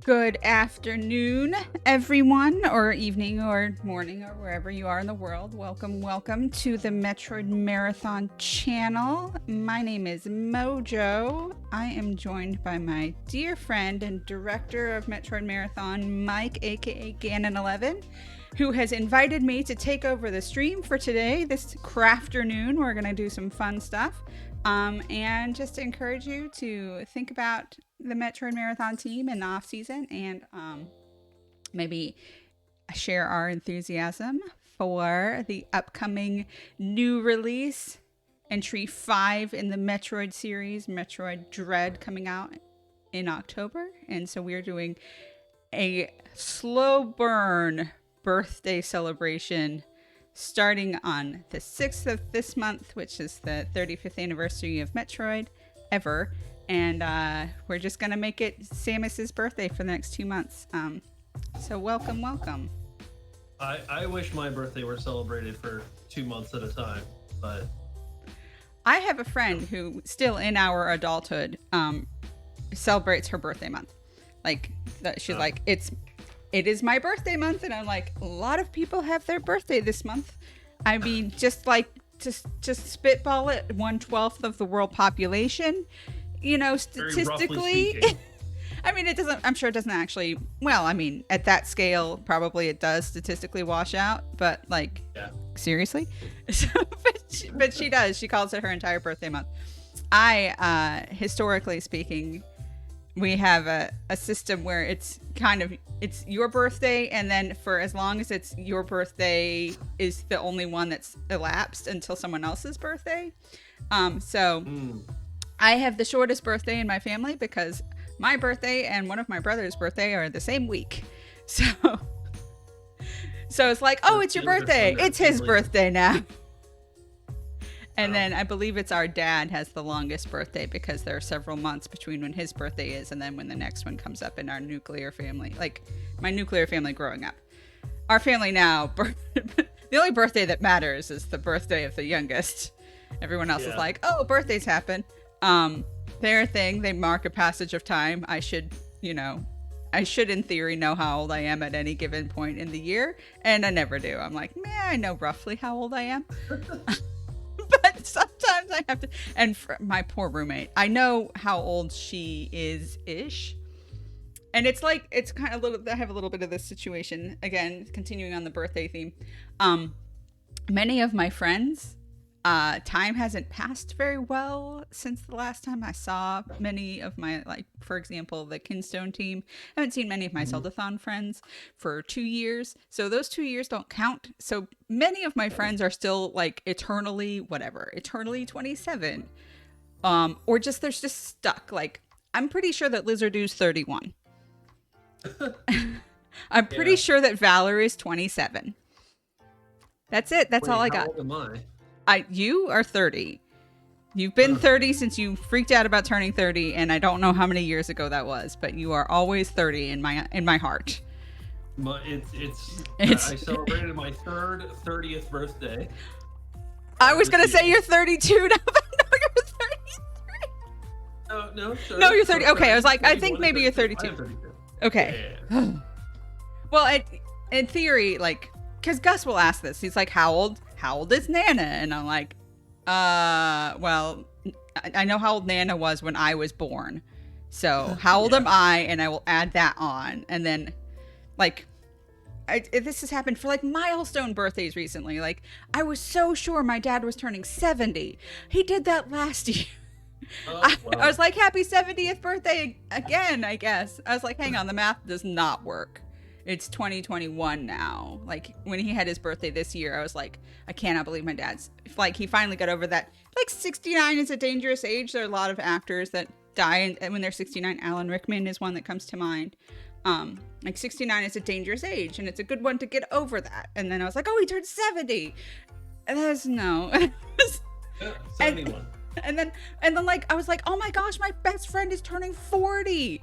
Good afternoon, everyone, or evening, or morning, or wherever you are in the world. Welcome to the Metroid Marathon channel. My name is MoJo. I am joined by my dear friend and director of Metroid Marathon, Mike, aka Ganon11, who has invited me to take over the stream for today. This crafternoon, we're going to do some fun stuff. And just to encourage you to think about the Metroid Marathon team in the off season and maybe share our enthusiasm for the upcoming new release, entry 5 in the Metroid series, Metroid Dread, coming out in October. And so we're doing a slow burn birthday celebration starting on the 6th of this month, which is the 35th anniversary of Metroid ever. And we're just going to make it Samus's birthday for the next 2 months. So welcome. I wish my birthday were celebrated for 2 months at a time, but... I have a friend who still in our adulthood celebrates her birthday month. Like, she's like, it is my birthday month, and I'm like, a lot of people have their birthday this month. I mean, just spitball it, 1/12 of the world population. You know, statistically, I mean, it doesn't. I'm sure it doesn't actually. Well, I mean, at that scale, probably it does statistically wash out. But like, yeah. Seriously, so, but she does. She calls it her entire birthday month. Historically speaking, we have a system where it's your birthday, and then for as long as it's your birthday is the only one that's elapsed until someone else's birthday. I have the shortest birthday in my family because my birthday and one of my brother's birthday are the same week. So it's like, oh, it's your birthday. It's his birthday now. And then I believe it's our dad has the longest birthday because there are several months between when his birthday is and then when the next one comes up in our nuclear family. Like my nuclear family growing up. Our family now, the only birthday that matters is the birthday of the youngest. Everyone else is like, oh, birthdays happen. Their thing, they mark a passage of time. I should in theory know how old I am at any given point in the year. And I never do. I'm like, I know roughly how old I am. But sometimes I have to, and for my poor roommate, I know how old she is-ish. And it's like, it's kind of I have a little bit of this situation, again, continuing on the birthday theme. Many of my friends, time hasn't passed very well since the last time I saw many of my, like, for example, the Kinstone team. I haven't seen many of my Zeldathon friends for 2 years. So those 2 years don't count. So many of my friends are still like eternally 27. Or just, they're just stuck. Like, I'm pretty sure that Lizardu's 31. I'm pretty sure that Valerie's 27. That's it. That's all I got. How old am I? You are 30. You've been 30 since you freaked out about turning 30, and I don't know how many years ago that was, but you are always 30 in my heart. I celebrated my 30th birthday. I was gonna say you're 32 now, but no, you're 33. No, you're 30. Okay, I was like, I think maybe you're 32. Okay. Yeah. Well, in theory, like, because Gus will ask this. He's like, how old is Nana? And I'm like, well, I know how old Nana was when I was born. So how old am I? And I will add that on. And then, like, this has happened for, like, milestone birthdays recently. Like, I was so sure my dad was turning 70. He did that last year. I was like, happy 70th birthday again, I guess. I was like, hang on, the math does not work. It's 2021 now. Like, when he had his birthday this year, I was like, I cannot believe my dad's, like, he finally got over that. Like, 69 is a dangerous age. There are a lot of actors that die when they're 69. Alan Rickman is one that comes to mind. Like, 69 is a dangerous age, and it's a good one to get over that. And then I was like, oh, he turned 70. And there's no. 71. And then, like, I was like, oh my gosh, my best friend is turning 40.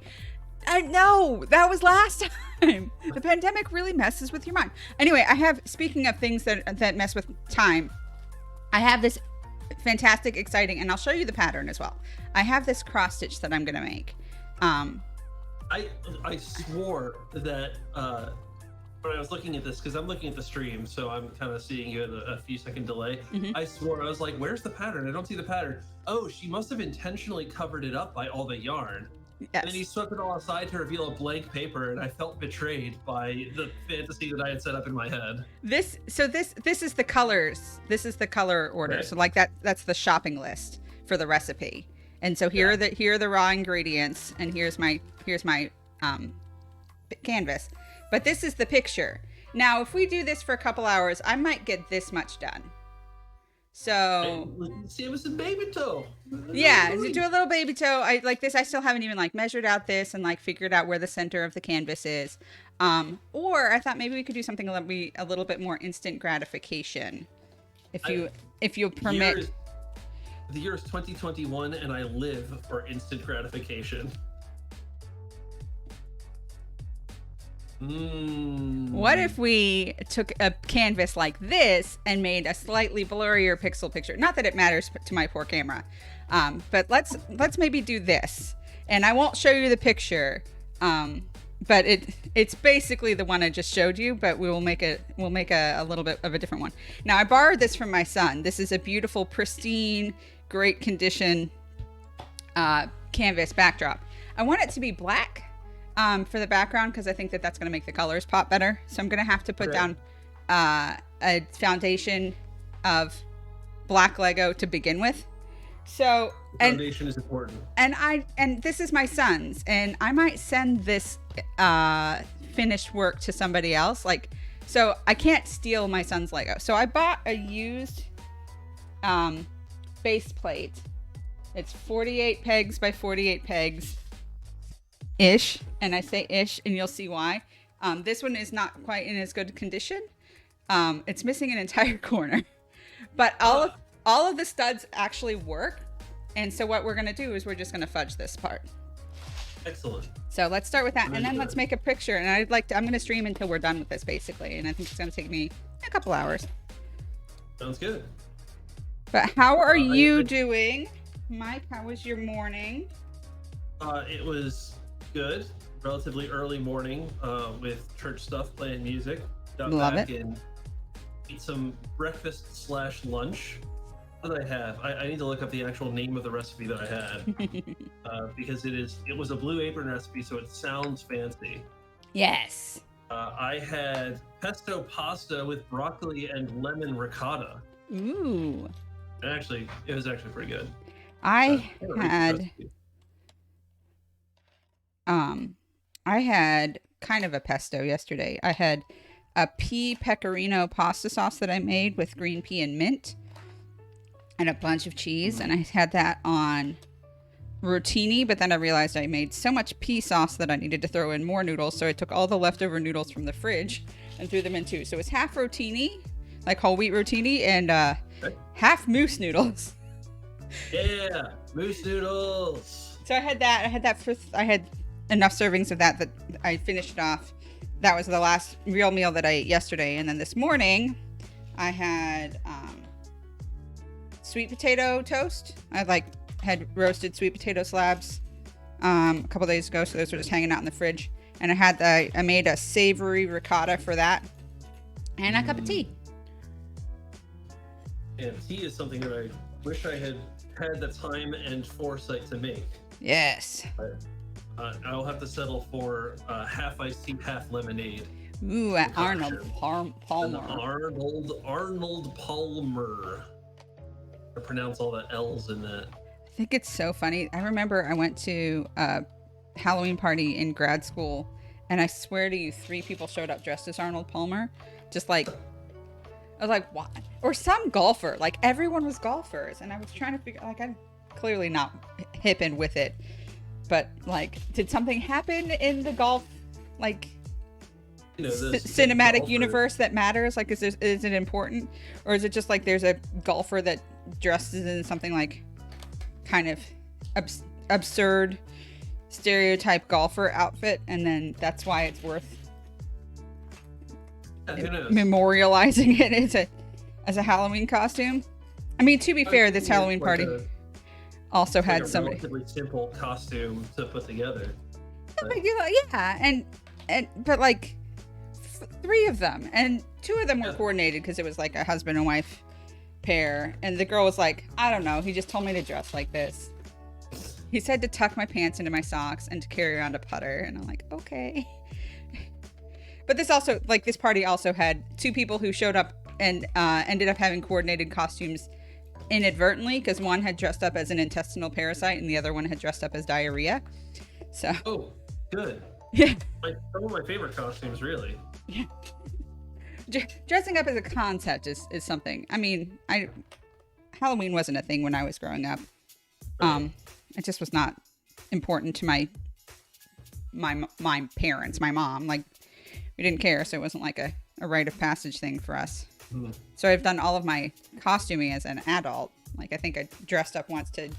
I know, that was last time. The pandemic really messes with your mind. Anyway, speaking of things that mess with time, I have this fantastic, exciting, and I'll show you the pattern as well. I have this cross stitch that I'm going to make. I swore that when I was looking at this, because I'm looking at the stream, so I'm kind of seeing you at a few second delay. I swore, I was like, where's the pattern? I don't see the pattern. Oh, she must have intentionally covered it up by all the yarn. Yes. And then he swept it all aside to reveal a blank paper, and I felt betrayed by the fantasy that I had set up in my head. This is the colors. This is the color order. Okay. So like that's the shopping list for the recipe. And so here are the raw ingredients, and here's my canvas. But this is the picture. Now, if we do this for a couple hours, I might get this much done. So See, it was a baby toe. yeah, to do a little baby toe. I like this. I still haven't even like measured out this and like figured out where the center of the canvas is. Or I thought maybe we could do something a little bit more instant gratification, if you'll permit. The year is 2021, and I live for instant gratification. What if we took a canvas like this and made a slightly blurrier pixel picture? Not that it matters to my poor camera, but let's maybe do this. And I won't show you the picture, but it's basically the one I just showed you. But we'll make a little bit of a different one. Now I borrowed this from my son. This is a beautiful, pristine, great condition canvas backdrop. I want it to be black. For the background, because I think that's going to make the colors pop better. So I'm going to have to put down a foundation of black Lego to begin with. So foundation is important. And this is my son's, and I might send this finished work to somebody else. Like, so I can't steal my son's Lego. So I bought a used base plate. It's 48 pegs by 48 pegs. Ish, and I say ish, and you'll see why. This one is not quite in as good condition. It's missing an entire corner, but all of the studs actually work. And so what we're gonna do is we're just gonna fudge this part. Excellent. So let's start with that, and then let's make a picture. And I'm gonna stream until we're done with this, basically. And I think it's gonna take me a couple hours. Sounds good. But how are you doing, Mike? How was your morning? It was good. Relatively early morning with church stuff, playing music. Got Love back it. and eat some breakfast / lunch. What did I have? I need to look up the actual name of the recipe that I had because it was a Blue Apron recipe, so it sounds fancy. Yes. I had pesto pasta with broccoli and lemon ricotta. Ooh. And it was actually pretty good. I had kind of a pesto yesterday. I had a pea pecorino pasta sauce that I made with green pea and mint and a bunch of cheese. And I had that on rotini, but then I realized I made so much pea sauce that I needed to throw in more noodles. So I took all the leftover noodles from the fridge and threw them in too. So it was half rotini, like whole wheat rotini, and half moose noodles. Yeah, moose noodles. So I had that. I had enough servings of that I finished it off. That was the last real meal that I ate yesterday. And then this morning I had sweet potato toast. I had roasted sweet potato slabs a couple days ago, so those were just hanging out in the fridge. And I made a savory ricotta for that, and a cup of tea. And tea is something that I wish I had the time and foresight to make. Yes. But I'll have to settle for half iced tea, half lemonade. Ooh, at Arnold Palmer. Arnold Palmer. I pronounce all the L's in that. I think it's so funny. I remember I went to a Halloween party in grad school, and I swear to you, 3 people showed up dressed as Arnold Palmer. Just like, I was like, what? Or some golfer. Like, everyone was golfers, and I was trying to figure, like, I'm clearly not hipping with it. But, like, did something happen in the golf, like, cinematic universe that matters? Like, is it important? Or is it just, like, there's a golfer that dresses in something, like, kind of absurd stereotype golfer outfit, and then that's why it's worth memorializing it as a Halloween costume? I mean, to be fair, this Halloween party also had somebody. Relatively simple costume to put together. a big deal. Yeah, and but like 3 of them, and 2 of them were coordinated because it was like a husband and wife pair, and the girl was like, I don't know, he just told me to dress like this. He said to tuck my pants into my socks and to carry around a putter, and I'm like, okay. But this party also had 2 people who showed up and ended up having coordinated costumes inadvertently, because one had dressed up as an intestinal parasite and the other one had dressed up as diarrhea. So. Oh, good. Yeah. Some of my favorite costumes, really. Yeah. Dressing up as a concept is something. I mean, Halloween wasn't a thing when I was growing up. It just was not important to my parents, my mom. Like, we didn't care, so it wasn't like a rite of passage thing for us. Mm. So I've done all of my costuming as an adult. Like, I think I dressed up once to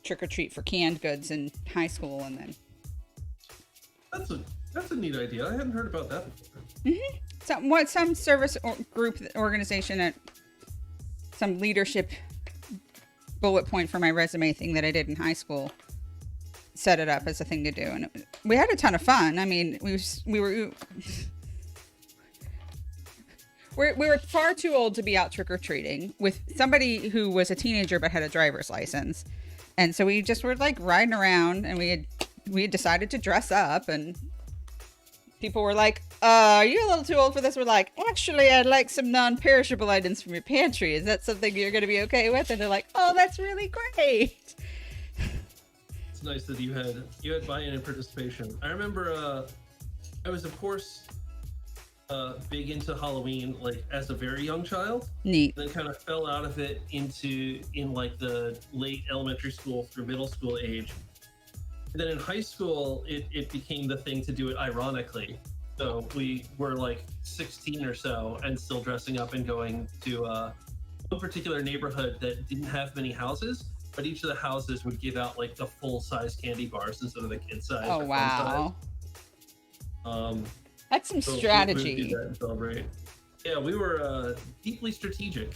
trick or treat for canned goods in high school, and then. That's a neat idea. I hadn't heard about that before. Mm-hmm. Some service group organization at some leadership bullet point for my resume thing that I did in high school set it up as a thing to do, and we had a ton of fun. I mean, we were far too old to be out trick-or-treating with somebody who was a teenager but had a driver's license, and so we just were like riding around, and we had decided to dress up, and people were like, are you a little too old for this? We're like, actually, I'd like some non-perishable items from your pantry. Is that something you're going to be okay with? And they're like, oh, that's really great. It's nice that you had buy-in and participation. I remember I was, of course, big into Halloween, like, as a very young child. Neat. Then kind of fell out of it in like the late elementary school through middle school age. And then in high school, it became the thing to do it ironically. So we were like 16 or so and still dressing up and going to one particular neighborhood that didn't have many houses, but each of the houses would give out like the full-size candy bars instead of the kid size. Oh, wow. That's some so strategy. We would do that and celebrate. Yeah, we were deeply strategic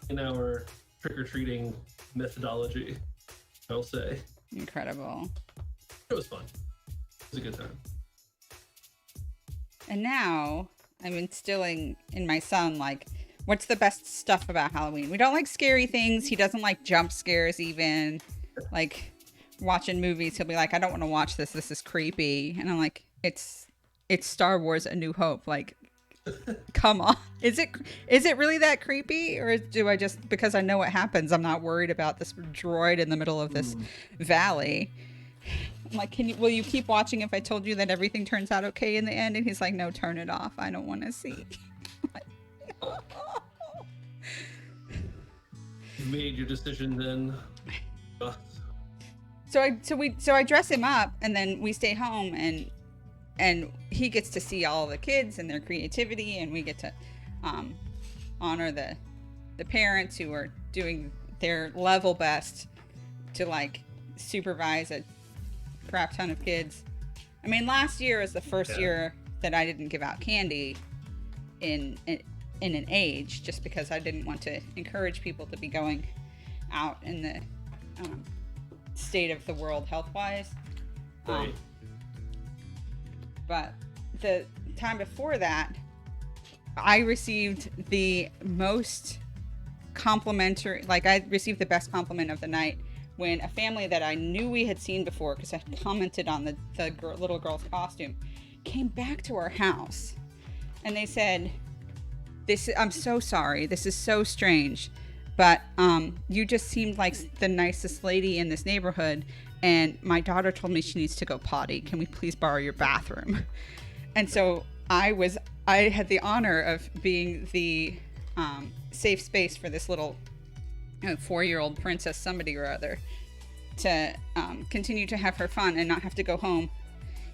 in our trick-or-treating methodology, I'll say. Incredible. It was fun. It was a good time. And now I'm instilling in my son, like, what's the best stuff about Halloween? We don't like scary things. He doesn't like jump scares even. Like, watching movies, he'll be like, I don't want to watch this. This is creepy. And I'm like, it's Star Wars A New Hope. Like, come on. Is it really that creepy? Or do I just, because I know what happens, I'm not worried about this droid in the middle of this valley? I'm like, will you keep watching if I told you that everything turns out okay in the end? And he's like, no, turn it off. I don't want to see. You made your decision then. So I dress him up, and then we stay home, and he gets to see all the kids and their creativity, and we get to honor the parents who are doing their level best to like supervise a crap ton of kids. I mean, last year was the first year that I didn't give out candy in an age, just because I didn't want to encourage people to be going out in the state of the world health-wise. Right. But the time before that, I received the most complimentary, like I received the best compliment of the night when a family that I knew we had seen before, because I commented on the little girl's costume, came back to our house. And they said, I'm so sorry, this is so strange, but you just seemed like the nicest lady in this neighborhood, and my daughter told me she needs to go potty. Can we please borrow your bathroom? And so I had the honor of being the safe space for this little 4-year-old princess somebody or other to continue to have her fun and not have to go home,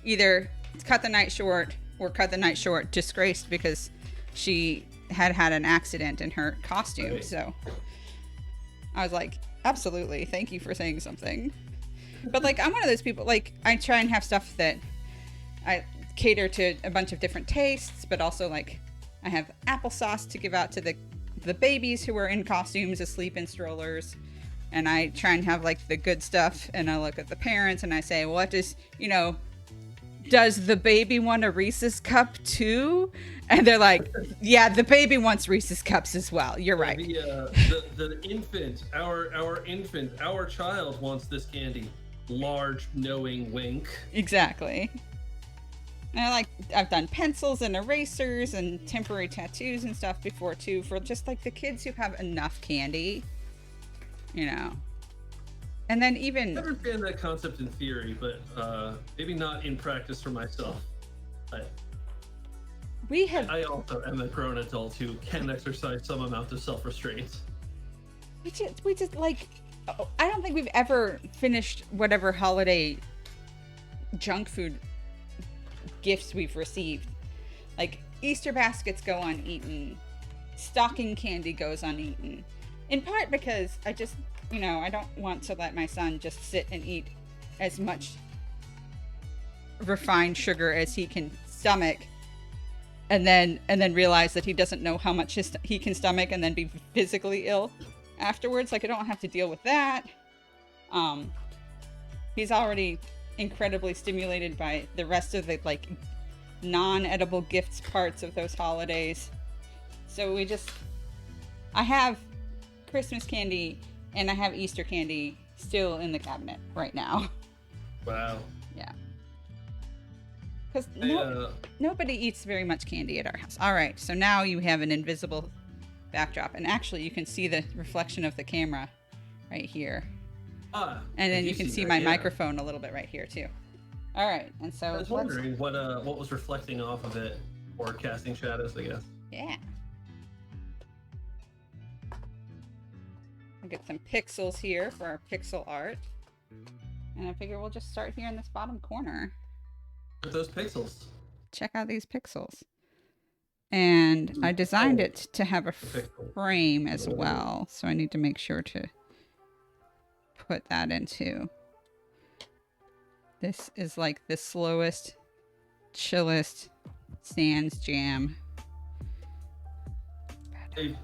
either cut the night short or cut the night short disgraced because she had an accident in her costume. Right. So I was like, absolutely, thank you for saying something. But like, I'm one of those people, like, I try and have stuff that I cater to a bunch of different tastes, but also like I have applesauce to give out to the babies who are in costumes asleep in strollers, and I try and have like the good stuff, and I look at the parents and I say, what does does the baby want a Reese's cup too? And they're like, yeah, the baby wants Reese's cups as well. You're right. The infant, our child wants this candy. Large, knowing wink. Exactly. And I've done pencils and erasers and temporary tattoos and stuff before too, for just like the kids who have enough candy, you know. And then even I understand that concept in theory, but maybe not in practice for myself. I also am a grown adult who can exercise some amount of self-restraint. We just like, I don't think we've ever finished whatever holiday junk food gifts we've received. Like Easter baskets go uneaten, stocking candy goes uneaten, in part because I just, you know, I don't want to let my son just sit and eat as much refined sugar as he can stomach and then realize that he doesn't know how much he can stomach and then be physically ill afterwards. Like, I don't have to deal with that. He's already incredibly stimulated by the rest of the like non-edible gifts parts of those holidays. So I have Christmas candy and I have Easter candy still in the cabinet right now. Wow. Yeah. Because nobody eats very much candy at our house. All right, so now you have an invisible backdrop, and actually you can see the reflection of the camera right here. And then you can see my microphone a little bit right here too. All right, and so I was wondering what was reflecting off of it, or casting shadows, I guess. Yeah. I'll get some pixels here for our pixel art, and I figure we'll just start here in this bottom corner. With those pixels. Check out these pixels. And I designed it to have a frame as well, so I need to make sure to put that into. This is like the slowest, chillest sans jam.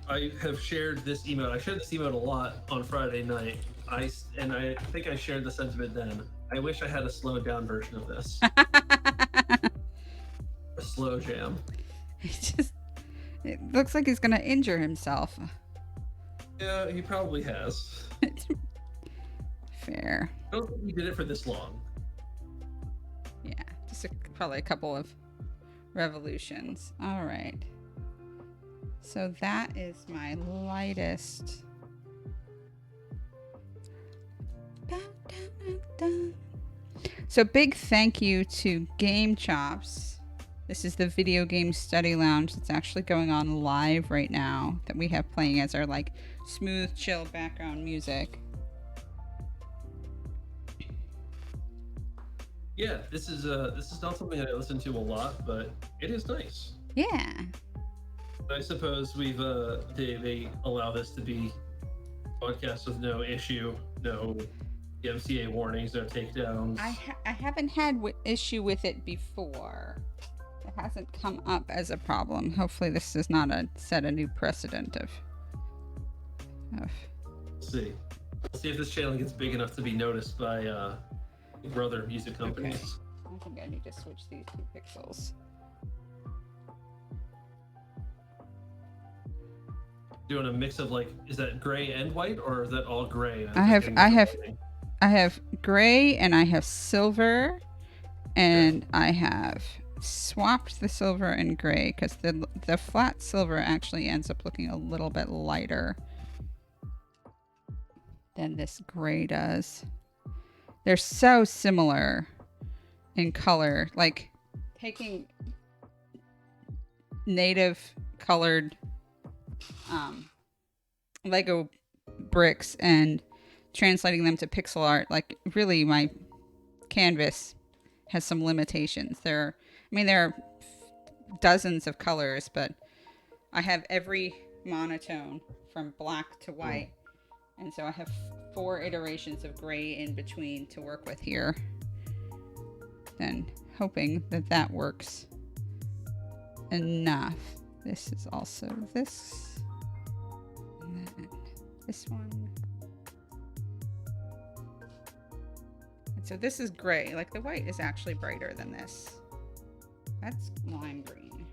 I have shared this emote. I shared this emote a lot on Friday night. I think I shared the sentiment then. I wish I had a slowed down version of this. A slow jam. It looks like he's gonna injure himself. Yeah, he probably has. Fair. I don't think he did it for this long. Yeah, just probably a couple of revolutions. All right. So that is my lightest. So big thank you to Game Chops. This is the video game study lounge that's actually going on live right now that we have playing as our like smooth, chill background music. Yeah, this is not something I listen to a lot, but it is nice. Yeah. I suppose they allow this to be podcast with no issue, no MCA warnings, no takedowns. I haven't had issue with it before. It hasn't come up as a problem. Hopefully this does not set a new precedent of. Let's see. Let's see if this channel gets big enough to be noticed by brother music companies. Okay. I think I need to switch these 2 pixels. Doing a mix of like, is that gray and white, or is that all gray? I have gray and I have silver, and I have swapped the silver and gray because the flat silver actually ends up looking a little bit lighter than this gray does. They're so similar in color, like taking native colored Lego bricks and translating them to pixel art. Like, really, my canvas has some limitations. There are dozens of colors, but I have every monotone from black to white, and so I have 4 iterations of gray in between to work with here, and hoping that works enough. This is also this, and then this one. so this is gray. Like the white is actually brighter than this. That's lime green.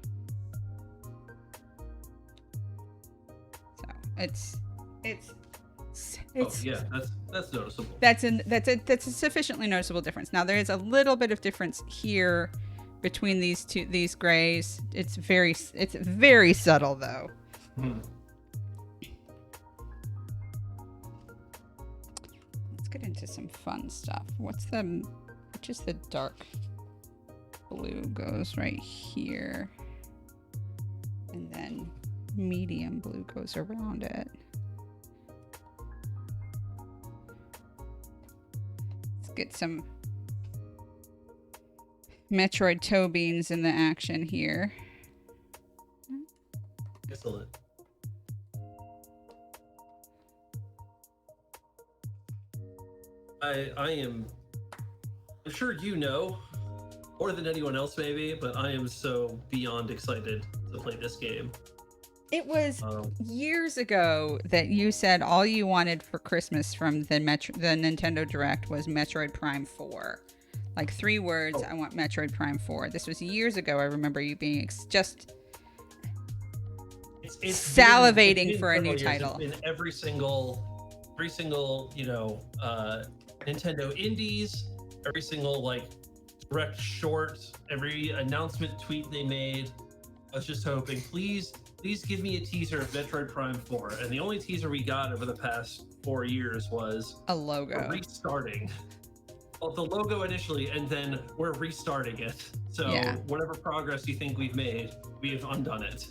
So it's oh yeah, that's noticeable. That's a sufficiently noticeable difference. Now there is a little bit of difference here between these grays. It's very subtle though. Let's get into some fun stuff. Which is the dark blue goes right here, and then medium blue goes around it. Let's get some Metroid toe beans in the action here. Excellent. I'm sure you know more than anyone else maybe, but I am so beyond excited to play this game. It was years ago that you said all you wanted for Christmas from the Nintendo Direct was Metroid Prime 4. Like 3 words, I want Metroid Prime 4. This was years ago. I remember you being it's salivating for a new title. In every single, Nintendo Indies, every single like direct short, every announcement tweet they made. I was just hoping, please give me a teaser of Metroid Prime 4. And the only teaser we got over the past 4 years was a logo. Restarting. Well, the logo initially, and then we're restarting it. So whatever progress you think we've made, we've undone it.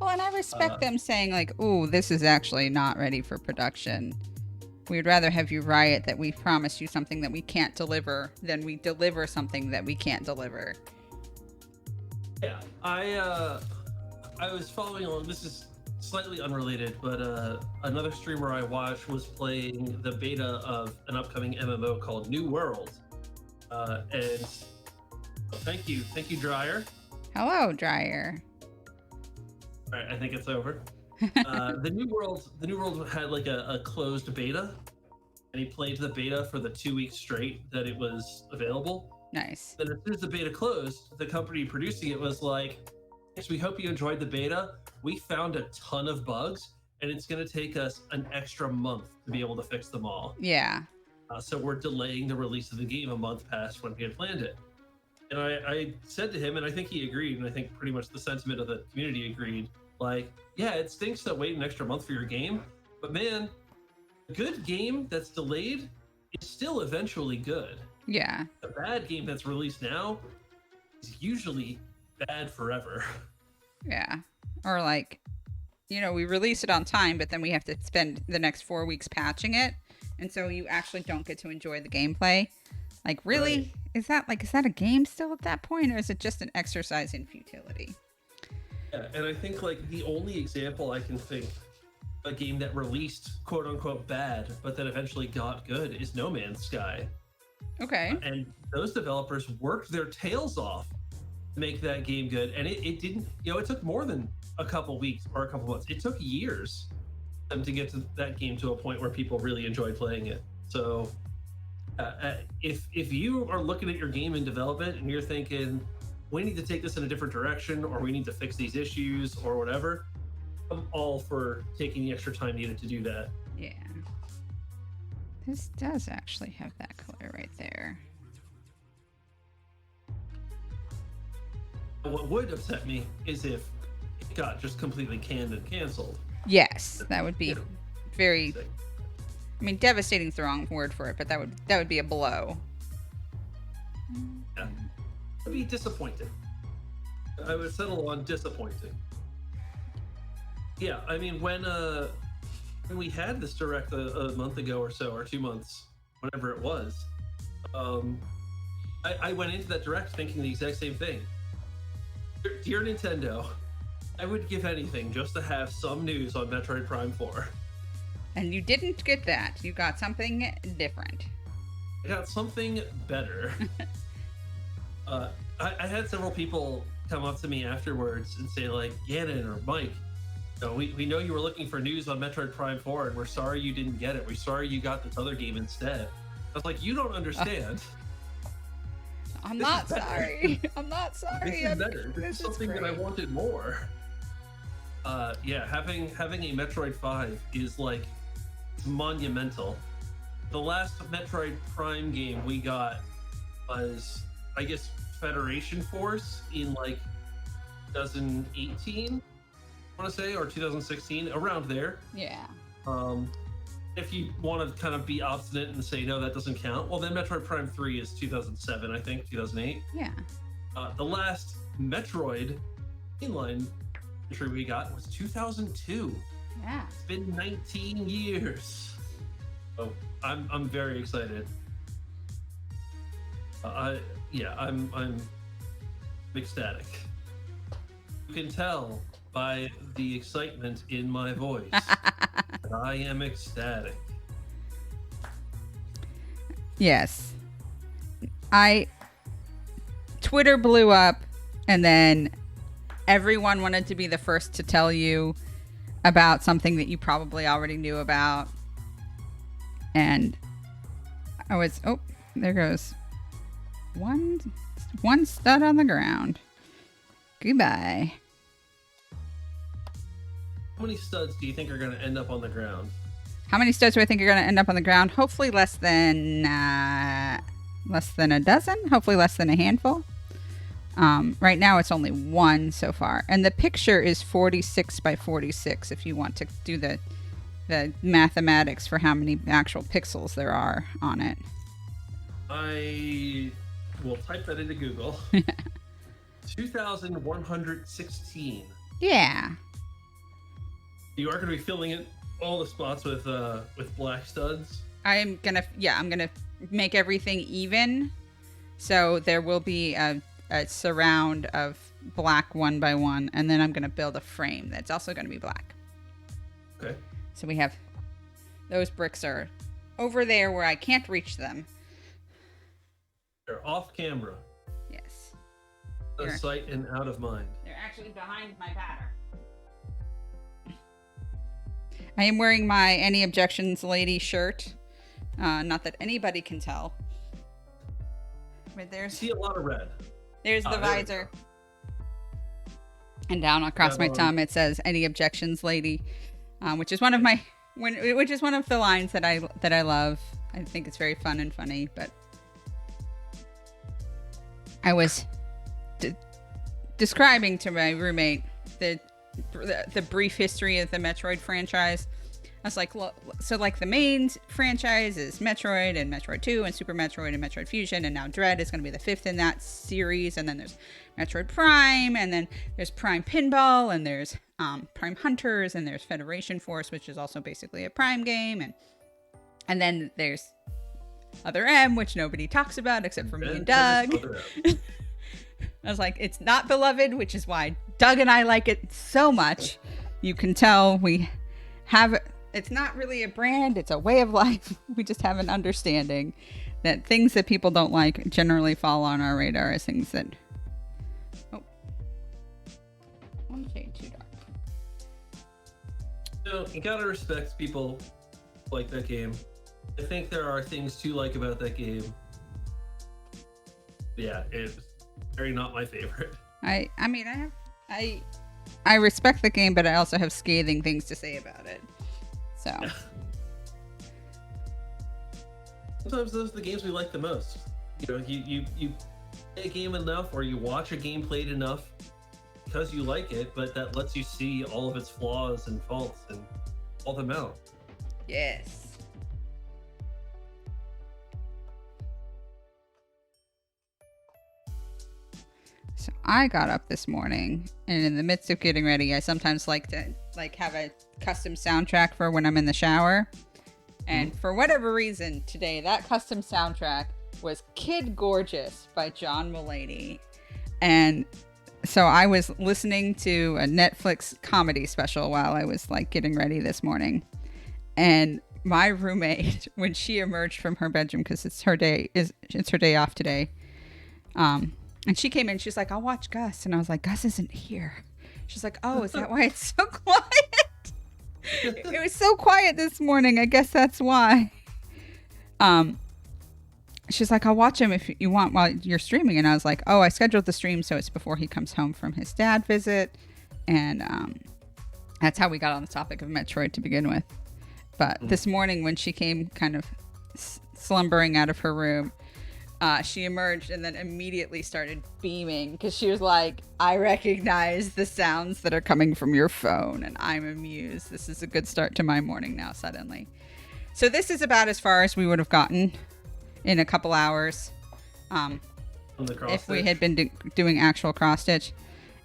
Well, and I respect them saying like, "Ooh, this is actually not ready for production. We'd rather have you riot that we promised you something that we can't deliver than we deliver something that we can't deliver." Yeah, I was following along. This is slightly unrelated, but another streamer I watched was playing the beta of an upcoming MMO called New World. And thank you, Dryer. Hello, Dryer. All right, I think it's over. The New World had like a closed beta, and he played the beta for the 2 weeks straight that it was available. Nice. Then as soon as the beta closed, the company producing it was like, "Yes, we hope you enjoyed the beta. We found a ton of bugs, and it's going to take us an extra month to be able to fix them all." Yeah. So we're delaying the release of the game a month past when we had planned it. And I said to him, and I think he agreed, and I think pretty much the sentiment of the community agreed, like, yeah, it stinks to wait an extra month for your game, but man, a good game that's delayed is still eventually good. Yeah. A bad game that's released now is usually bad forever. Yeah. Or like, we release it on time, but then we have to spend the next 4 weeks patching it. And so you actually don't get to enjoy the gameplay. Like, really? Right. Is that a game still at that point? Or is it just an exercise in futility? Yeah, and I think like the only example I can think a game that released quote unquote bad, but that eventually got good is No Man's Sky. Okay. And those developers worked their tails off to make that game good. And it didn't, it took more than a couple weeks or a couple months. It took years for them to get to that game to a point where people really enjoyed playing it. So if you are looking at your game in development and you're thinking, we need to take this in a different direction, or we need to fix these issues or whatever, I'm all for taking the extra time needed to do that. Yeah. This does actually have that color right there. What would upset me is if it got just completely canned and canceled. Yes, that would be very... I mean, devastating's the wrong word for it, but that would be a blow. Yeah. It would be disappointing. I would settle on disappointing. Yeah, I mean, when we had this direct a month ago or so, or 2 months, whatever it was, I went into that direct thinking the exact same thing. Dear Nintendo, I would give anything just to have some news on Metroid Prime 4. And you didn't get that. You got something different. I got something better. I had several people come up to me afterwards and say, like, Gannon or Mike, we know you were looking for news on Metroid Prime 4, and we're sorry you didn't get it. We're sorry you got this other game instead. I was like, you don't understand. I'm This not is better. sorry. I'm not sorry. This is better. This is something that I great. wanted more. Yeah, having a Metroid 5 is like monumental. The last Metroid Prime game we got was, I guess, Federation Force in like 2018, I want to say, or 2016, around there. Yeah. If you want to kind of be obstinate and say no, that doesn't count, well then Metroid Prime 3 is 2007, I think, 2008. Yeah. The last Metroid inline entry we got was 2002. Yeah. It's been 19 years. Oh, I'm very excited. I'm ecstatic. You can tell by the excitement in my voice that I am ecstatic. Yes. Twitter blew up, and then everyone wanted to be the first to tell you about something that you probably already knew about. And I was, oh, there goes one stud on the ground. Goodbye. How many studs do you think are going to end up on the ground? How many studs do I think are going to end up on the ground? Hopefully less than a dozen. Hopefully less than a handful. Right now it's only one so far, and the picture is 46 by 46. If you want to do the mathematics for how many actual pixels there are on it. I will type that into Google. 2,116. Yeah. You are going to be filling in all the spots with black studs. I'm gonna make everything even, so there will be a surround of black 1 by 1, and then I'm gonna build a frame that's also gonna be black. Okay. So we have those bricks are over there where I can't reach them. They're off camera. Yes. Out of sight and out of mind. They're actually behind my pattern. I am wearing my Any Objections Lady shirt. Not that anybody can tell. But I see a lot of red. there's the visor. And down across my tongue it says Any Objections Lady, which is one of the lines that I love. I think it's very fun and funny, but I was describing to my roommate the brief history of the Metroid franchise. I was like, so like the main franchise is Metroid and Metroid 2 and Super Metroid and Metroid Fusion, and now Dread is going to be the 5th in that series, and then there's Metroid Prime, and then there's Prime Pinball, and there's Prime Hunters, and there's Federation Force, which is also basically a Prime game, and then there's Other M, which nobody talks about except for me and Doug. I was like, it's not beloved, which is why Doug and I like it so much. You can tell we have, it's not really a brand, it's a way of life. We just have an understanding that things that people don't like generally fall on our radar as things that, one shade too dark. So you gotta respect people like that game. I think there are things to like about that game. Yeah, it's very not my favorite. I respect the game, but I also have scathing things to say about it. So sometimes those are the games we like the most. You know, you play a game enough, or you watch a game played enough because you like it, but that lets you see all of its flaws and faults and call them out. yes. So I got up this morning, and in the midst of getting ready, I sometimes like to have a custom soundtrack for when I'm in the shower. And for whatever reason today, that custom soundtrack was Kid Gorgeous by John Mulaney. And so I was listening to a Netflix comedy special while I was getting ready this morning. And my roommate, when she emerged from her bedroom, because it's her day off today, and she came in, she's like, I'll watch Gus. And I was like, Gus isn't here. She's like, oh, is that why it's so quiet? It was so quiet this morning. I guess that's why. she's like, I'll watch him if you want while you're streaming. And I was like, oh, I scheduled the stream so it's before he comes home from his dad visit. And that's how we got on the topic of Metroid to begin with. But this morning when she came kind of slumbering out of her room, she emerged and then immediately started beaming because she was like, I recognize the sounds that are coming from your phone and I'm amused. This is a good start to my morning now suddenly. So this is about as far as we would have gotten in a couple hours if we had been doing actual cross stitch.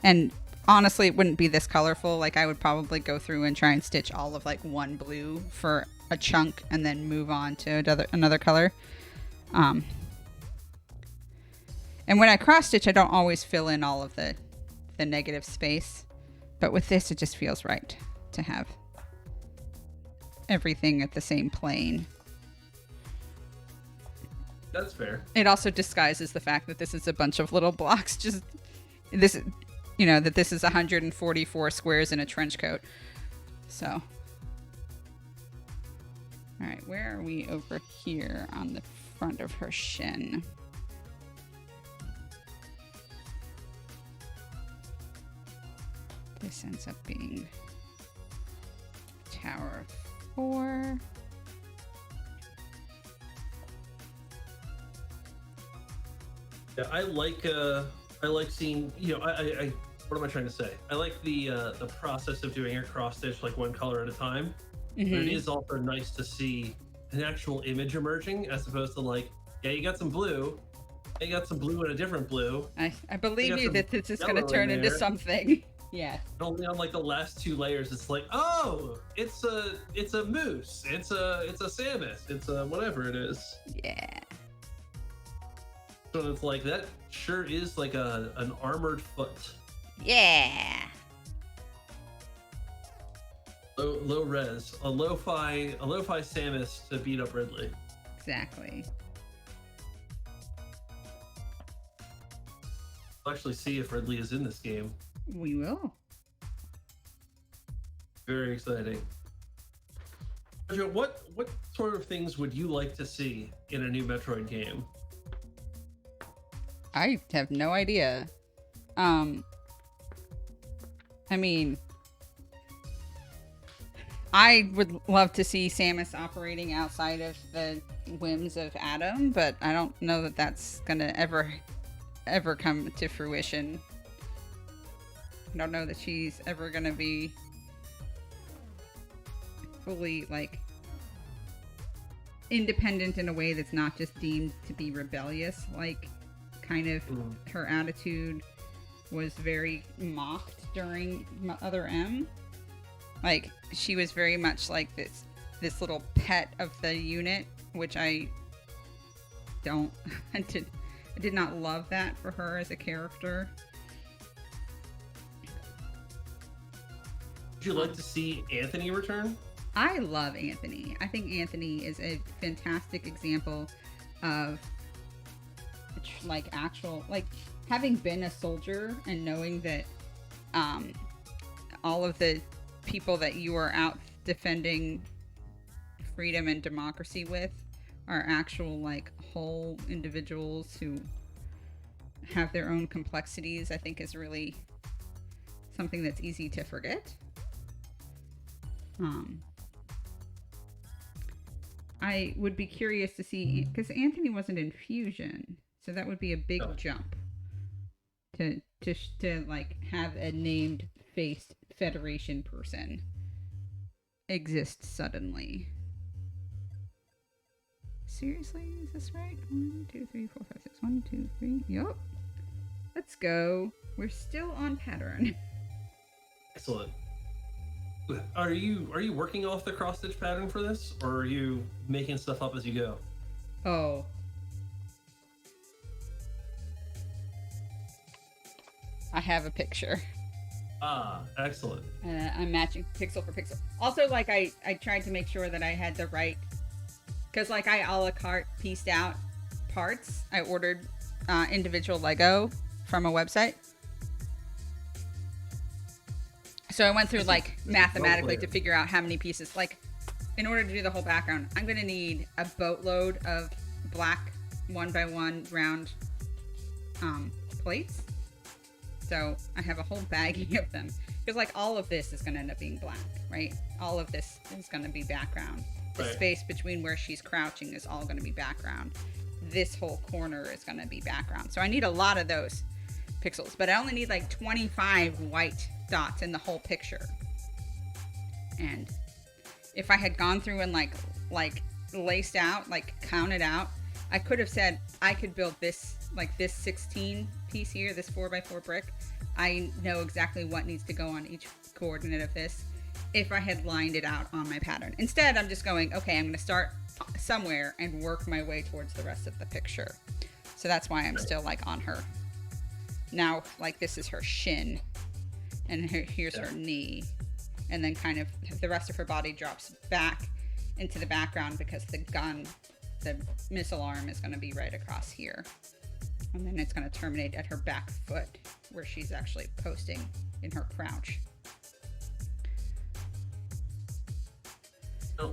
And honestly, it wouldn't be this colorful. Like, I would probably go through and try and stitch all of like one blue for a chunk and then move on to another color. And when I cross stitch, I don't always fill in all of the negative space. But with this, it just feels right to have everything at the same plane. That's fair. It also disguises the fact that this is a bunch of little blocks. Just this, you know, that this is 144 squares in a trench coat. So, all right, where are we over here on the front of her shin? This ends up being Tower of 4. Yeah, I like seeing, you know, I what am I trying to say? I like the process of doing a cross stitch like one color at a time. Mm-hmm. But it is also nice to see an actual image emerging as opposed to like, yeah, you got some blue, you got some blue and a different blue. I believe you that this is going to turn into something. Yeah. Only on like the last 2 layers, it's like, oh, it's a moose, it's a Samus, it's a whatever it is. Yeah. So it's like that sure is like an armored foot. Yeah. Low res, a lo-fi Samus to beat up Ridley. Exactly. We'll actually see if Ridley is in this game. We will. Very exciting. MoJo, what sort of things would you like to see in a new Metroid game? I have no idea. I mean, I would love to see Samus operating outside of the whims of Adam, but I don't know that that's gonna ever come to fruition. I don't know that she's ever gonna be fully like independent in a way that's not just deemed to be rebellious. Like, kind of her attitude was very mocked during Other M. Like, she was very much like this little pet of the unit, which I did not love that for her as a character. Would you like to see Anthony return? I love Anthony. I think Anthony is a fantastic example of like actual, like, having been a soldier and knowing that all of the people that you are out defending freedom and democracy with are actual like whole individuals who have their own complexities, I think is really something that's easy to forget. I would be curious to see, because Anthony wasn't in Fusion, so that would be a big jump to like have a named faced Federation person exist suddenly. Seriously, is this right? 1, 2, 3, 4, 5, 6. 1, 2, 3. Yup. Let's go. We're still on pattern. Excellent. Are you working off the cross stitch pattern for this, or are you making stuff up as you go? Oh. I have a picture. Ah, excellent. I'm matching pixel for pixel. Also, like, I tried to make sure that I had the right, because like I a la carte pieced out parts. I ordered individual Lego from a website. So I went through like mathematically to figure out how many pieces. Like, in order to do the whole background, I'm going to need a boatload of black 1x1 round plates. So I have a whole bagging of them. Because like all of this is going to end up being black, right? All of this is going to be background. The space between where she's crouching is all going to be background. This whole corner is going to be background. So I need a lot of those pixels, but I only need like 25 white dots in the whole picture. And if I had gone through and like laced out, like counted out, I could have said I could build this, like this 16 piece here, this 4x4 brick. I know exactly what needs to go on each coordinate of this if I had lined it out on my pattern. Instead, I'm just going, okay, I'm going to start somewhere and work my way towards the rest of the picture. So that's why I'm still like on her. Now, like this is her shin, and here's her knee. And then kind of the rest of her body drops back into the background because the gun, the missile arm is going to be right across here. And then it's going to terminate at her back foot where she's actually posting in her crouch.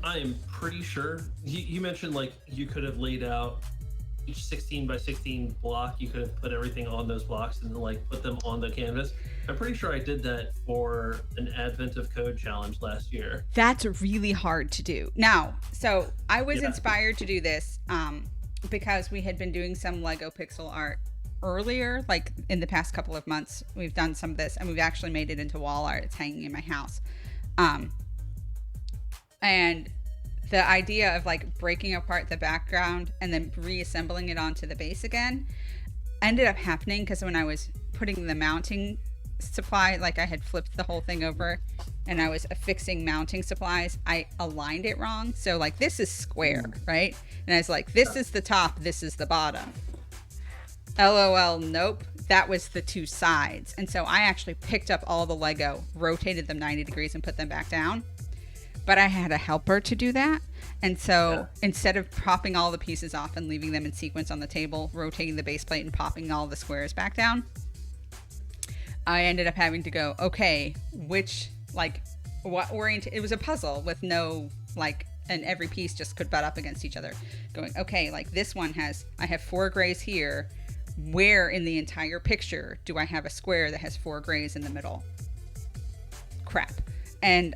I am pretty sure you mentioned like you could have laid out each 16 by 16 block. You could have put everything on those blocks and like put them on the canvas. I'm pretty sure I did that for an Advent of Code challenge last year. That's really hard to do. Now, so I was inspired to do this because we had been doing some Lego pixel art earlier, like in the past couple of months. We've done some of this and we've actually made it into wall art. It's hanging in my house. And the idea of like breaking apart the background and then reassembling it onto the base again ended up happening because when I was putting the mounting supply, like I had flipped the whole thing over and I was affixing mounting supplies, I aligned it wrong. So like this is square, right? And I was like, this is the top, this is the bottom. LOL, nope. That was the two sides. And so I actually picked up all the Lego, rotated them 90 degrees and put them back down. But I had a helper to do that. And so instead of popping all the pieces off and leaving them in sequence on the table, rotating the base plate and popping all the squares back down, I ended up having to go, okay, which, like, what it was a puzzle with no, like, and every piece just could butt up against each other. Going, okay, like this one I have 4 grays here. Where in the entire picture do I have a square that has 4 grays in the middle? Crap. And,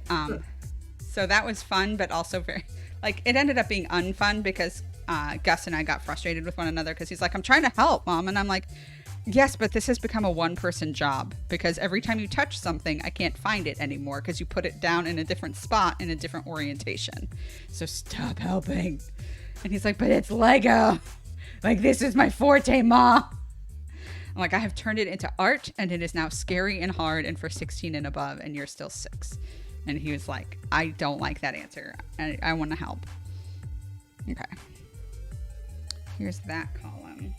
so that was fun, but also very, like, it ended up being unfun because Gus and I got frustrated with one another because he's like, I'm trying to help, Mom. And I'm like, yes, but this has become a one-person job because every time you touch something, I can't find it anymore because you put it down in a different spot in a different orientation. So stop helping. And he's like, but it's Lego. Like, this is my forte, Ma. I'm like, I have turned it into art and it is now scary and hard and for 16 and above and you're still 6. And he was like, I don't like that answer. I want to help. Okay. Here's that column.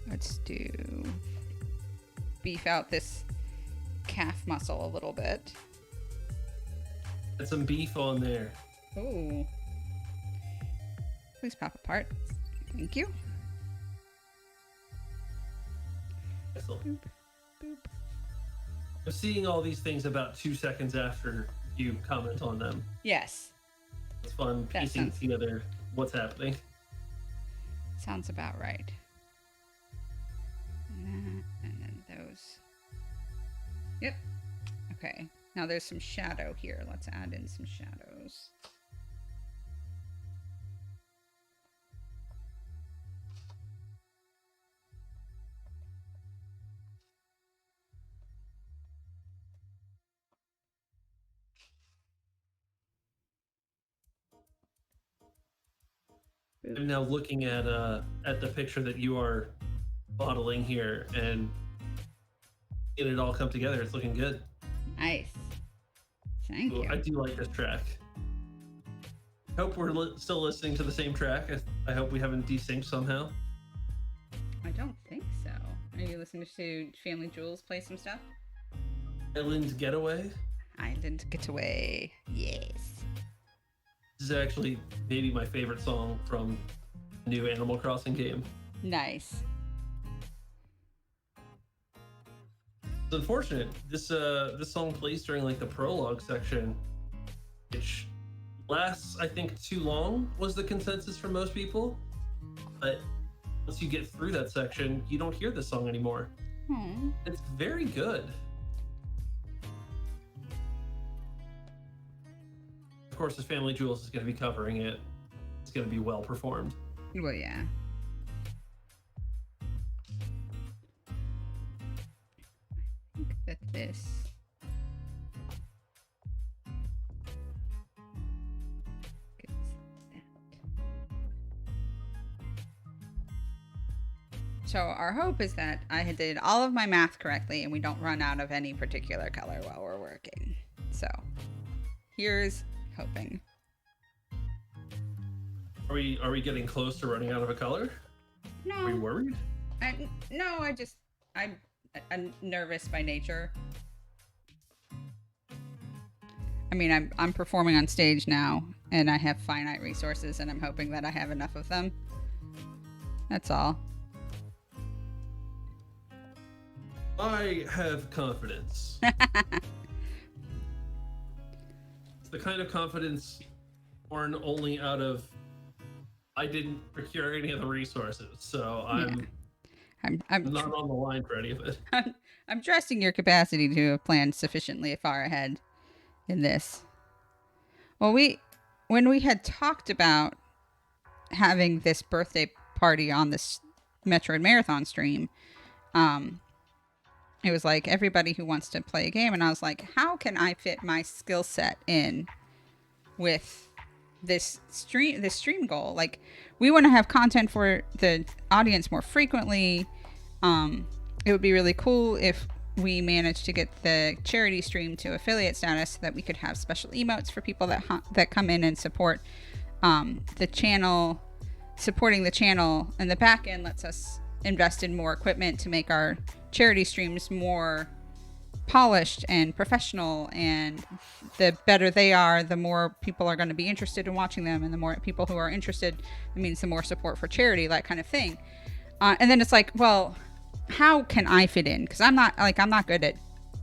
Let's beef out this calf muscle a little bit. Get some beef on there. Ooh. Please pop apart. Thank you. Excellent. Boop, boop. I'm seeing all these things about 2 seconds after you comment on them. Yes. It's fun piecing together what's happening. Sounds about right. And then those. Yep. Okay. Now there's some shadow here. Let's add in some shadows. I'm now looking at the picture that you are modeling here and getting it all come together. It's looking good. Nice. Thank you. I do like this track. Hope we're still listening to the same track. I hope we haven't desynced somehow. I don't think so. Are you listening to Family Jewels play some stuff? Island Getaway. Island Getaway. Yes. This is actually maybe my favorite song from the new Animal Crossing game. Nice. It's unfortunate. This song plays during like the prologue section, which lasts, I think, too long was the consensus for most people. But once you get through that section, you don't hear the song anymore. It's very good. Of course, as Family Jewels is going to be covering it, it's going to be well performed. Well, yeah. I think that this... So our hope is that I did all of my math correctly and we don't run out of any particular color while we're working. So here's hoping. Are we getting close to running out of a color? No. Are you worried? No, I'm nervous by nature. I mean, I'm performing on stage now and I have finite resources and I'm hoping that I have enough of them. That's all. I have confidence. It's the kind of confidence born only out of I didn't procure any of the resources, so I'm not on the line for any of it. I'm trusting your capacity to have planned sufficiently far ahead in this. Well, when we had talked about having this birthday party on this Metroid Marathon stream, it was like everybody who wants to play a game, and I was like, how can I fit my skill set in with this stream goal? Like, we want to have content for the audience more frequently. It would be really cool if we managed to get the charity stream to affiliate status so that we could have special emotes for people that come in and support the channel. Supporting the channel and the back end lets us invest in more equipment to make our charity streams more polished and professional, and the better they are, the more people are going to be interested in watching them, and the more people who are interested, it means the more support for charity, that kind of thing. And then it's like, well, how can I fit in? Because I'm not good at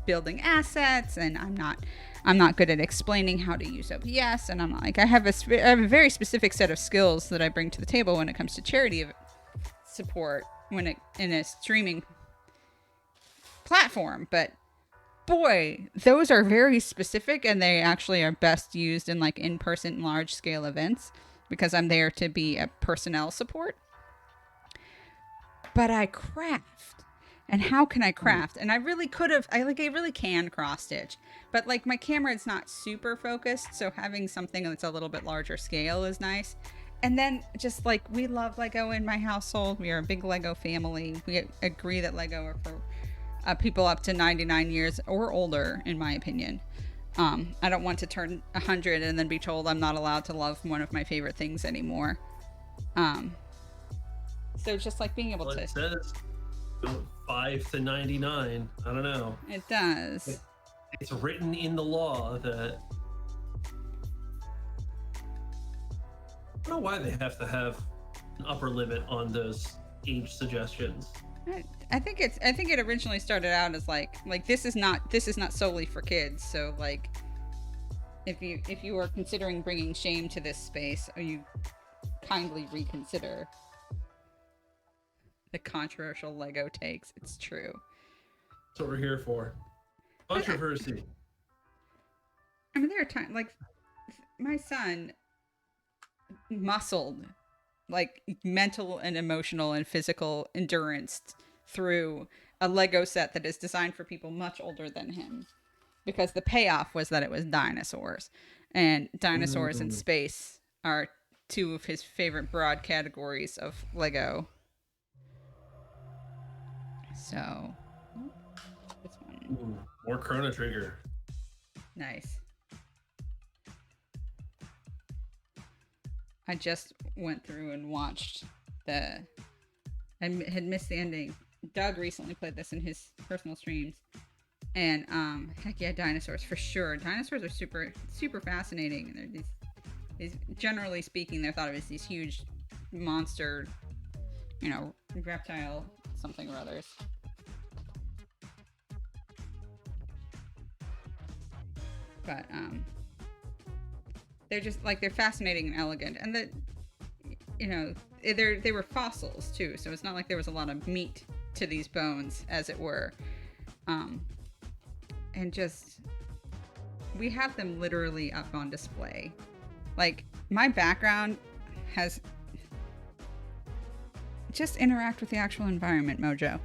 building assets, and I'm not good at explaining how to use OBS, and I'm like, I have a very specific set of skills that I bring to the table when it comes to charity support in a streaming platform. But boy, those are very specific, and they actually are best used in like in-person large scale events because I'm there to be a personnel support. But I craft. And how can I craft? And I really can cross stitch, but like my camera is not super focused, so having something that's a little bit larger scale is nice. And then just like, we love Lego in my household. We are a big Lego family. We agree that Lego are for people up to 99 years or older, in my opinion. I don't want to turn 100 and then be told I'm not allowed to love one of my favorite things anymore. So just like being able to... It says 5 to 99. I don't know. It does. It's written in the law that... I don't know why they have to have an upper limit on those age suggestions. I think it originally started out as like this is not solely for kids. So like, if you are considering bringing shame to this space, you kindly reconsider the controversial Lego takes. It's true. That's what we're here for. Controversy. I mean, there are times like my son muscled like mental and emotional and physical endurance through a Lego set that is designed for people much older than him, because the payoff was that it was dinosaurs, and dinosaurs in space are two of his favorite broad categories of Lego. So this one. Ooh, more Chrono Trigger. Nice. I just went through and watched I had missed the ending. Doug recently played this in his personal streams, and heck yeah, dinosaurs for sure. Dinosaurs are super super fascinating. They're these generally speaking, they're thought of as these huge monster, reptile something or others. But they're just like, they're fascinating and elegant, and that, you know, they were fossils too, so it's not like there was a lot of meat to these bones, as it were. And just, we have them literally up on display. Like, my background has, just interact with the actual environment, MoJo.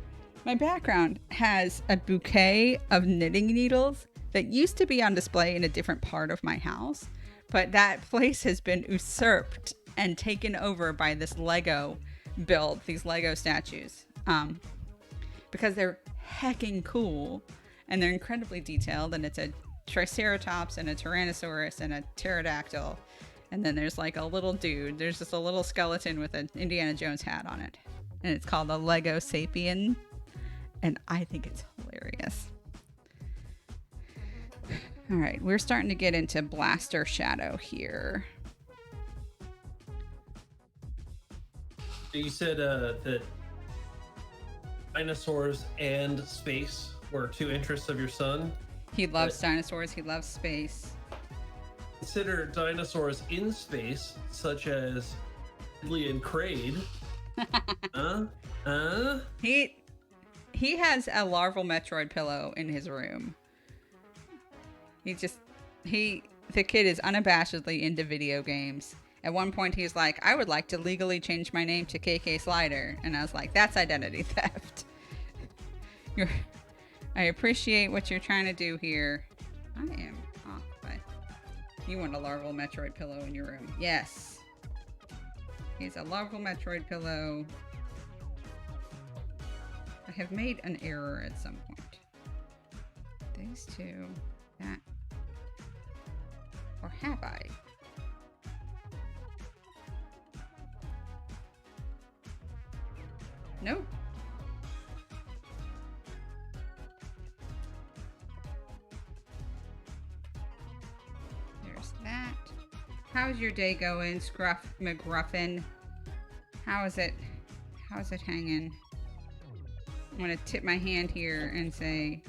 My background has a bouquet of knitting needles that used to be on display in a different part of my house, but that place has been usurped and taken over by this Lego build, these Lego statues, because they're hecking cool and they're incredibly detailed, and it's a Triceratops and a Tyrannosaurus and a pterodactyl, and then there's like a little dude, there's just a little skeleton with an Indiana Jones hat on it, and it's called a Lego Sapien, and I think it's hilarious. All right, we're starting to get into Blaster Shadow here. You said that dinosaurs and space were two interests of your son. He loves dinosaurs. He loves space. Consider dinosaurs in space, such as Ridley and Kraid. He has a larval Metroid pillow in his room. The kid is unabashedly into video games. At one point, he's like, I would like to legally change my name to KK Slider. And I was like, that's identity theft. I appreciate what you're trying to do here. I am off by... You want a larval Metroid pillow in your room. Yes. He's a larval Metroid pillow. I have made an error at some point. These two. That. Or have I? Nope. There's that. How's your day going, Scruff McGruffin? How is it hanging? I'm gonna tip my hand here and say,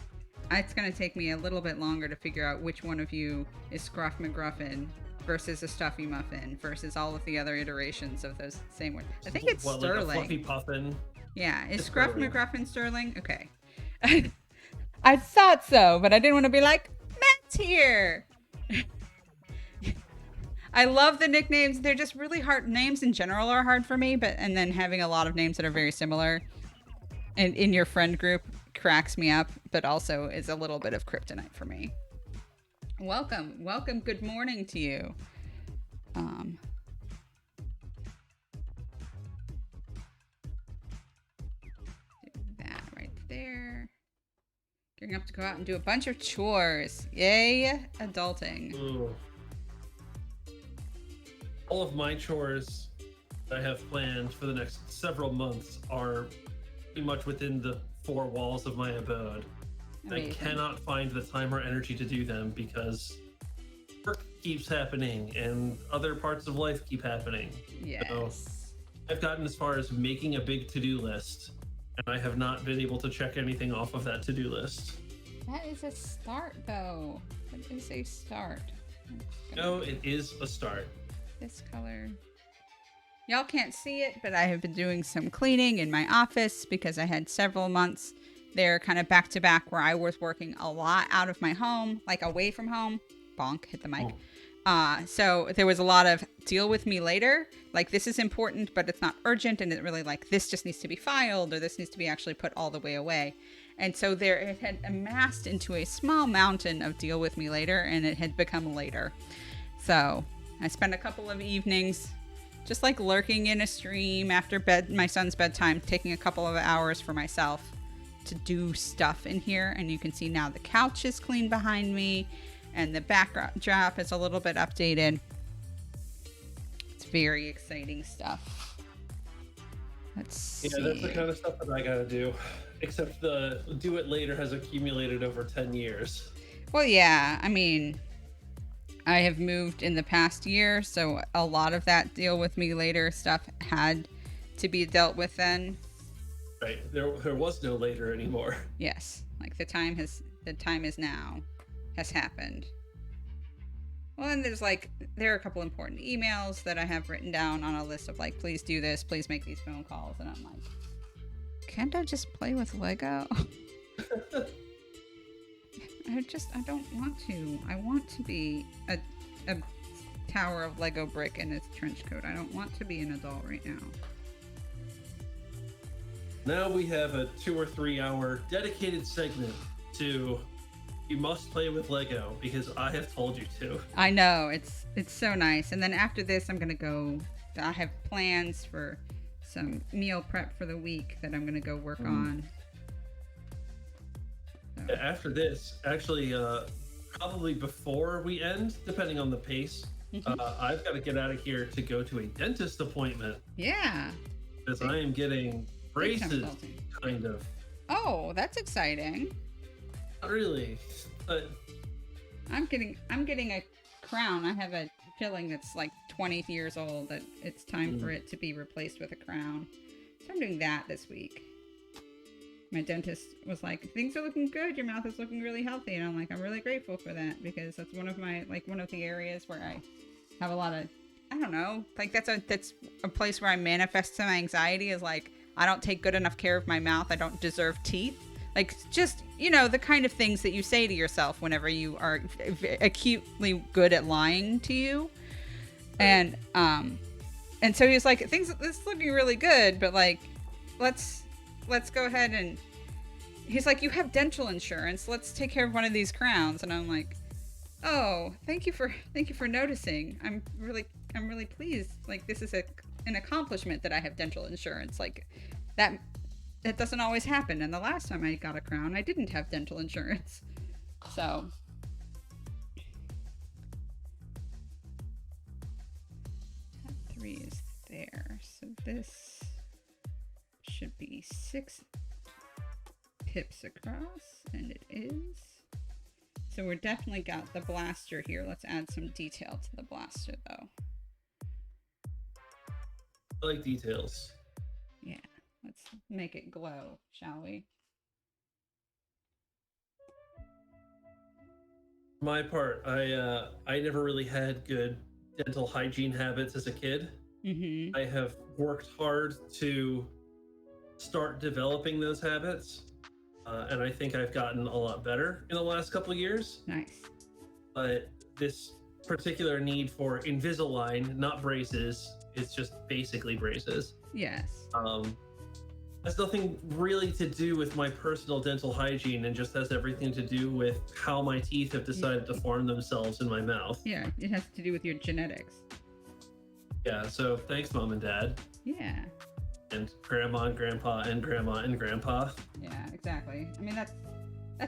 it's gonna take me a little bit longer to figure out which one of you is Scruff McGruffin versus a Stuffy Muffin versus all of the other iterations of those same ones. I think it's Sterling. Like a fluffy puffin. Yeah, is Scruff McGruffin Sterling? Okay. I thought so, but I didn't want to be like, Matt's here! I love the nicknames. They're just really hard. Names in general are hard for me, and then having a lot of names that are very similar and in your friend group cracks me up, but also is a little bit of kryptonite for me. Welcome. Good morning to you. That right there. Gearing up to go out and do a bunch of chores. Yay, adulting. Ooh. All of my chores that I have planned for the next several months are pretty much within the four walls of my abode. Amazing. I cannot find the time or energy to do them because work keeps happening and other parts of life keep happening. Yes. So I've gotten as far as making a big to-do list, and I have not been able to check anything off of that to-do list. That is a start, though. That is a start. No, it is a start. This color. Y'all can't see it, but I have been doing some cleaning in my office because I had several months there kind of back to back where I was working a lot out of my home, like away from home. Bonk, hit the mic. So there was a lot of deal with me later. Like, this is important, but it's not urgent. And it really like, this just needs to be filed or this needs to be actually put all the way away. And so it had amassed into a small mountain of deal with me later, and it had become later. So I spent a couple of evenings just like lurking in a stream after my son's bedtime, taking a couple of hours for myself to do stuff in here. And you can see now the couch is clean behind me and the backdrop is a little bit updated. It's very exciting stuff. Let's see. Yeah, that's the kind of stuff that I gotta do. Except the do it later has accumulated over 10 years. Well, yeah, I mean, I have moved in the past year, so a lot of that deal with me later stuff had to be dealt with then. Right, there was no later anymore. Yes, like the time is now, has happened. Well, and there are a couple important emails that I have written down on a list of like, please do this, please make these phone calls, and I'm like, can't I just play with Lego? I don't want to. I want to be a tower of Lego brick in its trench coat. I don't want to be an adult right now. Now we have a 2 or 3 hour dedicated segment to you must play with Lego because I have told you to. I know, it's so nice. And then after this, I'm gonna go. I have plans for some meal prep for the week that I'm gonna go work on. So. After this, actually, probably before we end, depending on the pace, I've got to get out of here to go to a dentist appointment. Yeah. Because I am getting braces, kind of. Oh, that's exciting. Not really, but I'm getting a crown. I have a filling that's like 20 years old that it's time for it to be replaced with a crown. So I'm doing that this week. My dentist was like, things are looking good. Your mouth is looking really healthy. And I'm like, I'm really grateful for that because that's one of the areas where I have a lot of, I don't know, like that's a place where I manifest some anxiety is like, I don't take good enough care of my mouth. I don't deserve teeth. Like, just, the kind of things that you say to yourself whenever you are acutely good at lying to you. And so he was like, this is looking really good, but like, let's go ahead and he's like, you have dental insurance. Let's take care of one of these crowns. And I'm like, oh, thank you for noticing. I'm really pleased. Like, this is an accomplishment that I have dental insurance. Like that doesn't always happen. And the last time I got a crown, I didn't have dental insurance. So tab 3 is there. So this should be 6 pips across, and it is. So we're definitely got the blaster here. Let's add some detail to the blaster though. I like details. Yeah. Let's make it glow, shall we? My part, I never really had good dental hygiene habits as a kid. I have worked hard to start developing those habits, and I think I've gotten a lot better in the last couple of years. Nice. But this particular need for Invisalign, not braces, it's just basically braces. Yes. Has nothing really to do with my personal dental hygiene and just has everything to do with how my teeth have decided to form themselves in my mouth. Yeah, it has to do with your genetics. Yeah, so thanks, Mom and Dad. Yeah. And Grandma and Grandpa and Grandma and Grandpa. Yeah, exactly. I mean, that's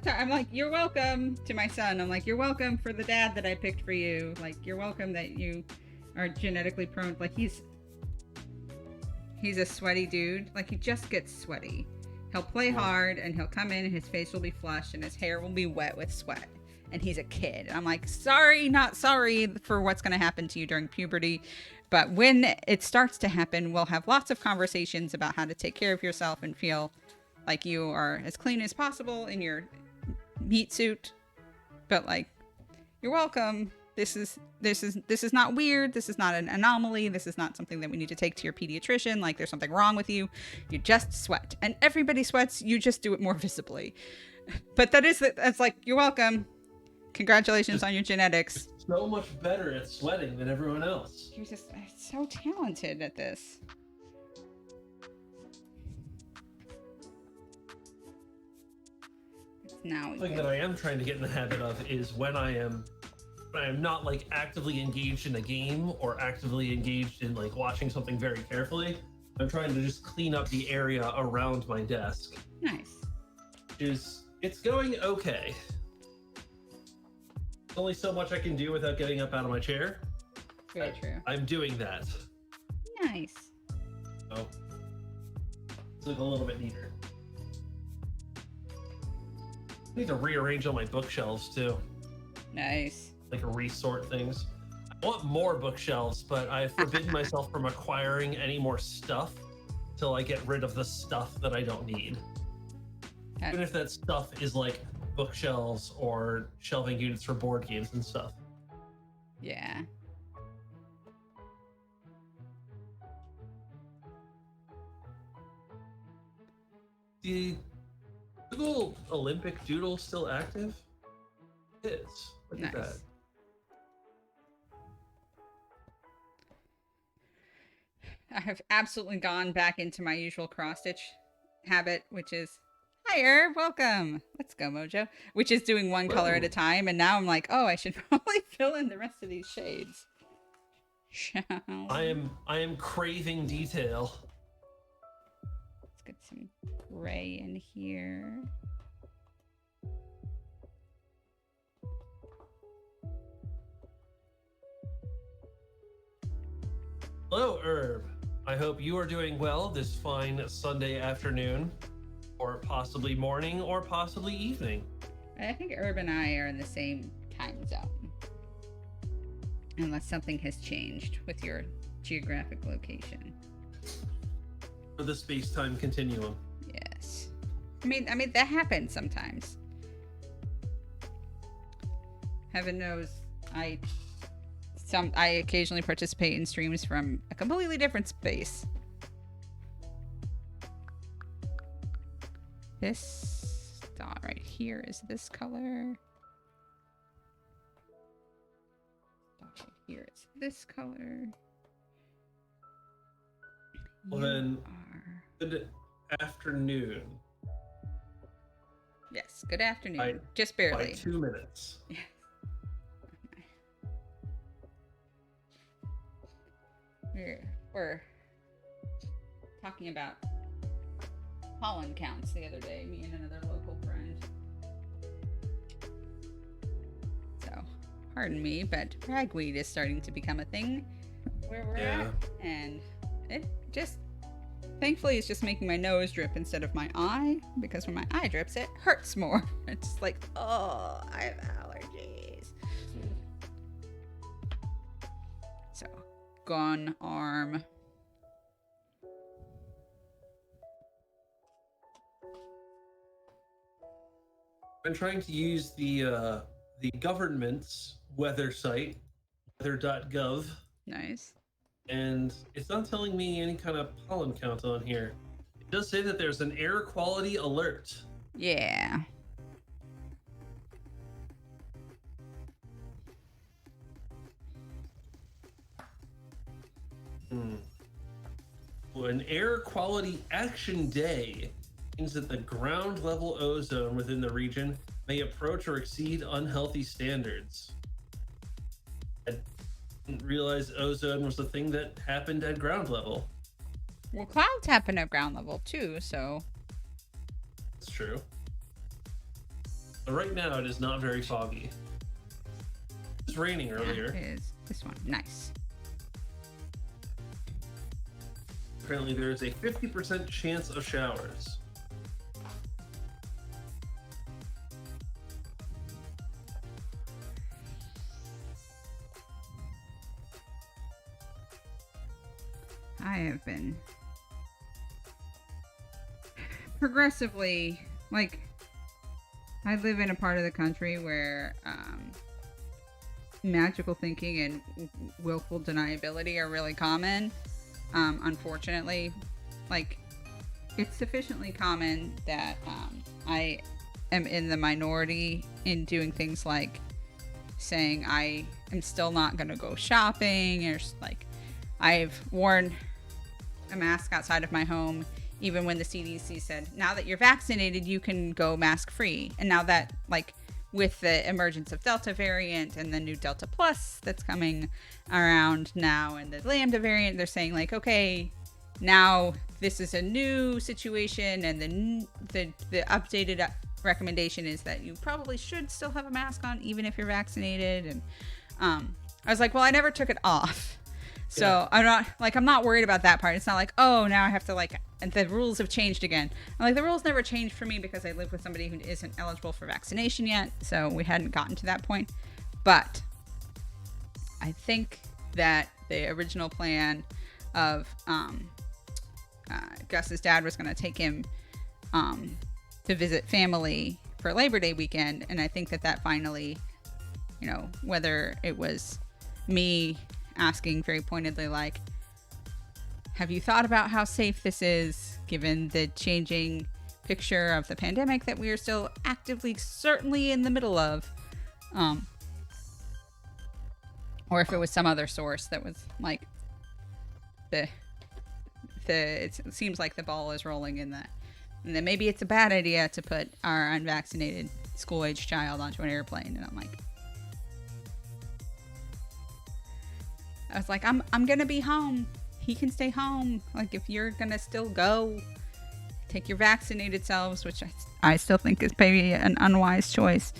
how I'm like, you're welcome to my son. I'm like, you're welcome for the dad that I picked for you. Like, you're welcome that you are genetically prone. Like, he's a sweaty dude. Like, he just gets sweaty. He'll play hard and he'll come in and his face will be flushed and his hair will be wet with sweat. And he's a kid. And I'm like, sorry, not sorry for what's going to happen to you during puberty. But when it starts to happen, we'll have lots of conversations about how to take care of yourself and feel like you are as clean as possible in your meat suit. But like, you're welcome. This is not weird. This is not an anomaly. This is not something that we need to take to your pediatrician. Like, there's something wrong with you. You just sweat. And everybody sweats. You just do it more visibly. But that's like, you're welcome. Congratulations on your genetics. So much better at sweating than everyone else. You're just so talented at this. Now the thing that I am trying to get in the habit of is when I am not like actively engaged in a game or actively engaged in like watching something very carefully, I'm trying to just clean up the area around my desk. Nice. It's going okay. There's only so much I can do without getting up out of my chair. Very true. I'm doing that. Nice. So it's like a little bit neater. I need to rearrange all my bookshelves too. Nice. Like resort things. I want more bookshelves, but I've forbidden myself from acquiring any more stuff till I get rid of the stuff that I don't need. Okay. Even if that stuff is like bookshelves or shelving units for board games and stuff. Yeah. The Google Olympic Doodle still active? It is. Look at that. Nice. I have absolutely gone back into my usual cross stitch habit, which is, hi Herb, welcome. Let's go, MoJo. Which is doing one color at a time, and now I'm like, oh, I should probably fill in the rest of these shades. I am craving detail. Let's get some gray in here. Hello, Herb. I hope you are doing well this fine Sunday afternoon, or possibly morning, or possibly evening. I think Herb and I are in the same time zone. Unless something has changed with your geographic location. For the space-time continuum. Yes. I mean that happens sometimes. Heaven knows I occasionally participate in streams from a completely different space. This dot right here is this color. Dot right here is this color. Well then, good afternoon. Yes, good afternoon. Just barely. By 2 minutes. Yes. We're talking about pollen counts the other day, me and another local friend. So, pardon me, but ragweed is starting to become a thing where we're at. And it just, thankfully, it's just making my nose drip instead of my eye, because when my eye drips, it hurts more. It's like, oh, I have allergies. So, gone arm. I'm trying to use the government's weather site, weather.gov. Nice. And it's not telling me any kind of pollen count on here. It does say that there's an air quality alert. Yeah. Well, an air quality action day means that the ground level ozone within the region may approach or exceed unhealthy standards. I didn't realize ozone was the thing that happened at ground level. Well, clouds happen at ground level too, so. That's true. But right now it is not very foggy. It was raining earlier. That is this one. Nice. Apparently there is a 50% chance of showers. I have been progressively, like, I live in a part of the country where magical thinking and willful deniability are really common. Unfortunately, like, it's sufficiently common that I am in the minority in doing things like saying I am still not going to go shopping, or like I've worn a mask outside of my home even when the CDC said, now that you're vaccinated, you can go mask free. And now that, like, with the emergence of Delta variant and the new Delta Plus that's coming around now, and the Lambda variant, they're saying, like, okay, now this is a new situation, and the updated recommendation is that you probably should still have a mask on even if you're vaccinated. And I was like, well, I never took it off. So yeah. I'm not worried about that part. It's not like, oh, now I have to, like, and the rules have changed again. I'm like, the rules never changed for me because I live with somebody who isn't eligible for vaccination yet. So we hadn't gotten to that point. But I think that the original plan of Gus's dad was going to take him to visit family for Labor Day weekend. And I think that finally, you know, whether it was me asking very pointedly, like, have you thought about how safe this is given the changing picture of the pandemic that we are still actively, certainly in the middle of? Or if it was some other source that was like, it seems like the ball is rolling in that. And then maybe it's a bad idea to put our unvaccinated school-age child onto an airplane. And I'm like, I was like, I'm gonna be home. He can stay home. Like, if you're gonna still go, take your vaccinated selves, which I still think is maybe an unwise choice.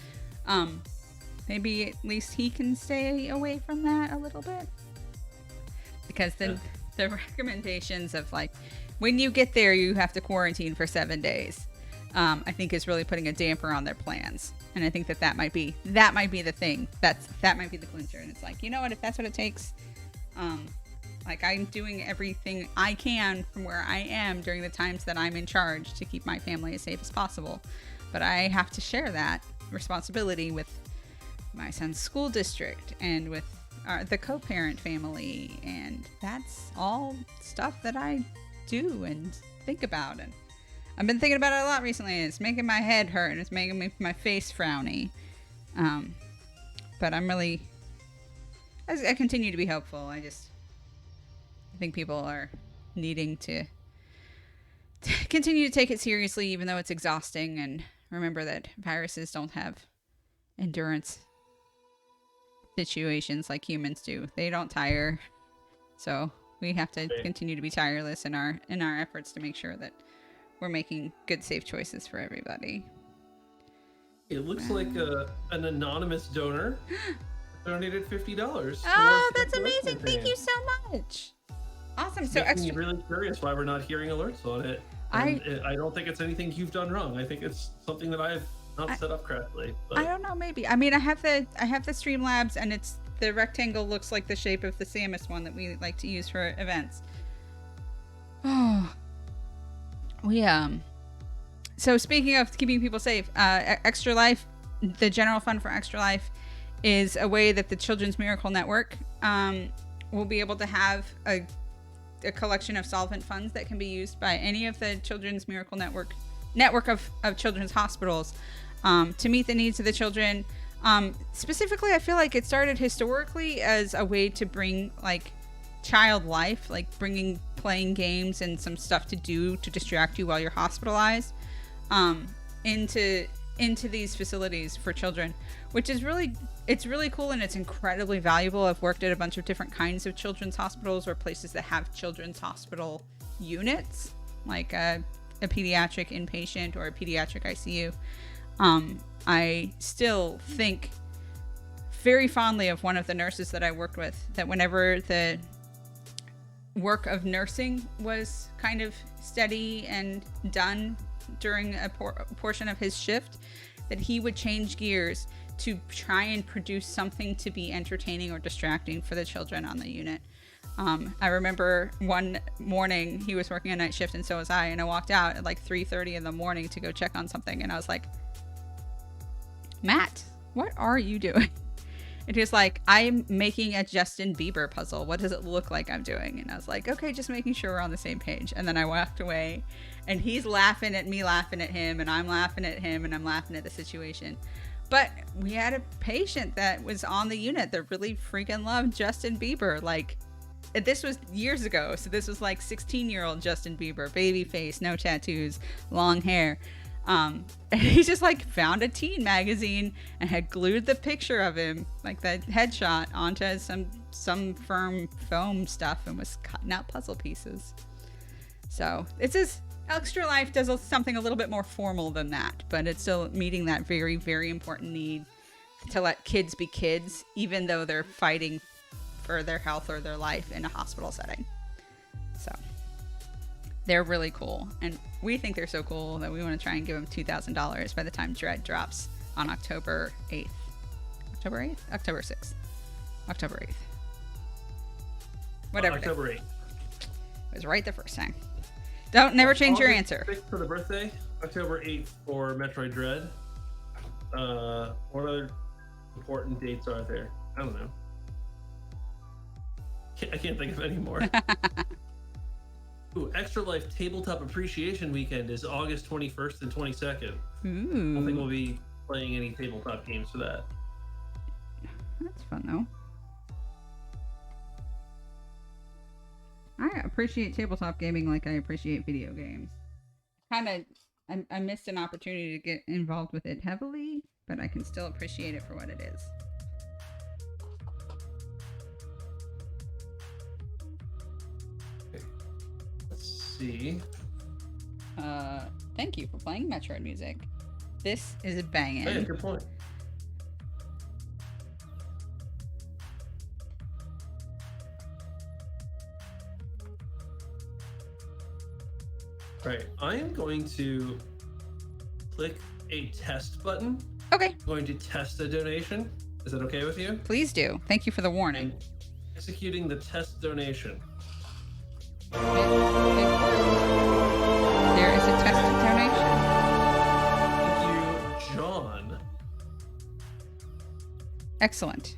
Maybe at least he can stay away from that a little bit. Because the recommendations of, like, when you get there, you have to quarantine for 7 days, I think is really putting a damper on their plans. And I think that might be the thing. That might be the clincher. And it's like, you know what, if that's what it takes, like, I'm doing everything I can from where I am during the times that I'm in charge to keep my family as safe as possible. But I have to share that responsibility with my son's school district and with the co-parent family. And that's all stuff that I do and think about. And I've been thinking about it a lot recently. And it's making my head hurt and it's making my face frowny. But I'm really... I continue to be hopeful. I think people are needing to continue to take it seriously, even though it's exhausting, and remember that viruses don't have endurance situations like humans do. They don't tire. So we have to continue to be tireless in our efforts to make sure that we're making good, safe choices for everybody. It looks like an anonymous donor donated $50. Oh, that's amazing. Thank you so much. Awesome. So making me really curious why we're not hearing alerts on it. I don't think it's anything you've done wrong. I think it's something that I've not set up correctly. But I don't know, maybe. I mean, I have the Streamlabs, and the rectangle looks like the shape of the Samus one that we like to use for events. Oh. So speaking of keeping people safe, Extra Life, the general fund for Extra Life is a way that the Children's Miracle Network will be able to have a collection of solvent funds that can be used by any of the Children's Miracle network of children's hospitals to meet the needs of the children. Specifically, I feel like it started historically as a way to bring, like, child life, like playing games and some stuff to do to distract you while you're hospitalized, into these facilities for children, which is really cool, and it's incredibly valuable. I've worked at a bunch of different kinds of children's hospitals or places that have children's hospital units, like a pediatric inpatient or a pediatric ICU. I still think very fondly of one of the nurses that I worked with, that whenever the work of nursing was kind of steady and done during a portion of his shift, that he would change gears to try and produce something to be entertaining or distracting for the children on the unit. I remember one morning he was working a night shift and so was I, and I walked out at like 3:30 in the morning to go check on something, and I was like, Matt, what are you doing? And he was like, I'm making a Justin Bieber puzzle. What does it look like I'm doing? And I was like, okay, just making sure we're on the same page. And then I walked away, and he's laughing at me, laughing at him, and I'm laughing at him, and I'm laughing at the situation. But we had a patient that was on the unit that really freaking loved Justin Bieber. Like, this was years ago. So this was like 16-year-old Justin Bieber, baby face, no tattoos, long hair. And he just like found a teen magazine and had glued the picture of him, like the headshot, onto some firm foam stuff and was cutting out puzzle pieces. So it's just, Extra Life does something a little bit more formal than that, but it's still meeting that very, very important need to let kids be kids, even though they're fighting for their health or their life in a hospital setting. So they're really cool, and we think they're so cool that we want to try and give them $2,000 by the time Dread drops on October 8th. October 8th? October 6th. October 8th. Whatever. October 8th. It was right the first time. Never change your answer. August 6th for the birthday, October 8th for Metroid Dread. What other important dates are there? I don't know. I can't think of any more. Ooh, Extra Life Tabletop Appreciation Weekend is August 21st and 22nd. Ooh. I don't think we'll be playing any tabletop games for that. That's fun, though. I appreciate tabletop gaming like I appreciate video games. I missed an opportunity to get involved with it heavily, but I can still appreciate it for what it is. Okay. Let's see. Thank you for playing Metroid music. This is a banging. Hey, good point. All right, I am going to click a test button. Okay. I'm going to test a donation. Is that okay with you? Please do. Thank you for the warning. And executing the test donation. There is a tested donation. Thank you, John. Excellent.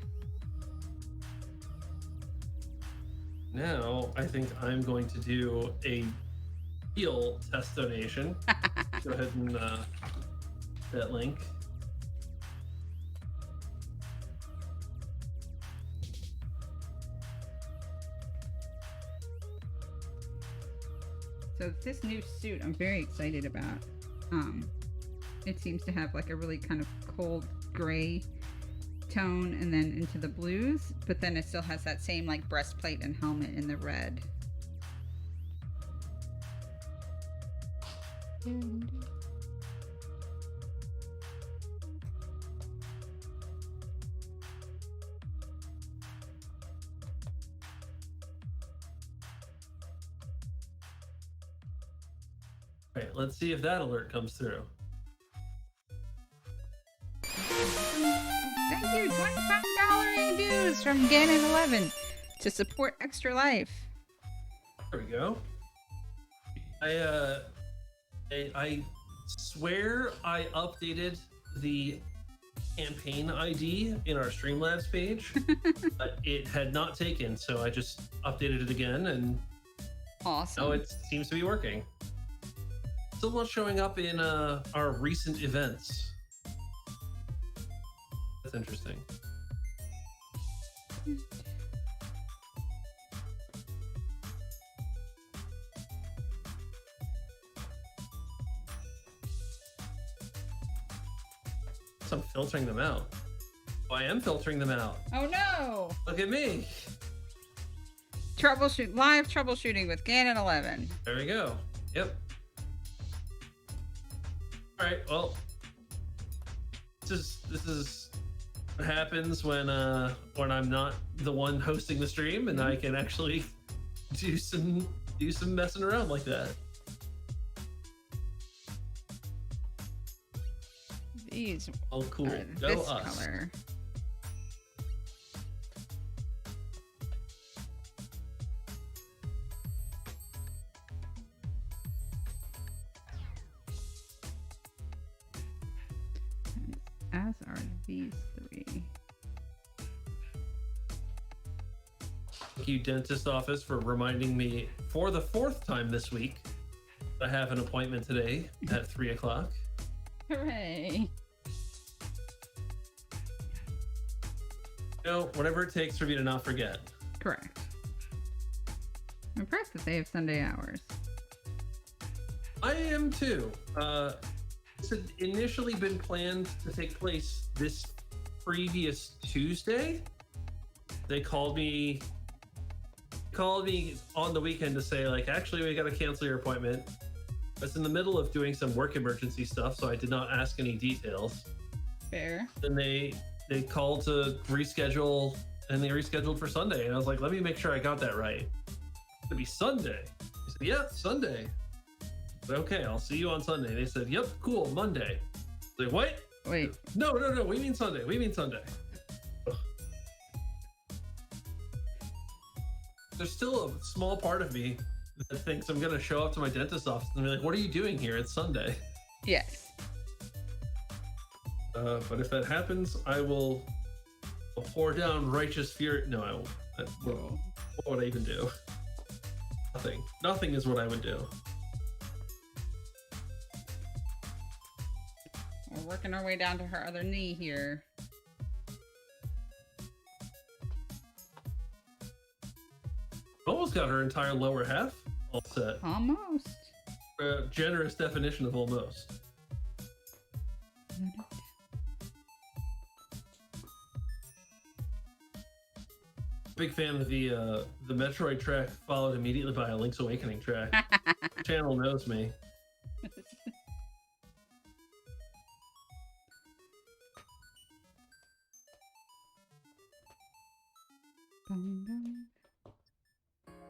Now, I think I'm going to do a heal test donation. Go ahead and that link. So this new suit I'm very excited about. It seems to have like a really kind of cold gray tone and then into the blues, but then it still has that same like breastplate and helmet in the red. All right, let's see if that alert comes through. Thank you, $25 dues from Ganon11 to support Extra Life. There we go. I swear I updated the campaign ID in our Streamlabs page, but it had not taken, so I just updated it again, and Awesome. now it seems to be working. Still not showing up in our recent events. That's interesting. So I'm filtering them out. Oh, I am filtering them out. Oh no! Look at me. Live troubleshooting with Ganon11. There we go. Yep. All right. Well, this is what happens when I'm not the one hosting the stream, and I can actually do some messing around like that. These Oh, cool. are Go this us. color. As are these three. Thank you, dentist office, for reminding me for the 4th time this week that I have an appointment today at 3 o'clock. Hooray! You know, whatever it takes for me to not forget. Correct. I'm impressed that they have Sunday hours. I am too. This had initially been planned to take place this previous Tuesday. They called me on the weekend to say, like, actually, we got to cancel your appointment. I was in the middle of doing some work emergency stuff, so I did not ask any details. Fair. Then they called to reschedule, and they rescheduled for Sunday. And I was like, let me make sure I got that right. It'll be Sunday. I said, yeah, Sunday. But okay, I'll see you on Sunday. They said, yep, cool, Monday. I was like, what? Wait. No, we mean Sunday. Ugh. There's still a small part of me that thinks I'm gonna show up to my dentist's office and be like, what are you doing here? It's Sunday. Yes. But if that happens, I'll pour down righteous fury. No, we'll What would I even do? Nothing. Nothing is what I would do. We're working our way down to her other knee here. Almost got her entire lower half all set. Almost. A generous definition of almost. Big fan of the Metroid track, followed immediately by a Link's Awakening track. The channel knows me.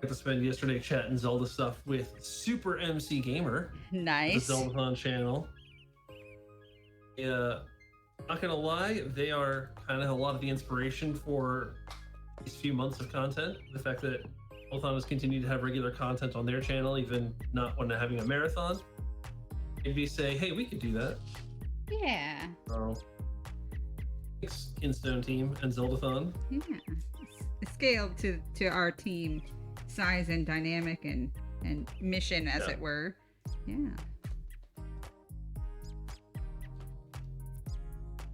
Got to spend yesterday chatting Zelda stuff with Super MC Gamer. Nice. The Zeldathon channel. Yeah, not gonna lie, they are kind of a lot of the inspiration for these few months of content. The fact that Zeldathon has continued to have regular content on their channel, even not when having a marathon, made me say, hey, we could do that. Yeah. So, thanks, Kinstone team and Zeldathon. Yeah. It's scaled to our team size and dynamic and mission, as it were. Yeah.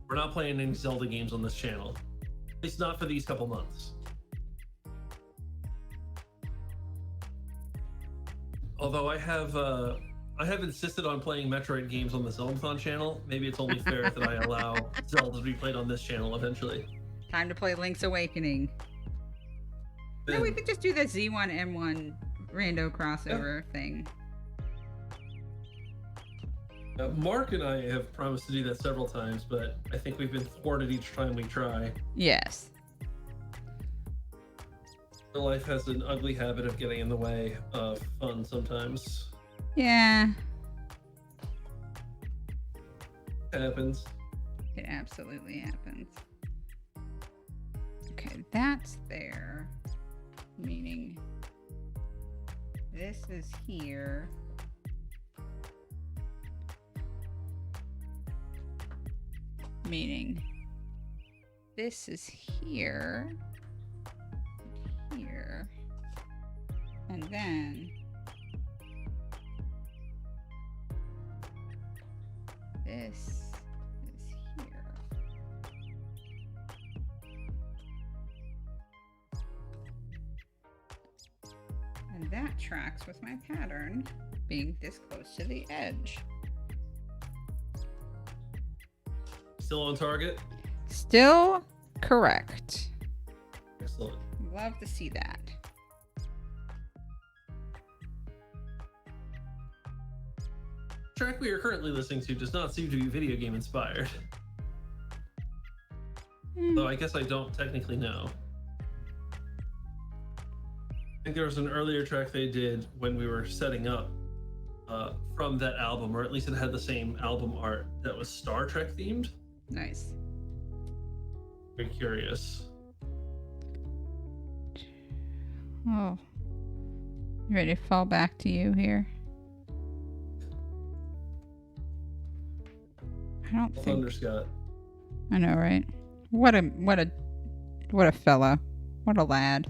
We're not playing any Zelda games on this channel. At least not for these couple months. Although I have insisted on playing Metroid games on the Zeldathon channel. Maybe it's only fair that I allow Zelda to be played on this channel eventually. Time to play Link's Awakening. No, we could just do the Z1M1 rando crossover thing. Mark and I have promised to do that several times, but I think we've been thwarted each time we try. Yes. Life has an ugly habit of getting in the way of fun sometimes. Yeah. It happens. It absolutely happens. Okay, that's there. Meaning this is here. Meaning this is here. Here. And then this is here. And that tracks with my pattern being this close to the edge. Still on target? Still correct. Excellent. Love to see that. The track we are currently listening to does not seem to be video game inspired. Though I guess I don't technically know. I think there was an earlier track they did when we were setting up from that album, or at least it had the same album art that was Star Trek themed. Nice. Very curious. Oh. You ready to fall back to you here? I don't think. Thunder Scott. I know, right? What a fella. What a lad.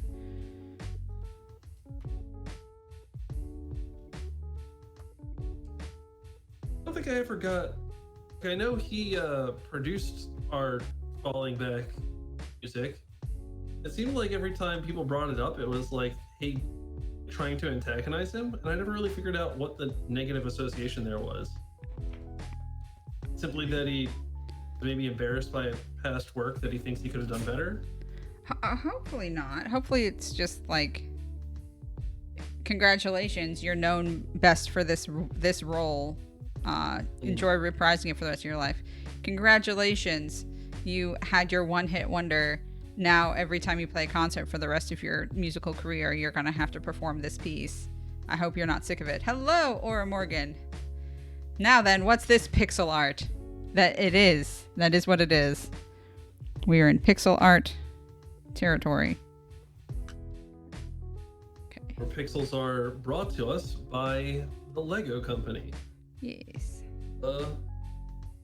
I don't think I ever got. I know he produced our Falling Back music. It seemed like every time people brought it up, it was like, hey, trying to antagonize him, and I never really figured out what the negative association there was. Simply that he may be embarrassed by a past work that he thinks he could have done better. Hopefully not. Hopefully it's just like, congratulations, you're known best for this role. Enjoy reprising it for the rest of your life. Congratulations, you had your one-hit wonder. Now every time you play a concert for the rest of your musical career, you're gonna have to perform this piece. I hope you're not sick of it. Hello, Aura Morgan. Now then, what's this pixel art? That is what it is. We are in pixel art territory. Okay. Our pixels are brought to us by the Lego Company. Yes. The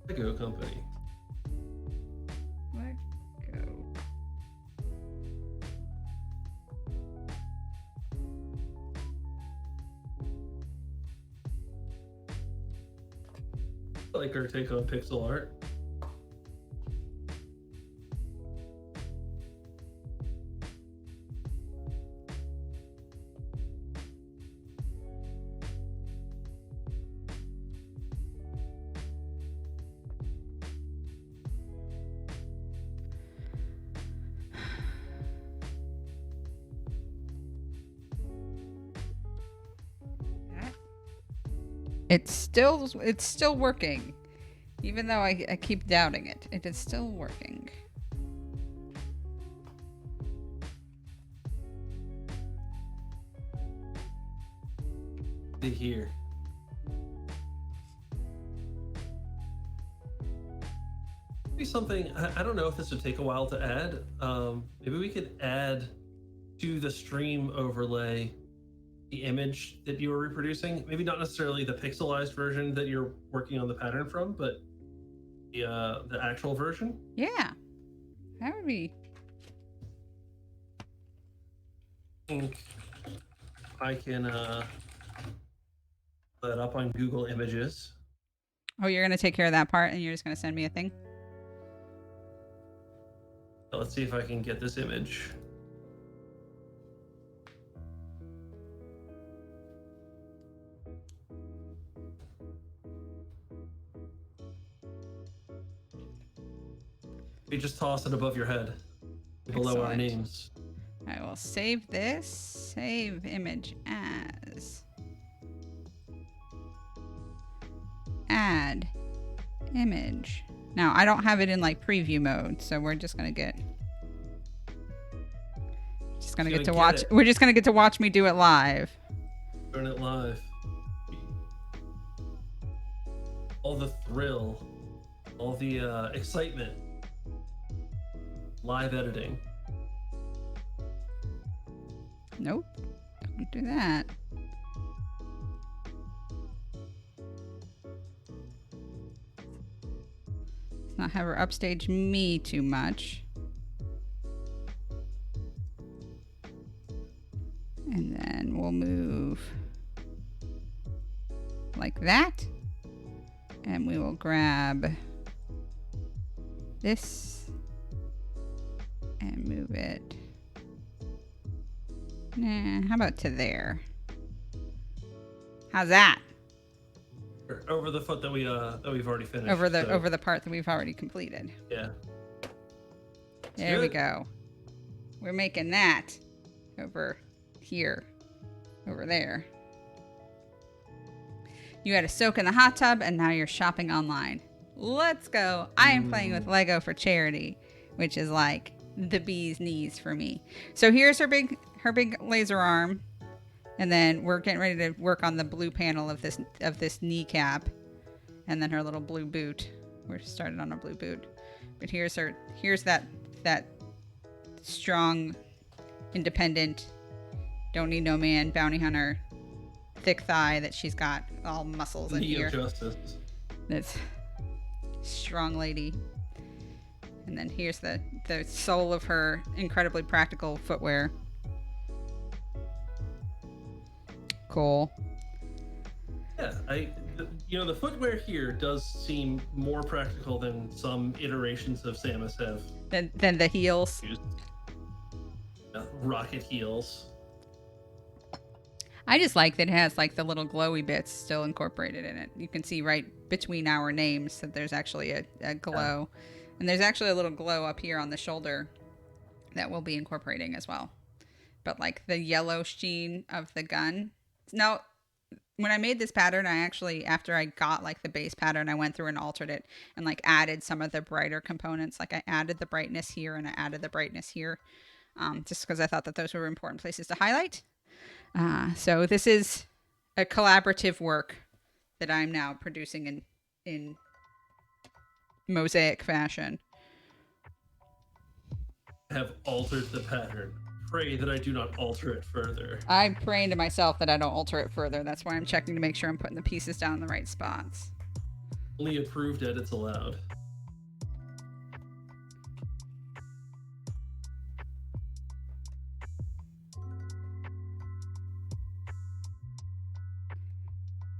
Lego Company. Let go. I like our take on pixel art. It's still working. Even though I keep doubting it. It is still working. Here. Maybe something, I don't know if this would take a while to add. Maybe we could add to the stream overlay the image that you were reproducing. Maybe not necessarily the pixelized version that you're working on the pattern from, but the actual version. Yeah. That would be... I think I can put that up on Google Images. Oh, you're going to take care of that part and you're just going to send me a thing? So let's see if I can get this image. You just toss it above your head, below our names. I will save this. Save image as. Add image. Now, I don't have it in like preview mode, so we're just going to get... We're just going to get to watch me do it live. Doing it live. All the thrill, all the excitement. Live editing. Nope. Don't do that. Let's not have her upstage me too much. And then we'll move like that. And we will grab this and move it. Nah, how about to there? How's that? Over the foot that we've already finished. Over the part that we've already completed. Yeah. There we go. We're making that over here, over there. You had a soak in the hot tub and now you're shopping online. Let's go. I am playing with Lego for charity, which is like the bee's knees for me. So here's her big laser arm, and then we're getting ready to work on the blue panel of this kneecap, and then her little blue boot. We're started on a blue boot, but here's that strong, independent, don't need no man bounty hunter, thick thigh that she's got all muscles in here. Justice. That's strong lady. And then here's the sole of her incredibly practical footwear. Cool. Yeah, the footwear here does seem more practical than some iterations of Samus have. Than the heels. Rocket heels. I just like that it has like the little glowy bits still incorporated in it. You can see right between our names that there's actually a glow. Yeah. And there's actually a little glow up here on the shoulder that we'll be incorporating as well. But like the yellow sheen of the gun. Now, when I made this pattern, I actually, after I got like the base pattern, I went through and altered it and like added some of the brighter components. Like I added the brightness here and I added the brightness here, just because I thought that those were important places to highlight. So this is a collaborative work that I'm now producing in mosaic fashion. I have altered the pattern. Pray that I do not alter it further. I'm praying to myself that I don't alter it further. That's why I'm checking to make sure I'm putting the pieces down in the right spots. Only approved edits allowed.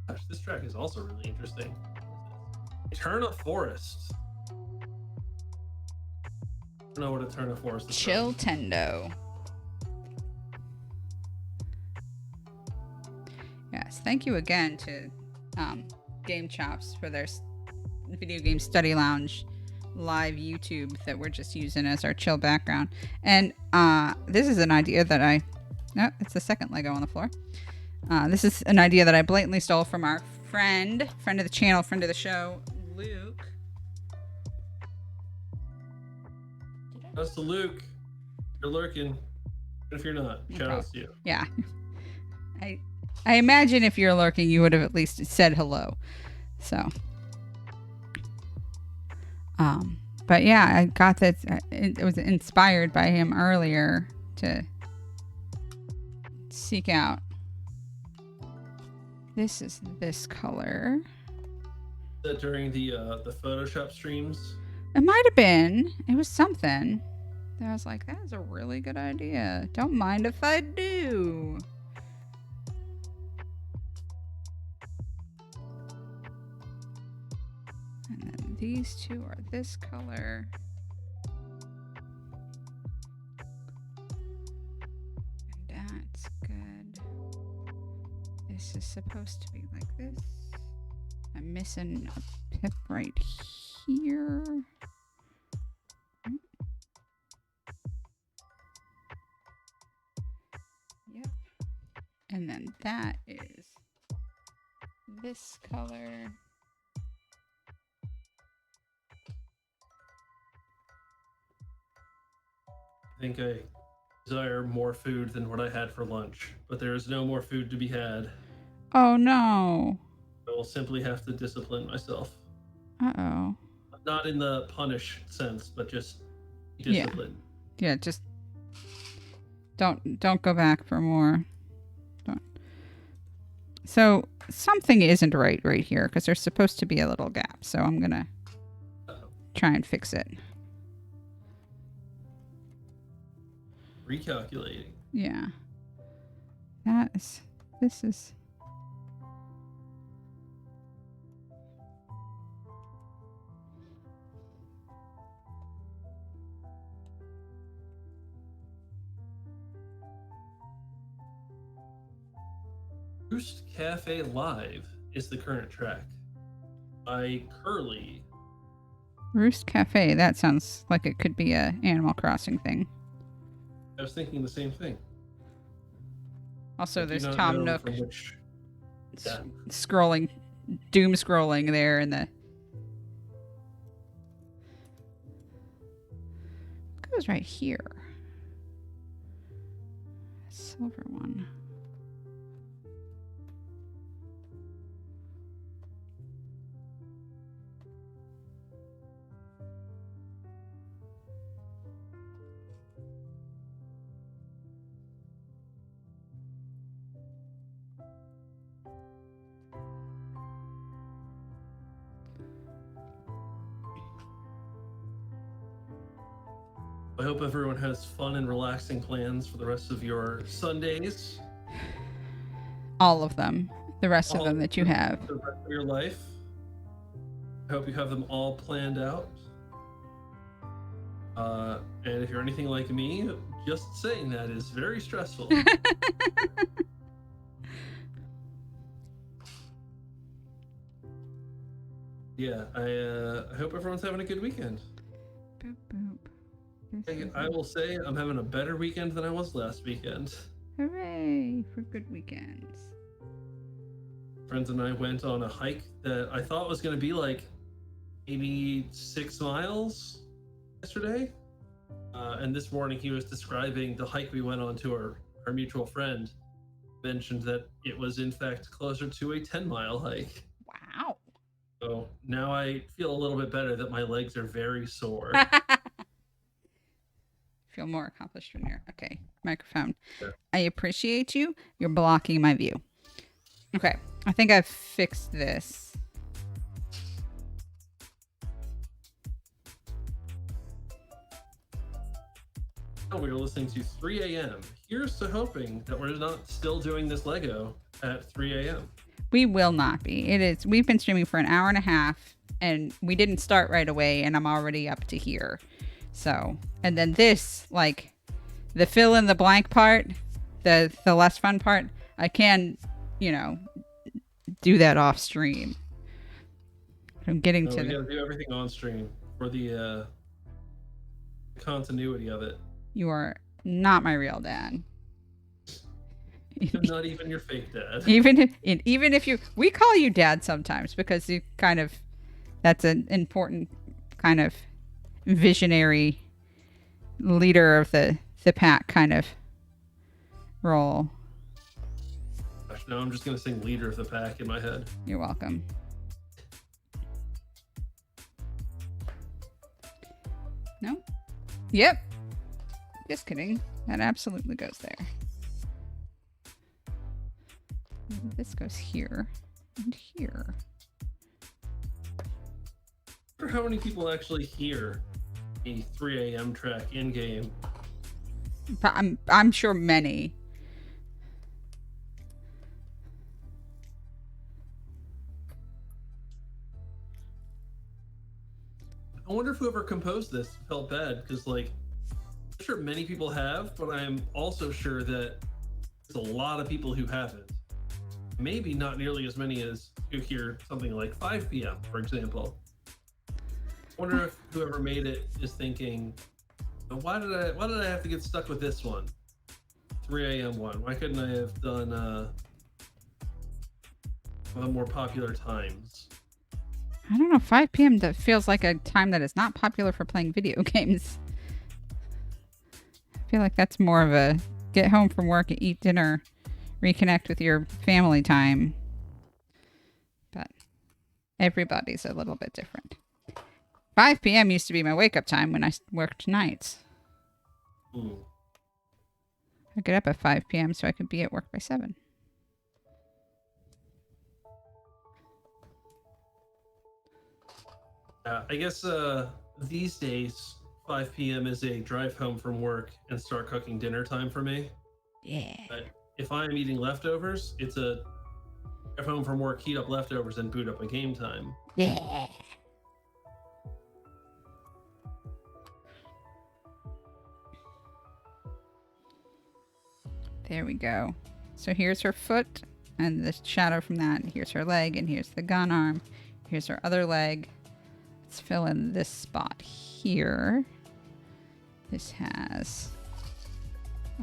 Gosh, this track is also really interesting. Turn a forest. I don't know what a turn a forest is. Chill Tendo. Yes, thank you again to Game Chops for their video game study lounge live YouTube that we're just using as our chill background. And this is an idea that it's the second Lego on the floor. This is an idea that I blatantly stole from our friend of the channel, friend of the show, Luke. That's to Luke. You're lurking. If you're not, shout out to you. Yeah. I imagine if you're lurking, you would have at least said hello. So. But yeah, I got that. It was inspired by him earlier to seek out. This is this color. That during the Photoshop streams. It might have been. It was something. I was like, that is a really good idea. Don't mind if I do. And then these two are this color. And that's good. This is supposed to be like this. I'm missing a pip right here. Yep. And then that is this color. I think I desire more food than what I had for lunch, but there is no more food to be had. Oh no. I will simply have to discipline myself. Uh-oh. Not in the punish sense, but just discipline. Yeah, just don't go back for more. Don't. So something isn't right here because there's supposed to be a little gap. So I'm gonna try and fix it. Recalculating. Yeah. This is. Roost Cafe Live is the current track by Curly. Roost Cafe. That sounds like it could be a Animal Crossing thing. I was thinking the same thing. Also, there's Tom Nook Yeah. scrolling, doom scrolling there in the. It goes right here. Silver one. I hope everyone has fun and relaxing plans for the rest of your Sundays. All of them. The rest of them that you have. The rest of your life. I hope you have them all planned out. And if you're anything like me, just saying that is very stressful. Yeah, I hope everyone's having a good weekend. Boop, boop. I will say I'm having a better weekend than I was last weekend. Hooray for good weekends. Friends and I went on a hike that I thought was going to be like maybe 6 miles yesterday. And this morning he was describing the hike we went on to our mutual friend. Mentioned that it was in fact closer to a 10-mile hike. Wow. So now I feel a little bit better that my legs are very sore. Feel more accomplished when you're okay. Microphone. Yeah. I appreciate you. You're blocking my view. Okay. I think I've fixed this. We are listening to 3 a.m. Here's to hoping that we're not still doing this Lego at 3 a.m. We will not be. It is. We've been streaming for an hour and a half, and we didn't start right away, and I'm already up to here. So, and then this, like, the fill in the blank part, the less fun part, I can, do that off stream. I'm getting to we gotta do everything on stream for the continuity of it. You are not my real dad. I'm not even your fake dad. Even if we call you dad sometimes because you kind of, that's an important kind of visionary leader of the pack kind of role. Gosh, no, I'm just gonna sing leader of the pack in my head. You're welcome. No? Yep. Just kidding. That absolutely goes there. This goes here and here. I wonder how many people actually hear a 3 a.m. track in game. I'm sure many. I wonder if whoever composed this felt bad because, like, I'm sure many people have, but I'm also sure that there's a lot of people who haven't. Maybe not nearly as many as who hear something like 5 p.m., for example. I wonder if whoever made it is thinking, why did I have to get stuck with this one? 3 a.m. one. Why couldn't I have done more popular times? I don't know. 5 p.m. that feels like a time that is not popular for playing video games. I feel like that's more of a get home from work, eat dinner, reconnect with your family time. But everybody's a little bit different. 5 p.m. used to be my wake up time when I worked nights. I get up at 5 p.m. so I could be at work by 7. I guess these days, 5 p.m. is a drive home from work and start cooking dinner time for me. Yeah. But if I'm eating leftovers, it's a drive home from work, heat up leftovers, and boot up a game time. Yeah. There we go. So here's her foot and the shadow from that. And here's her leg and here's the gun arm. Here's her other leg. Let's fill in this spot here. This has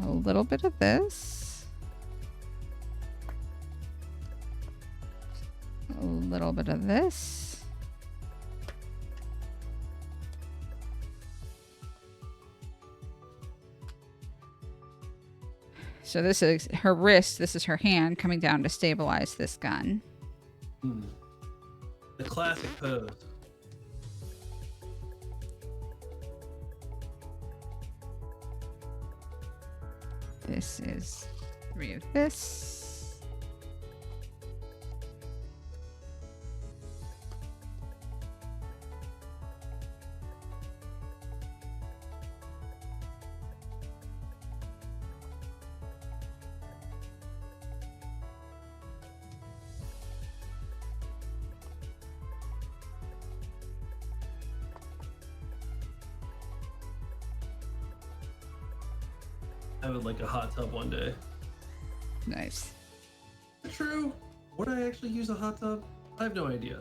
a little bit of this. A little bit of this. So this is her wrist. This is her hand coming down to stabilize this gun. The classic pose. This is 3 of this. I would like a hot tub one day. Nice. True. Would I actually use a hot tub? I have no idea.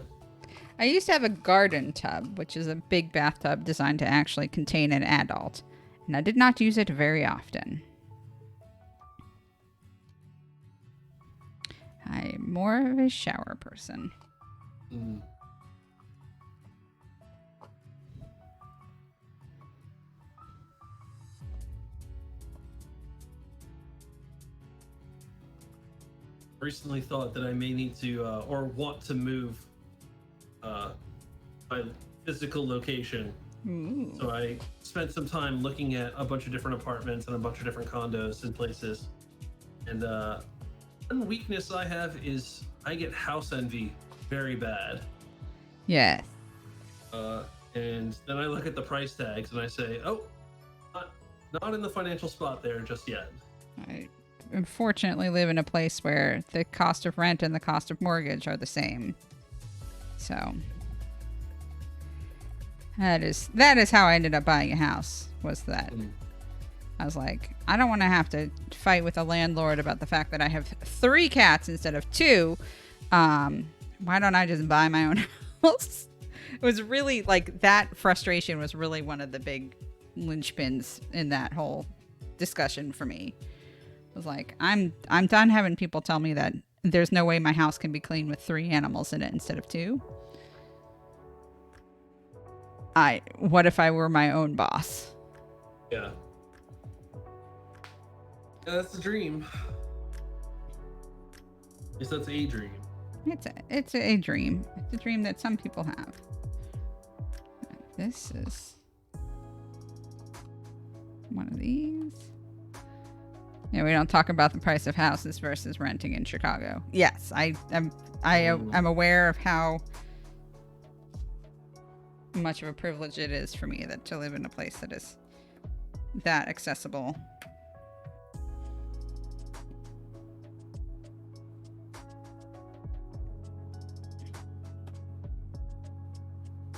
I used to have a garden tub, which is a big bathtub designed to actually contain an adult. And I did not use it very often. I'm more of a shower person. Recently thought that I may need to or want to move my physical location. Ooh. So I spent some time looking at a bunch of different apartments and a bunch of different condos and places. And one weakness I have is I get house envy very bad. Yes. And then I look at the price tags and I say, oh, not in the financial spot there just yet. unfortunately live in a place where the cost of rent and the cost of mortgage are the same. So that is how I ended up buying a house, was that I was like, I don't want to have to fight with a landlord about the fact that I have 3 cats instead of 2. Why don't I just buy my own house? It was really like that frustration was really one of the big linchpins in that whole discussion for me. I was like, I'm done having people tell me that there's no way my house can be clean with 3 animals in it instead of 2. What if I were my own boss? Yeah. Yeah, that's the dream. At least that's a dream. It's a dream. It's a dream that some people have. This is one of these. Yeah, we don't talk about the price of houses versus renting in Chicago. Yes, I'm aware of how much of a privilege it is for me to live in a place that is that accessible.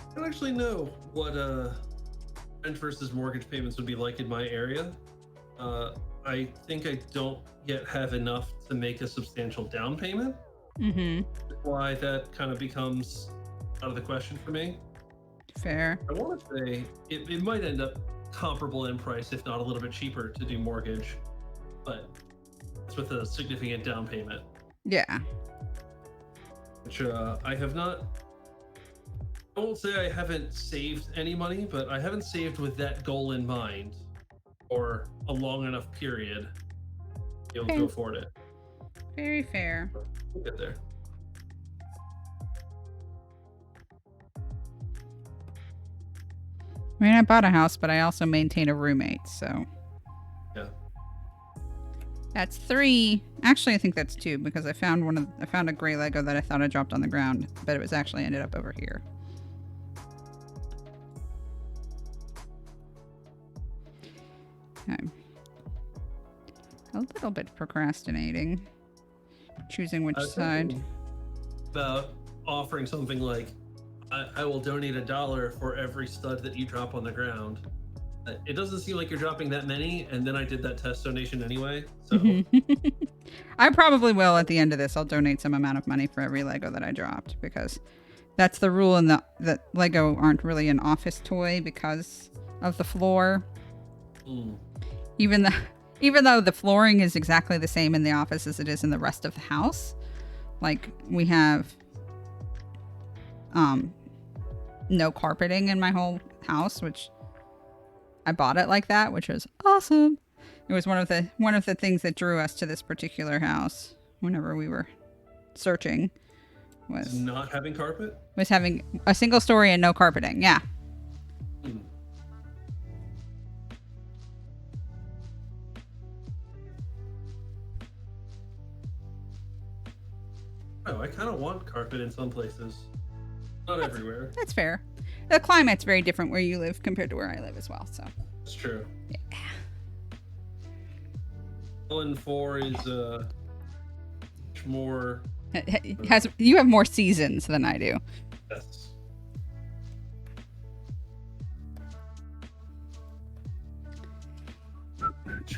I don't actually know what rent versus mortgage payments would be like in my area. I think I don't yet have enough to make a substantial down payment. Mm-hmm. Why that kind of becomes out of the question for me. Fair. I want to say it might end up comparable in price, if not a little bit cheaper to do mortgage, but it's with a significant down payment. Yeah. Which I have not. I won't say I haven't saved any money, but I haven't saved with that goal in mind or a long enough period to be able to afford it. Very fair. We'll get there. I mean, I bought a house, but I also maintain a roommate, so. Yeah. That's 3. Actually, I think that's 2 because I found a gray Lego that I thought I dropped on the ground, but it was actually ended up over here. Okay. A little bit procrastinating, choosing which side. About offering something like, I will donate $1 for every stud that you drop on the ground. It doesn't seem like you're dropping that many, and then I did that test donation anyway. So I probably will at the end of this. I'll donate some amount of money for every Lego that I dropped because that's the rule in that Lego aren't really an office toy because of the floor. Even though the flooring is exactly the same in the office as it is in the rest of the house. Like we have no carpeting in my whole house, which I bought it like that, which was awesome. It was one of the things that drew us to this particular house whenever we were searching was not having carpet? Was having a single story and no carpeting. Yeah. Oh, I kind of want carpet in some places. Not everywhere. That's fair. The climate's very different where you live compared to where I live as well, so. That's true. Yeah. Ellen 4 is much more. You have more seasons than I do. Yes.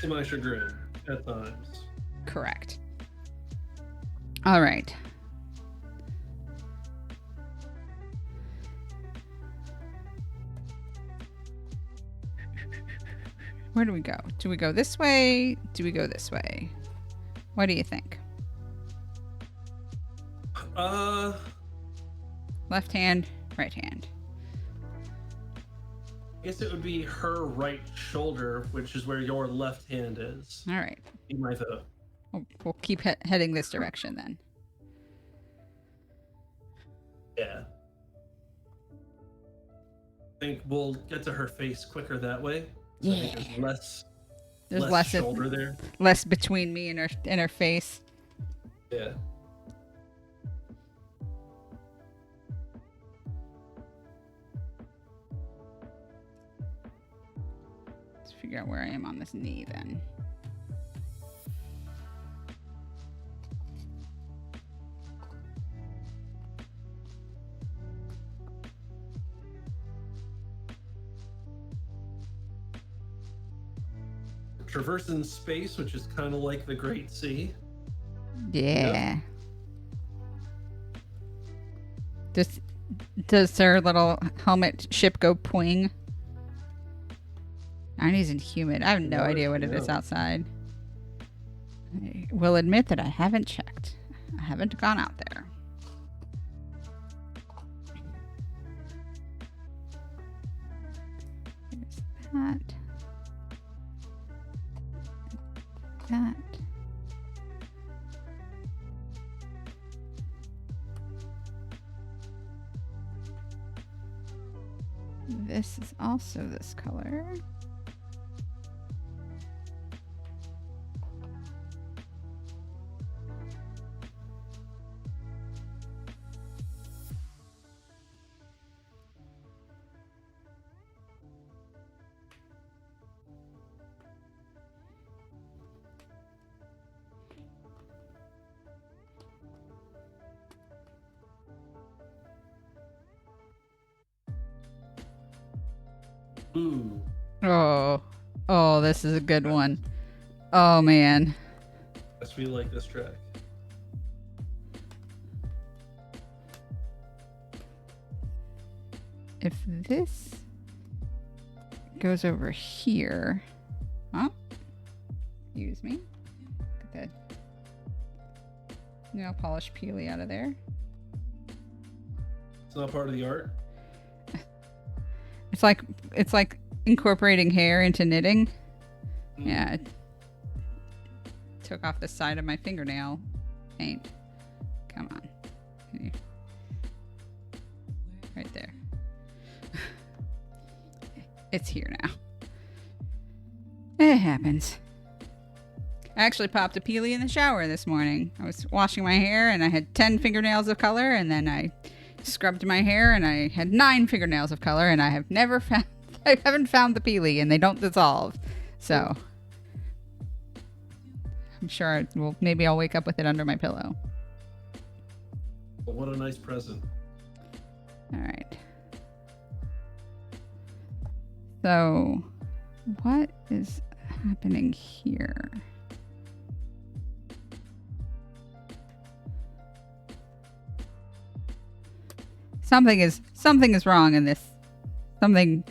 To my chagrin, at times. Correct. All right. Where do we go? Do we go this way? Do we go this way? What do you think? Left hand, right hand. I guess it would be her right shoulder, which is where your left hand is. All right. Be my vote. We'll keep heading this direction then. Yeah. I think we'll get to her face quicker that way. So yeah. I think there's less shoulder there. Less between me and her face. Yeah. Let's figure out where I am on this knee then. traversing space, which is kind of like the Great Sea. Yeah. Does their little helmet ship go pwing? 90s and humid. I have no idea what it is outside. I will admit that I haven't checked. I haven't gone out there. There's that. That. This is also this color. Ooh. Oh, this is a good one. Oh, man. Guess we like this track. If this goes over here... Oh. Excuse me. Get that nail polish peely out of there. It's not part of the art? It's like incorporating hair into knitting. Yeah. It took off the side of my fingernail paint. Come on. Right there. It's here now. It happens. I actually popped a peely in the shower this morning. I was washing my hair and I had 10 fingernails of color, and then I scrubbed my hair and I had 9 fingernails of color, and I haven't found the peely, and they don't dissolve. So I'm sure maybe I'll wake up with it under my pillow. Well, what a nice present. All right. So what is happening here? Something is wrong in this. My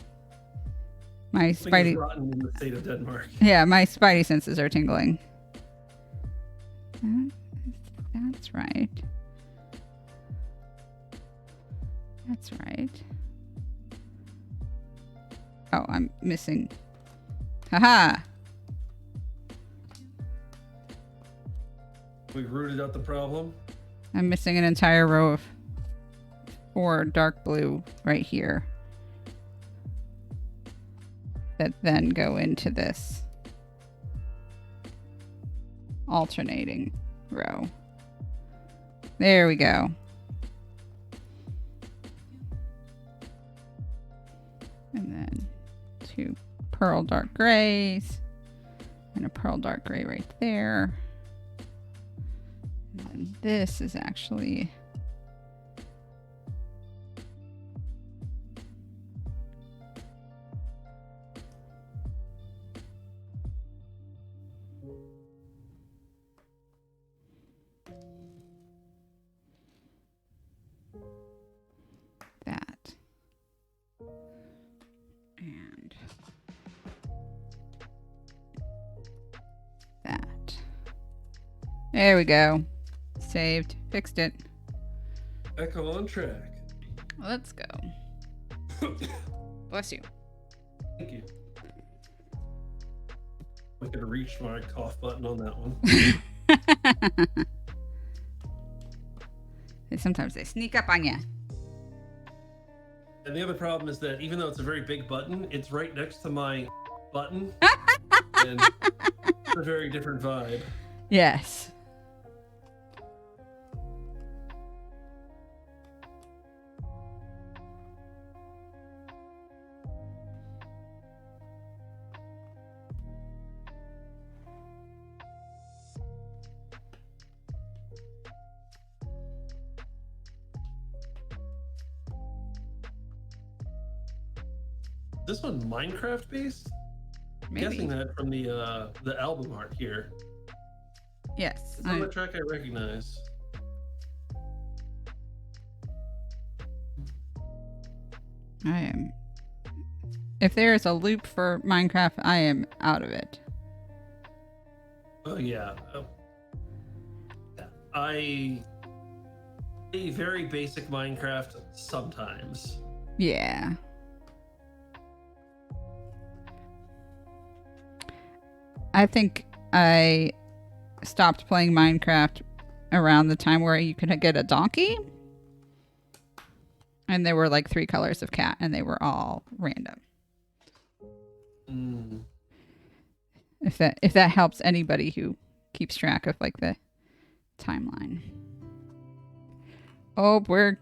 spidey rotten in the state of Denmark. Yeah, my spidey senses are tingling. That's right. That's right. Oh, I'm missing. Haha. We rooted out the problem. I'm missing an entire row of 4 dark blue right here that then go into this alternating row. There we go. And then 2 pearl dark grays and a pearl dark gray right there. And then this is actually that. And that. There we go. Saved. Fixed it. Echo on track. Let's go. Bless you. Thank you. I could have reached my cough button on that one. Sometimes they sneak up on you. And the other problem is that even though it's a very big button, it's right next to my button. And it's a very different vibe. Yes. This one Minecraft based? Guessing that from the album art here. Yes. It's on the track I recognize. I am. If there is a loop for Minecraft, I am out of it. Oh yeah. I play very basic Minecraft sometimes. Yeah. I think I stopped playing Minecraft around the time where you could get a donkey. And there were like 3 colors of cat, and they were all random. If that helps anybody who keeps track of like the timeline. Oh, we're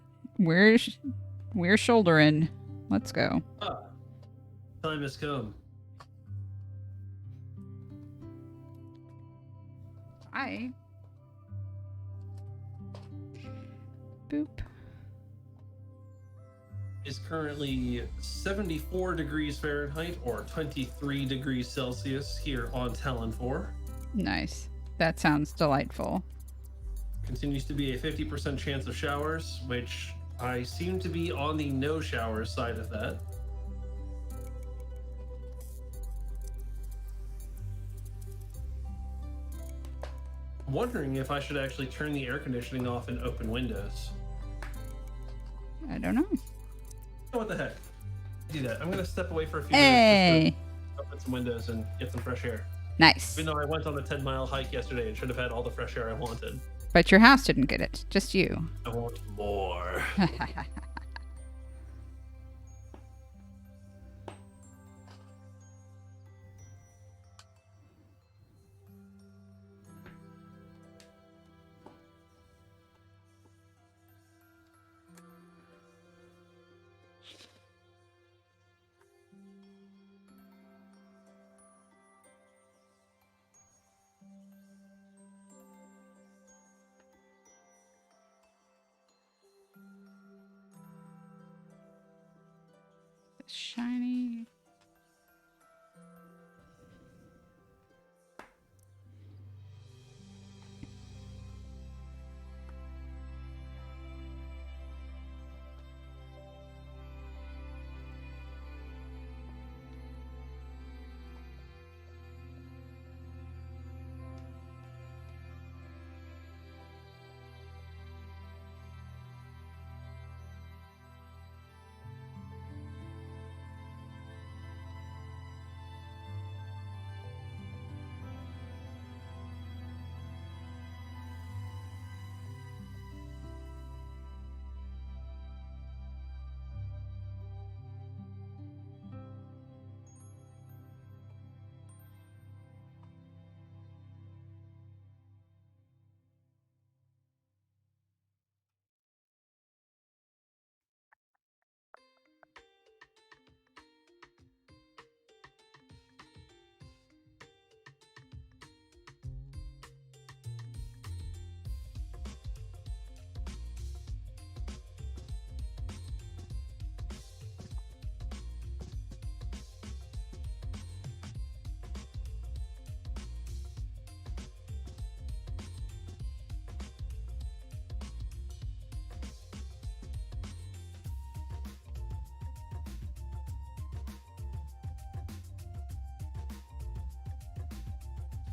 shouldering. Let's go. Time has come. Hi. Boop. Is currently 74 degrees Fahrenheit or 23 degrees Celsius here on Talon 4. Nice. That sounds delightful. Continues to be a 50% chance of showers, which I seem to be on the no shower side of that. I'm wondering if I should actually turn the air conditioning off and open windows. I don't know. What the heck? Do that. I'm gonna step away for a few minutes to open some windows and get some fresh air. Nice. Even though I went on a 10-mile hike yesterday and should have had all the fresh air I wanted. But your house didn't get it. Just you. I want more. Shiny.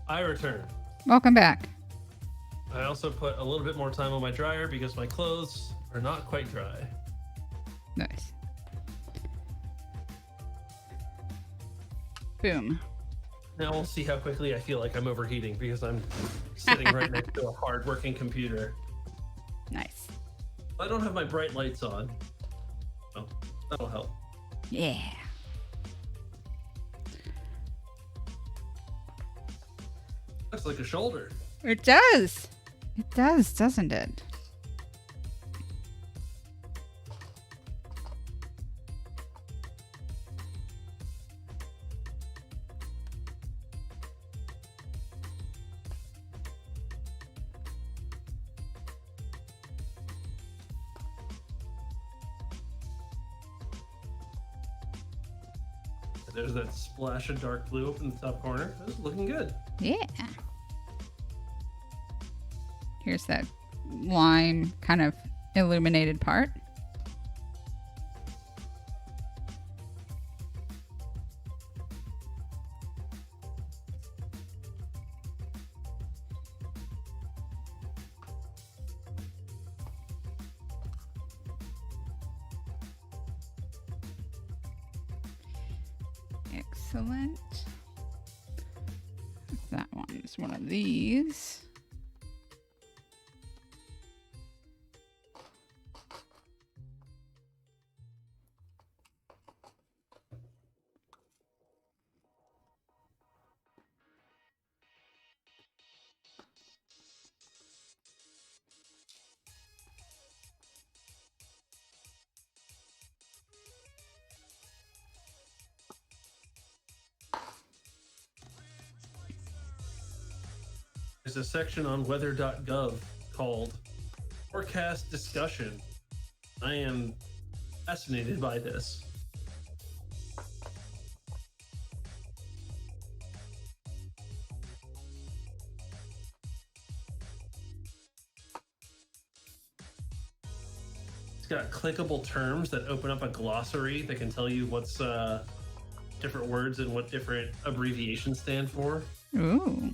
I return. Welcome back. I also put a little bit more time on my dryer because my clothes are not quite dry. Nice. Boom. Now we'll see how quickly I feel like I'm overheating because I'm sitting right next to a hard-working computer. Nice. I don't have my bright lights on. Oh, that'll help. Yeah. Looks like a shoulder. It does. It does, doesn't it? There's that splash of dark blue up in the top corner. That's looking good. Yeah. Here's that lime kind of illuminated part. Excellent. That one is one of these. There's a section on weather.gov called Forecast Discussion. I am fascinated by this. It's got clickable terms that open up a glossary that can tell you what's different words and what different abbreviations stand for. Ooh.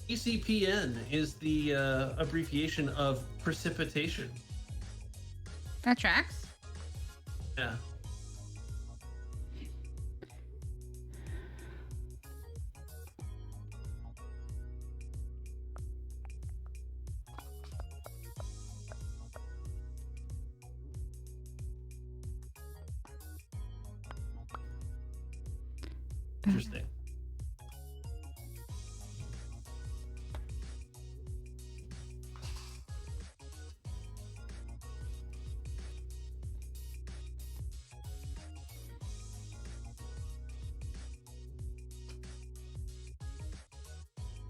ECPN is the abbreviation of precipitation. That tracks. Yeah. Interesting.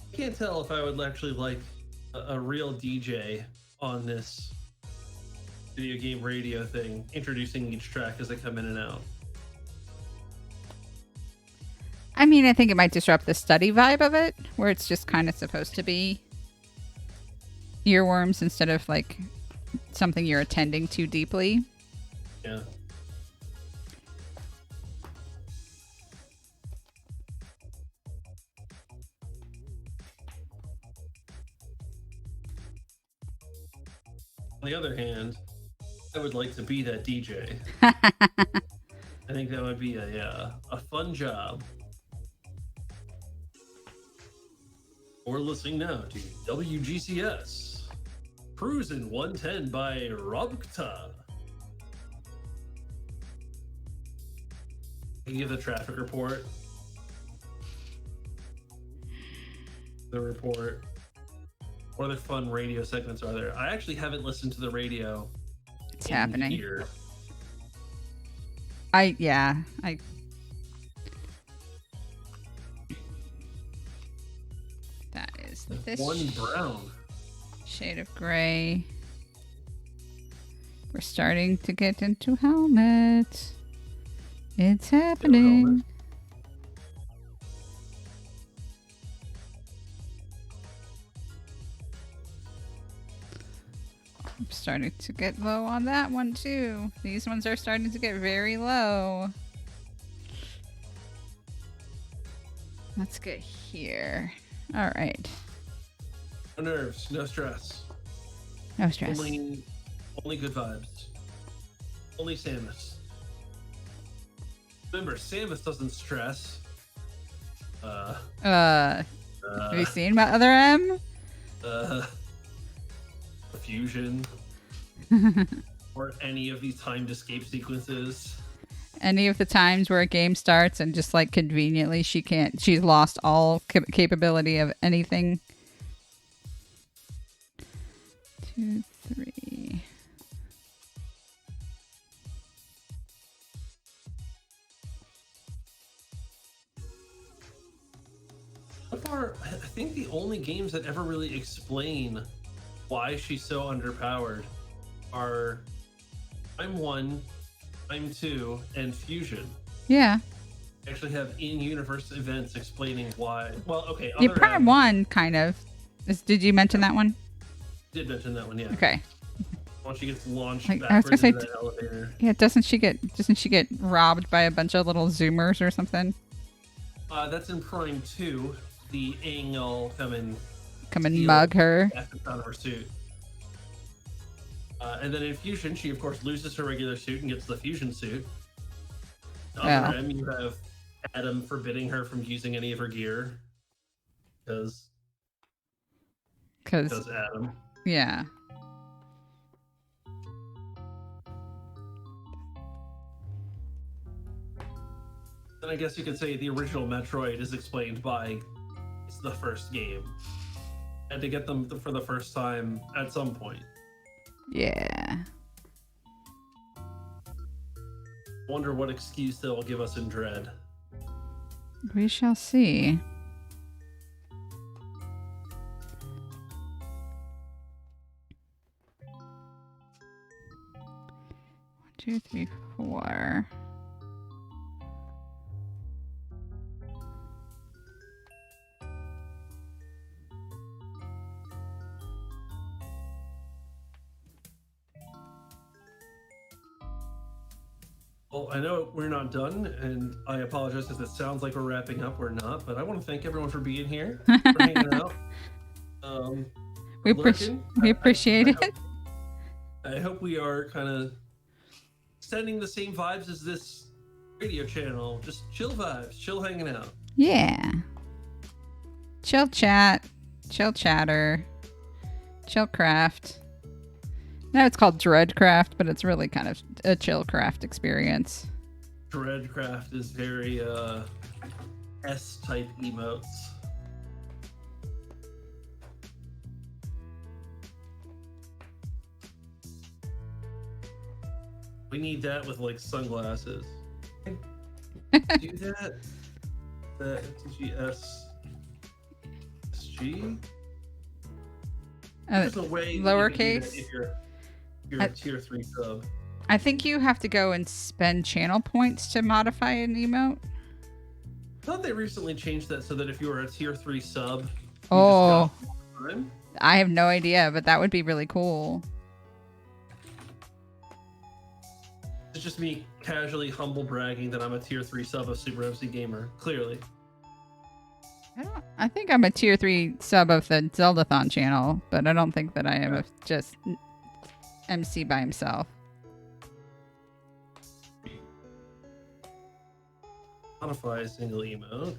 I can't tell if I would actually like a real DJ on this video game radio thing, introducing each track as they come in and out. I mean, I think it might disrupt the study vibe of it, where it's just kind of supposed to be earworms instead of like something you're attending to deeply. Yeah. On the other hand, I would like to be that DJ. I think that would be a fun job. We're listening now to WGCS Cruisin' 110 by Robkta. Can you give the traffic report? The report. What other fun radio segments are there? I actually haven't listened to the radio. It's happening. Here. I that is this One brown. shade of gray. We're starting to get into helmet. It's happening. Helmet. I'm starting to get low on that one too. These ones are starting to get very low. Let's get here. All right. No nerves, no stress. No stress. Only good vibes. Only Samus. Remember, Samus doesn't stress. Have you seen my other M? Fusion. Or any of these timed escape sequences. Any of the times where a game starts and just like conveniently she's lost all capability of anything. 2, 3. So far, I think the only games that ever really explain why she's so underpowered are Time 1 Prime 2 and Fusion Yeah. actually have in-universe events explaining why. Well, okay. Yeah, Other Prime 1 kind of. Did you mention that one? did mention that one, yeah. Okay. Once she gets launched Like, I was backwards gonna into say, that elevator. yeah, doesn't she get robbed by a bunch of little zoomers or something? That's in Prime 2. The Aang will come and Mug her. out of her suit. And then in Fusion, she of course loses her regular suit and gets the Fusion suit. On him, you have Adam forbidding her from using any of her gear because Adam. Yeah. Then I guess you could say the original Metroid is explained by it's the first game. And to get them for the first time at some point. Yeah. Wonder what excuse they'll give us in Dread. We shall see. One, 2, 3, 4. Well, I know we're not done, and I apologize if it sounds like we're wrapping up. We're not, but I want to thank everyone for being here, for hanging out. We appreciate it. I hope we are kind of sending the same vibes as this radio channel. Just chill vibes, chill hanging out. Yeah. Chill chat, chill chatter, chill craft. Now it's called Dreadcraft, but it's really kind of a chill craft experience. Dreadcraft is very S-type emotes. We need that with like sunglasses. Do that. That TGS SG. There's a way lowercase. If you're a tier 3 sub. I think you have to go and spend channel points to modify an emote. I thought they recently changed that so that if you were a tier 3 sub, I have no idea, but that would be really cool. It's just me casually humble bragging that I'm a tier 3 sub of Super MC Gamer, clearly. I think I'm a tier 3 sub of the Zeldathon channel, but I don't think that I am just MC by himself. Modify a single emote.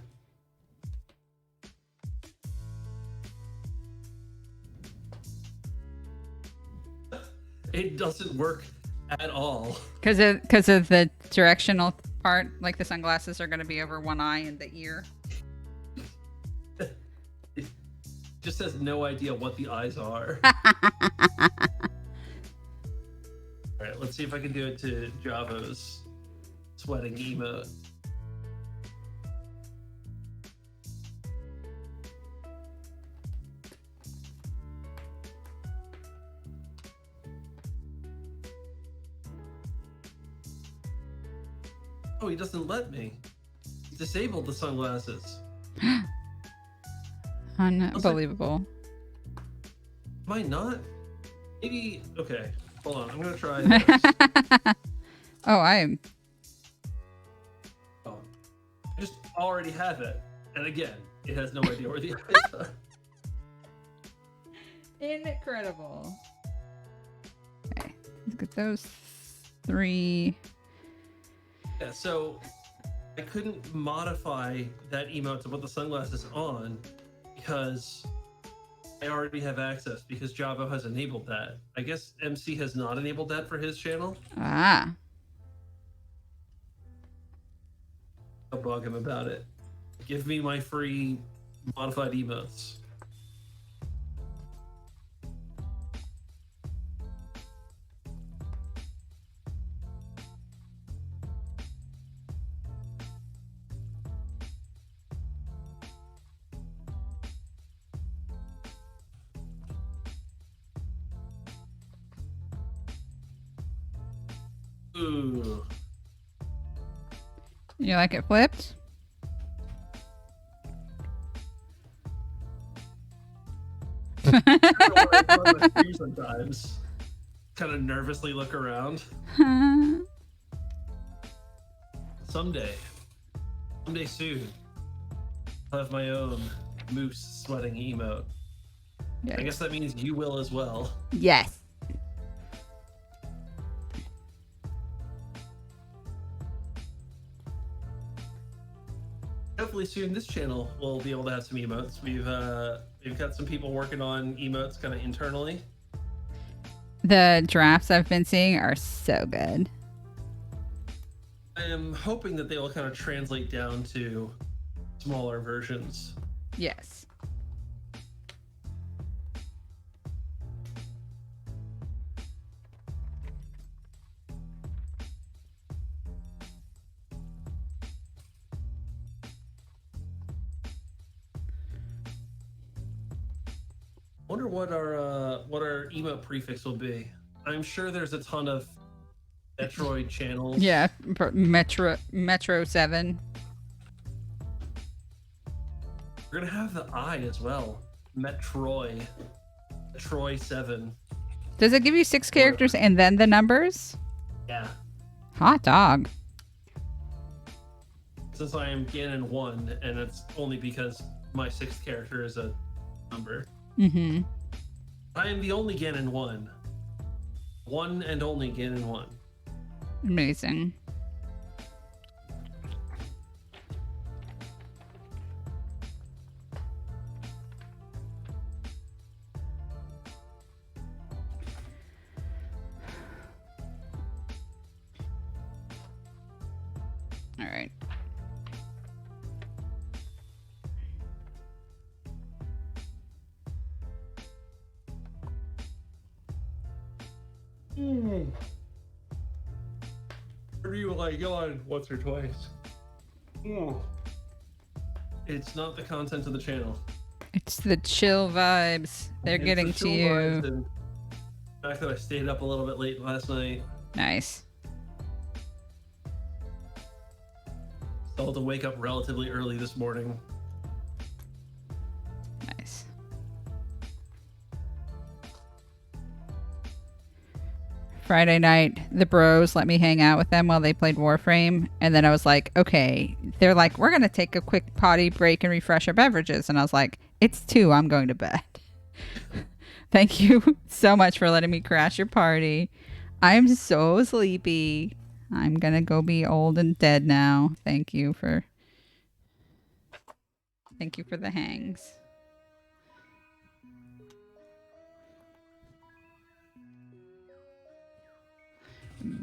It doesn't work at all. Because of the directional part, like the sunglasses are going to be over one eye and the ear. It just has no idea what the eyes are. Alright, let's see if I can do it to Javo's sweating emote. Oh, he doesn't let me. He disabled the sunglasses. Unbelievable. Am I not? Maybe. Okay, hold on. I'm gonna try this. Oh, I am. Oh, I just already have it, and again, it has no idea where the eyes are. Incredible. Okay, let's get those 3. Yeah, so I couldn't modify that emote to put the sunglasses on because I already have access because Javo has enabled that. I guess MC has not enabled that for his channel. Ah. I'll bug him about it. Give me my free modified emotes. Ooh. You like it flipped? Sometimes kind of nervously look around. Someday soon, I'll have my own moose sweating emote. Yikes. I guess that means you will as well. Yes. Hopefully soon this channel will be able to have some emotes. We've got some people working on emotes kind of internally. The drafts I've been seeing are so good. I am hoping that they will kind of translate down to smaller versions. Yes. Wonder what our emote prefix will be. I'm sure there's a ton of Metroid channels. Yeah, Metro 7. We're gonna have the I as well. Metroid 7. Does it give you 6 characters and then the numbers? Yeah. Hot dog. Since I am Ganon 1, and it's only because my 6th character is a number. Mm-hmm. I am the only Ganon 1. One and only Ganon 1. Amazing. All right. You like yawn once or twice. It's not the content of the channel. It's the chill vibes. They're getting to you. The fact that I stayed up a little bit late last night. Nice. Still had to wake up relatively early this morning. Nice. Friday night, the bros let me hang out with them while they played Warframe. And then I was like, okay. They're like, we're going to take a quick potty break and refresh our beverages. And I was like, it's 2. I'm going to bed. Thank you so much for letting me crash your party. I'm so sleepy. I'm going to go be old and dead now. Thank you for the hangs.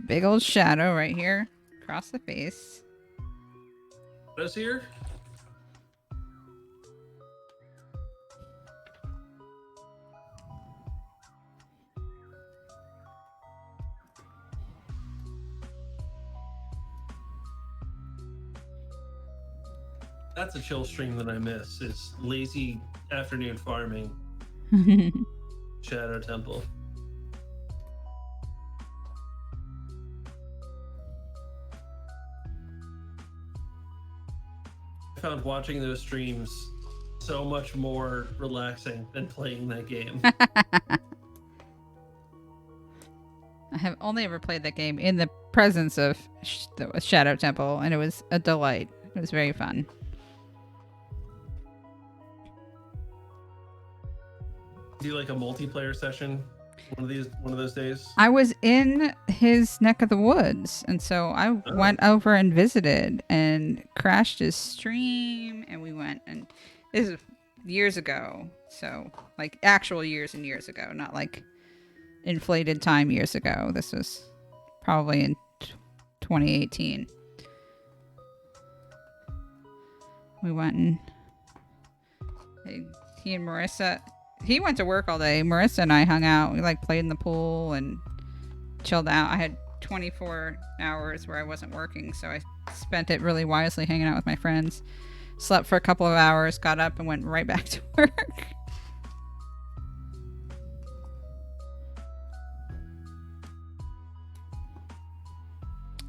Big old shadow right here across the face. This here? That's a chill stream that I miss. It's lazy afternoon farming. Shadow Temple. I found watching those streams so much more relaxing than playing that game. I have only ever played that game in the presence of the Shadow Temple, and it was a delight. It was very fun. Do like a multiplayer session one of those days? I was in his neck of the woods, and so I went over and visited and crashed his stream, and we went, and this is years ago, so like actual years and years ago, not like inflated time years ago. This was probably in 2018. We went and he and Marissa, he went to work all day. Marissa and I hung out. We like played in the pool and chilled out. I had 24 hours where I wasn't working, so I spent it really wisely hanging out with my friends. Slept for a couple of hours, got up and went right back to work.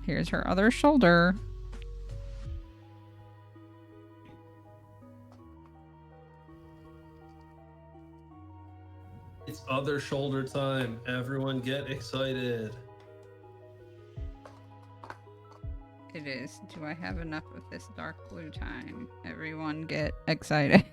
Here's her other shoulder. It's other shoulder time. Everyone get excited. It is. Do I have enough of this dark blue time? Everyone get excited.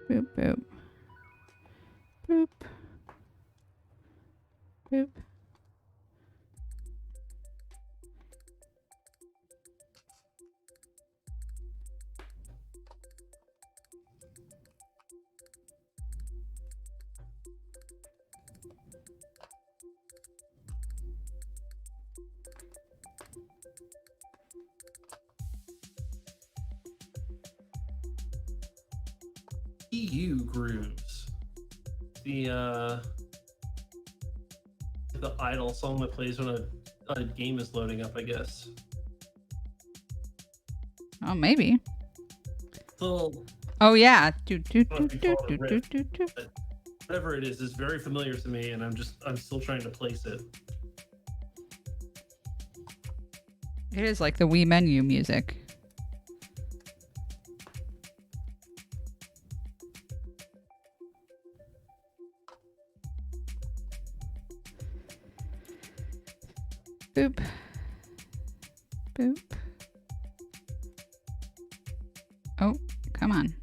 Boop, boop. Boop. Boop. EU grooves. The idle song that plays when a game is loading up, I guess. Oh, maybe. Little, Oh, yeah. whatever it is very familiar to me, and I'm still trying to place it. It is like the Wii menu music. Boop. Boop. Oh, come on.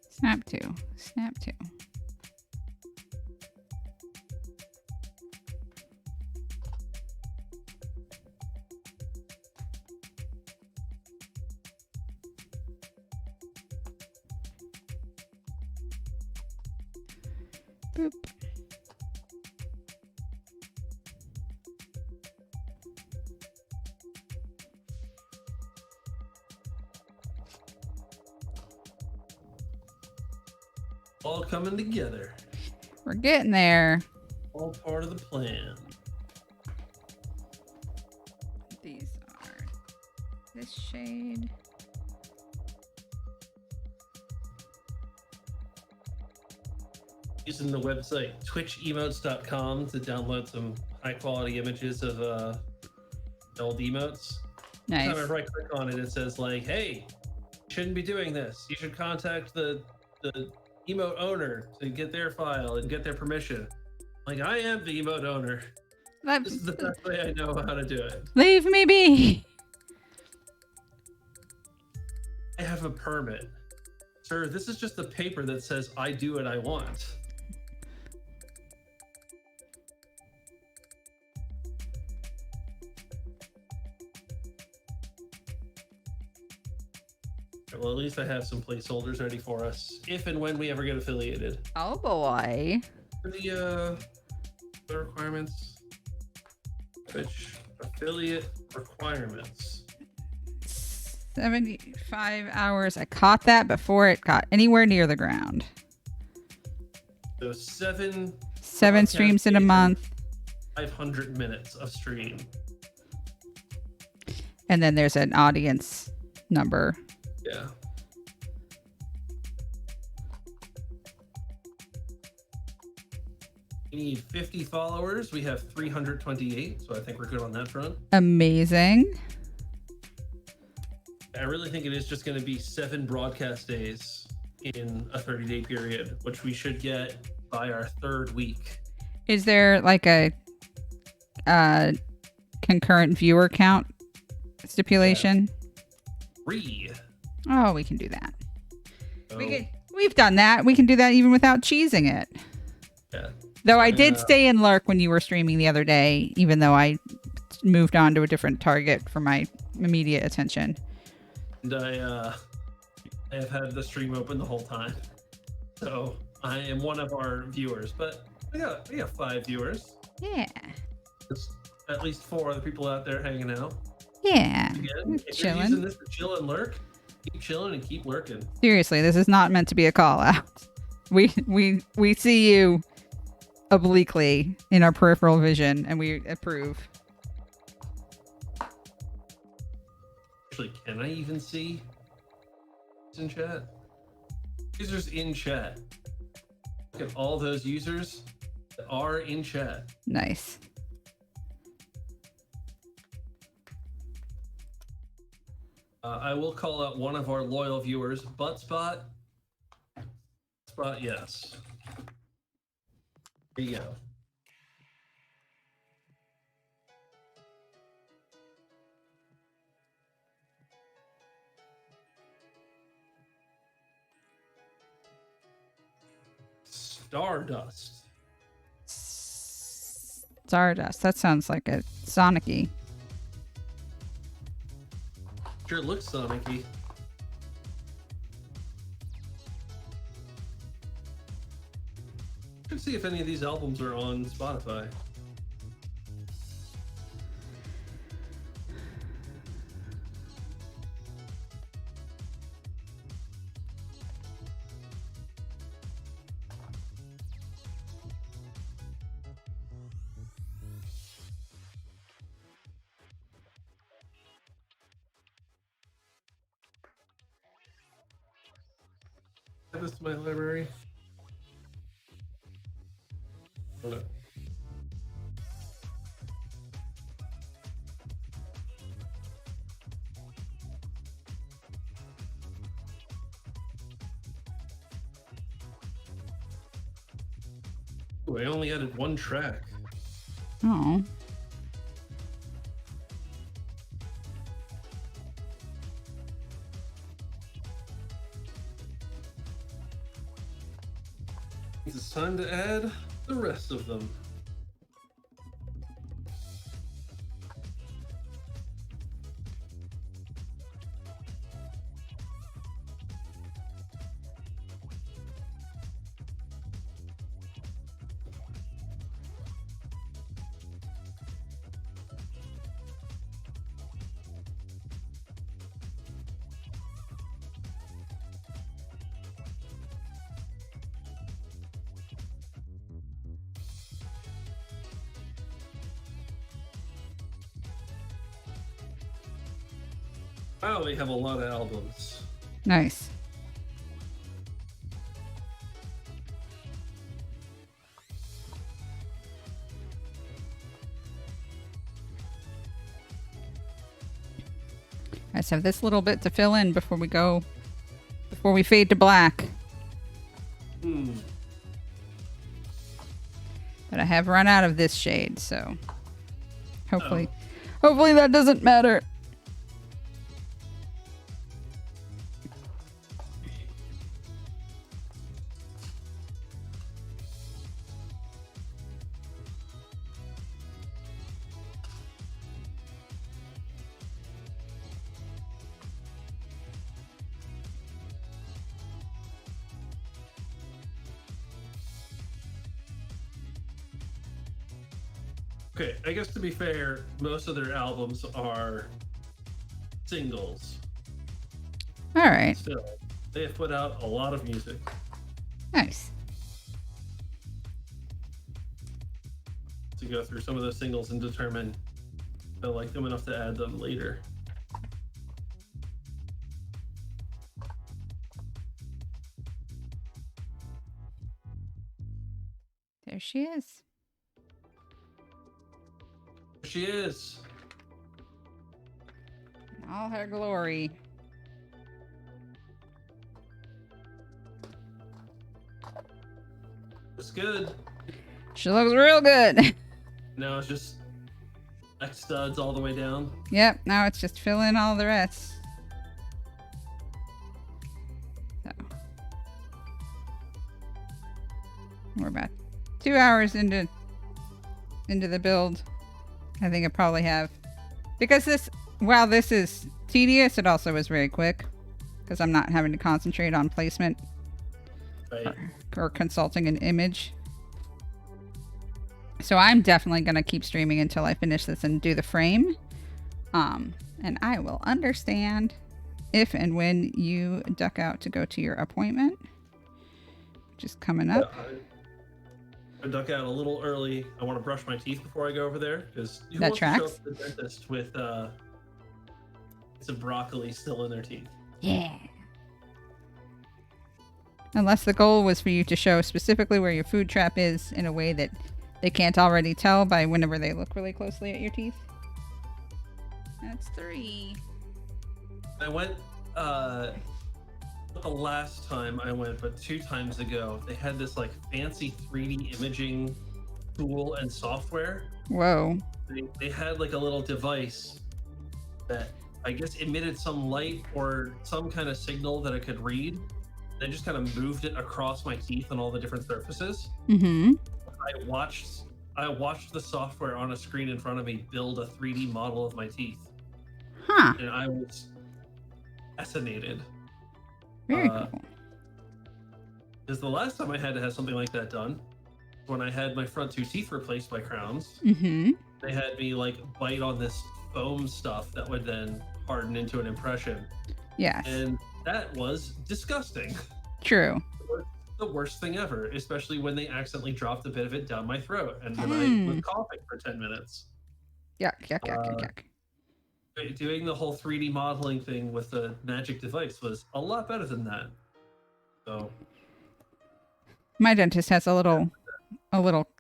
Snap to. Snap to. Boop. All coming together. We're getting there. All part of the plan. These are this shade. Using the website twitchemotes.com to download some high quality images of old emotes. Nice. Time I right click on it, it says like, hey, you shouldn't be doing this. You should contact the emote owner to get their file and get their permission. Like, I am the emote owner. This is the best way I know how to do it. Leave me be. I have a permit. Sir, this is just a paper that says I do what I want. Well, at least I have some placeholders ready for us, if and when we ever get affiliated. Oh boy. For the requirements, Twitch affiliate requirements. 75 hours. I caught that before it got anywhere near the ground. So seven streams in a month. 500 minutes of stream. And then there's an audience number. Yeah. We need 50 followers. We have 328, so I think we're good on that front. Amazing. I really think it is just going to be 7 broadcast days in a 30-day period, which we should get by our 3rd week. Is there like a concurrent viewer count stipulation? 3. Oh, we can do that. So, We've done that. We can do that even without cheesing it. yeah. Though I did stay and lurk when you were streaming the other day, even though I moved on to a different target for my immediate attention. And I have had the stream open the whole time. So I am one of our viewers, but we got 5 viewers. Yeah. There's at least 4 other people out there hanging out. Yeah. Again, if you're Chilling. using this to chill and lurk, keep chilling and keep lurking. Seriously, this is not meant to be a call out. We see you obliquely in our peripheral vision, and we approve. Actually, can I even see who's in chat? Users in chat. Look at all those users that are in chat. Nice. I will call out one of our loyal viewers, Butt Spot. Spot, yes. There you go. Stardust. Stardust. That sounds like a Sonic-y. Sure looks Sonic-y. Let's see if any of these albums are on Spotify. Add this to my library. Hold up. Ooh, I only added one track. Oh. It's time to add the rest of them. Wow, they have a lot of albums. Nice. I just have this little bit to fill in before we fade to black. But I have run out of this shade, so hopefully that doesn't matter. Okay, I guess to be fair, most of their albums are singles. All right. Still, they have put out a lot of music. Nice. To go through some of those singles and determine if I like them enough to add them later. There she is. She is. In all her glory. It's good. She looks real good. Now it's just neck studs all the way down. Yep, now it's just fill in all the rest. So. We're about 2 hours into the build. I think I probably have. Because while this is tedious, it also is very quick. Because I'm not having to concentrate on placement. Right. Or consulting an image. So I'm definitely going to keep streaming until I finish this and do the frame. And I will understand if and when you duck out to go to your appointment. Which is coming up. Yeah, I duck out a little early. I want to brush my teeth before I go over there. Because who That wants to show tracks. up to the dentist with some broccoli still in their teeth? Yeah. Unless the goal was for you to show specifically where your food trap is in a way that they can't already tell by whenever they look really closely at your teeth. That's 3. I went, not the last time I went, but 2 times ago, they had this like fancy 3D imaging tool and software. Whoa. They had like a little device that I guess emitted some light or some kind of signal that I could read. They just kind of moved it across my teeth on all the different surfaces. Mm-hmm. I watched the software on a screen in front of me build a 3D model of my teeth. Huh. And I was fascinated. Very cool. Because the last time I had to have something like that done, when I had my front 2 teeth replaced by crowns, Mm-hmm. they had me like bite on this foam stuff that would then harden into an impression. Yes. And that was disgusting. True. The worst thing ever, especially when they accidentally dropped a bit of it down my throat and then I was coughing for 10 minutes. Yuck, yuck, yuck, yuck, yuck. Doing the whole 3D modeling thing with the magic device was a lot better than that. So My dentist has a little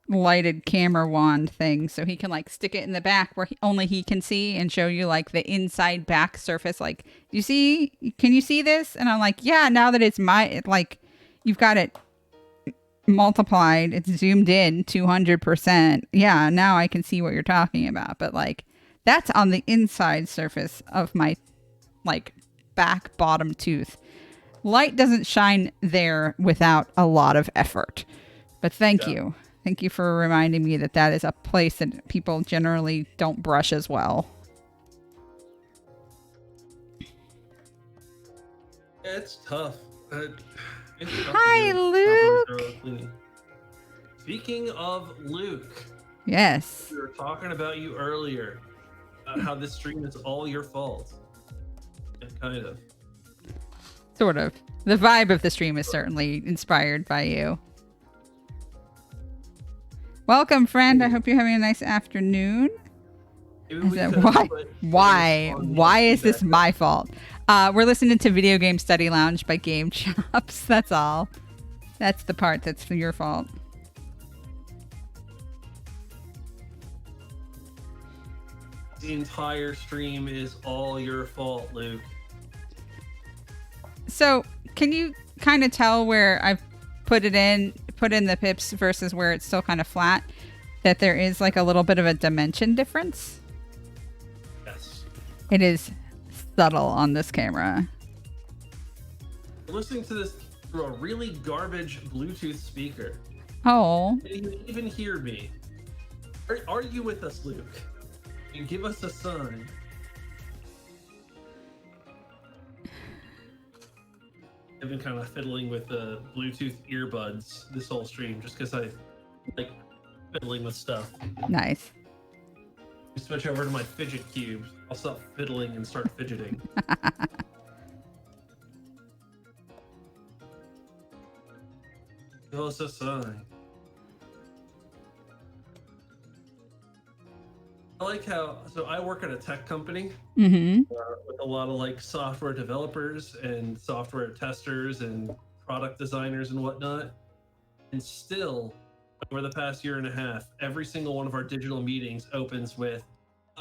lighted camera wand thing, so he can like stick it in the back where only he can see and show you like the inside back surface. Like, can you see this? And I'm like, yeah, now that it's like you've got it multiplied, it's zoomed in 200%. Yeah, now I can see what you're talking about. But like, that's on the inside surface of my like back bottom tooth. Light doesn't shine there without a lot of effort. But thank you. Thank you for reminding me that that is a place that people generally don't brush as well. it's tough. It's tough Hi, Luke. Speaking of Luke, Yes. we were talking about you earlier, about how this stream is all your fault. Kind of. Sort of. The vibe of the stream is certainly inspired by you. Welcome, friend. I hope you're having a nice afternoon. Why is this my fault? We're listening to Video Game Study Lounge by Game Chops. That's all. That's the part that's your fault. The entire stream is all your fault, Luke. So, can you kind of tell where I've put in the pips versus where it's still kind of flat? That there is like a little bit of a dimension difference? Yes. It is subtle on this camera. You're listening to this through a really garbage Bluetooth speaker. Oh. Can you even hear me? Are you with us, Luke? You give us a sign. I've been kind of fiddling with the Bluetooth earbuds this whole stream just because I like fiddling with stuff. Nice. We switch over to my fidget cube. I'll stop fiddling and start fidgeting. Give us a sign. I like how, so I work at a tech company Mm-hmm. with a lot of like software developers and software testers and product designers and whatnot. And still, over the past year and a half, every single one of our digital meetings opens with,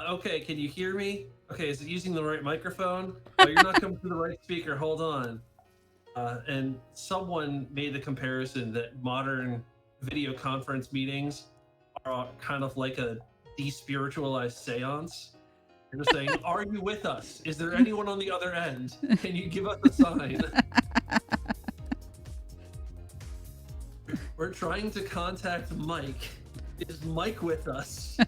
okay, can you hear me? Okay, is it using the right microphone? Oh, you're not coming through the right speaker, hold on. And someone made the comparison that modern video conference meetings are kind of like a despiritualized seance. You're just saying, are you with us? Is there anyone on the other end? Can you give us a sign? We're trying to contact Mike. Is Mike with us?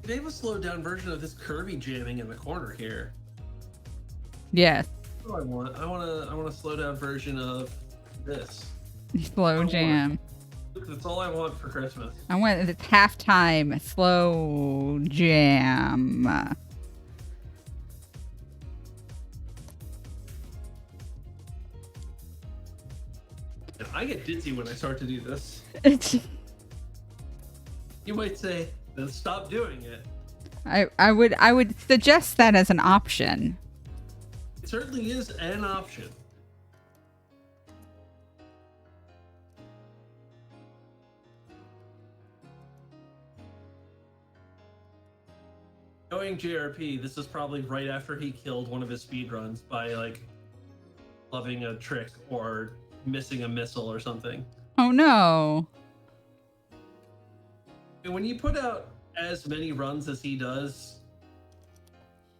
They have a slowed down version of this Kirby jamming in the corner here. Yes. What do I want? I want a slow down version of this. Slow jam. That's all I want for Christmas. I want the halftime slow jam. I get ditzy when I start to do this. You might say, then stop doing it. I would suggest that as an option. It certainly is an option. Knowing JRP, this is probably right after he killed one of his speedruns by like loving a trick or missing a missile or something. Oh no. And when you put out as many runs as he does,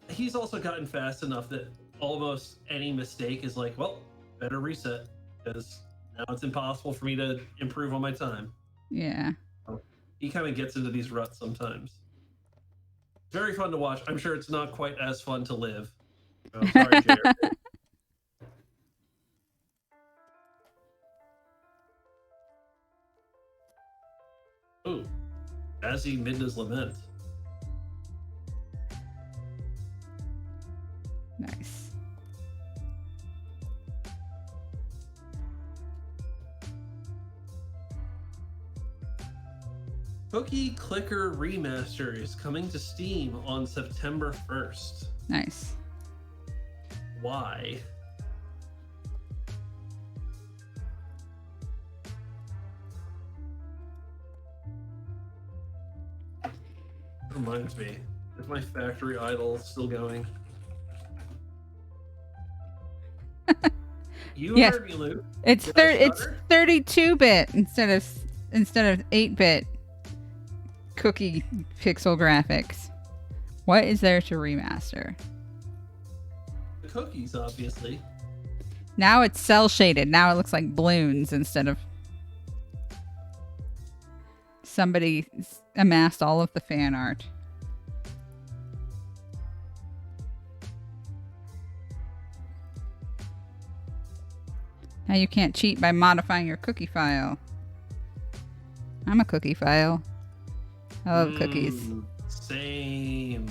he's also gotten fast enough that almost any mistake is like, well, better reset, because now it's impossible for me to improve on my time. Yeah. So he kind of gets into these ruts sometimes. Very fun to watch. I'm sure it's not quite as fun to live. Oh, sorry, Jared. Ooh, Jazzy Midna's Lament. Nice. Cookie Clicker Remaster is coming to Steam on September 1st. Nice. Why? Reminds me, is my factory idol still going? You Yes. heard me, Luke. It's Did I it's stutter? 32-bit instead of 8-bit cookie pixel graphics. What is there to remaster? The cookies, obviously. Now it's cell shaded. Now it looks like balloons instead of somebody amassed all of the fan art. Now you can't cheat by modifying your cookie file. I'm a cookie file. I love cookies. Same.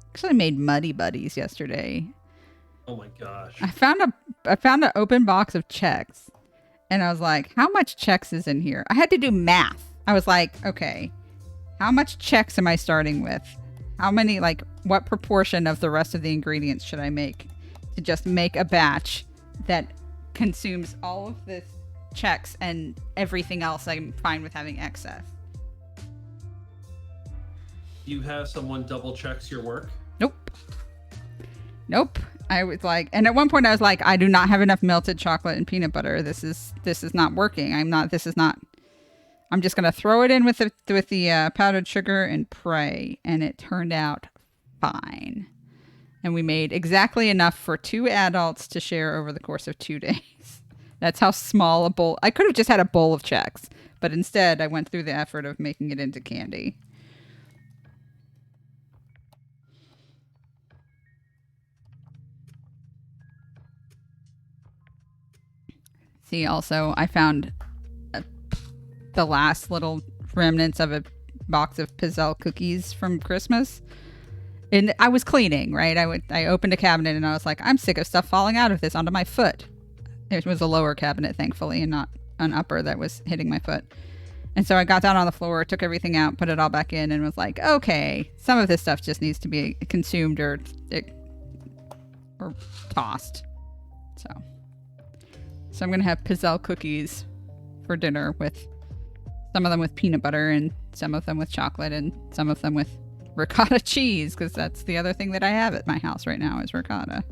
Actually made Muddy Buddies yesterday. Oh my gosh. I found an open box of Chex, and I was like, how much Chex is in here? I had to do math. I was like, okay, how much Chex am I starting with? How many, like, what proportion of the rest of the ingredients should I make to just make a batch that consumes all of this Chex and everything else I'm fine with having excess? You have someone double checks your work? Nope. I was like, and at one point I was like, I do not have enough melted chocolate and peanut butter. This is not working. I'm just going to throw it in with the powdered sugar and pray. And it turned out fine. And we made exactly enough for 2 adults to share over the course of 2 days. That's how small a bowl. I could have just had a bowl of Chex, but instead I went through the effort of making it into candy. See, also, I found the last little remnants of a box of Pizzelle cookies from Christmas. And I was cleaning, right? I opened a cabinet and I was like, I'm sick of stuff falling out of this onto my foot. It was a lower cabinet, thankfully, and not an upper that was hitting my foot. And so I got down on the floor, took everything out, put it all back in, and was like, okay, some of this stuff just needs to be consumed or tossed. So I'm going to have Pizzelle cookies for dinner, with some of them with peanut butter and some of them with chocolate and some of them with ricotta cheese, because that's the other thing that I have at my house right now is ricotta.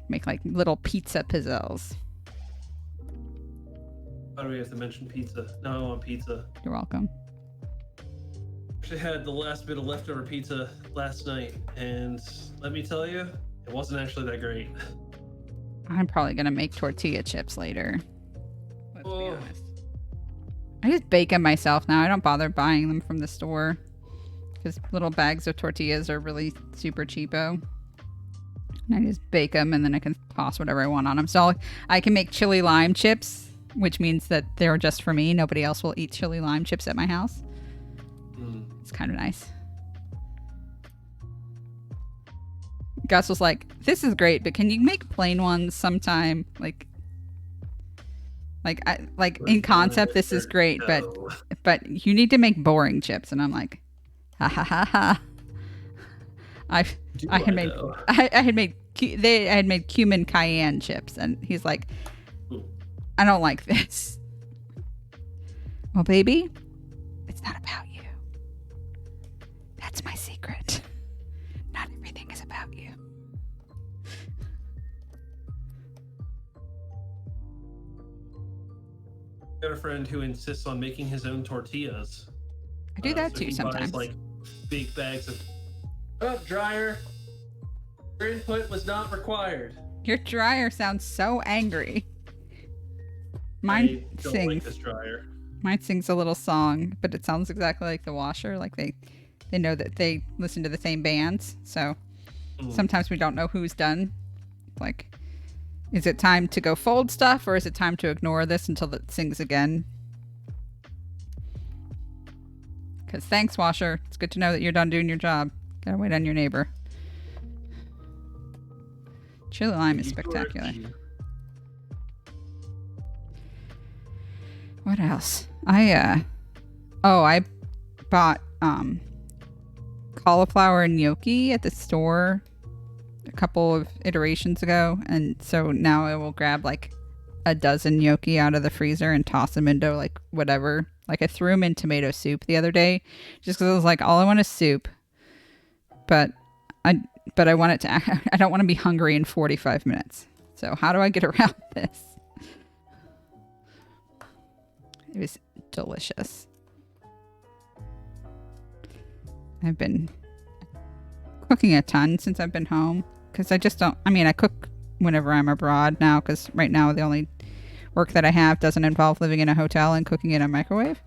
Make like little pizza Pizzelles. Why do we have to mention pizza? No, I want pizza. You're welcome. Actually had the last bit of leftover pizza last night, and let me tell you, it wasn't actually that great. I'm probably going to make tortilla chips later. Let's be Oh. honest. I just bake them myself now. I don't bother buying them from the store because little bags of tortillas are really super cheapo. And I just bake them and then I can toss whatever I want on them. So I can make chili lime chips, which means that they're just for me. Nobody else will eat chili lime chips at my house. It's kind of nice. Gus was like, "This is great, but can you make plain ones sometime?" Like in concept, this is great, but you need to make boring chips. And I'm like, ha ha ha ha. I had made cumin cayenne chips, and he's like, I don't like this. Well, baby, it's not about you. That's my secret. Not everything is about you. I got a friend who insists on making his own tortillas. I do that so too he sometimes. Buys, like big bags of. Oh, dryer. Your input was not required. Your dryer sounds so angry. Mine I don't sings. like this dryer. Mine sings a little song, but it sounds exactly like the washer. Like they know that they listen to the same bands, so sometimes we don't know who's done. Like, is it time to go fold stuff, or is it time to ignore this until it sings again? Because thanks, washer. It's good to know that you're done doing your job. Gotta wait on your neighbor. Chili lime is spectacular. What else? I bought cauliflower and gnocchi at the store a couple of iterations ago, and so now I will grab like a dozen gnocchi out of the freezer and toss them into like whatever. Like I threw them in tomato soup the other day just because I was like, all I want is soup, but I want it to. I don't want to be hungry in 45 minutes. So how do I get around this? It was delicious. I've been cooking a ton since I've been home because I just don't. I mean, I cook whenever I'm abroad now because right now the only work that I have doesn't involve living in a hotel and cooking in a microwave,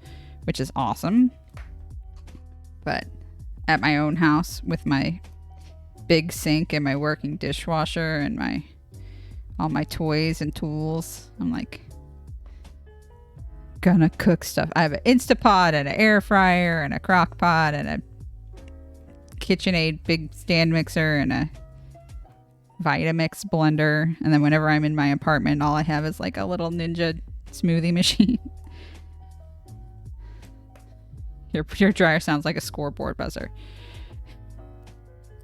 which is awesome. But at my own house with my big sink and my working dishwasher and all my toys and tools, I'm like gonna cook stuff. I have an Instapot and an air fryer and a crock pot and a KitchenAid big stand mixer and a Vitamix blender, and then whenever I'm in my apartment all I have is like a little Ninja smoothie machine. Your dryer sounds like a scoreboard buzzer.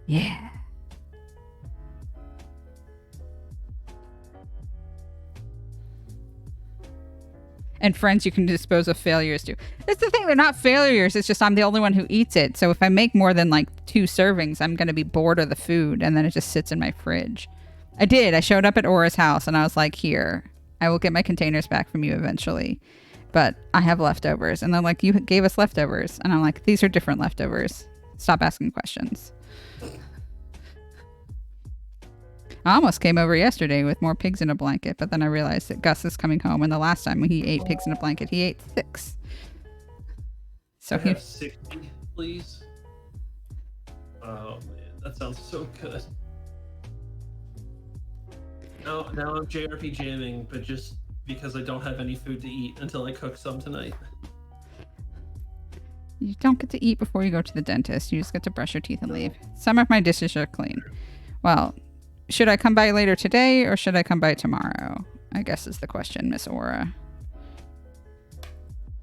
Yeah. And friends you can dispose of failures to. That's the thing, they're not failures, it's just I'm the only one who eats it. So if I make more than like 2 servings, I'm going to be bored of the food, and then it just sits in my fridge. I showed up at Aura's house and I was like, here, I will get my containers back from you eventually, but I have leftovers. And they're like, you gave us leftovers. And I'm like, these are different leftovers. Stop asking questions. I almost came over yesterday with more pigs in a blanket, but then I realized that Gus is coming home, and the last time he ate pigs in a blanket, he ate 6. So I have 60, please. Oh man, that sounds so good. Now I'm JRP jamming, but just because I don't have any food to eat until I cook some tonight. You don't get to eat before you go to the dentist. You just get to brush your teeth and leave. Some of my dishes are clean. Well, should I come by later today or should I come by tomorrow? I guess is the question, Miss Aura.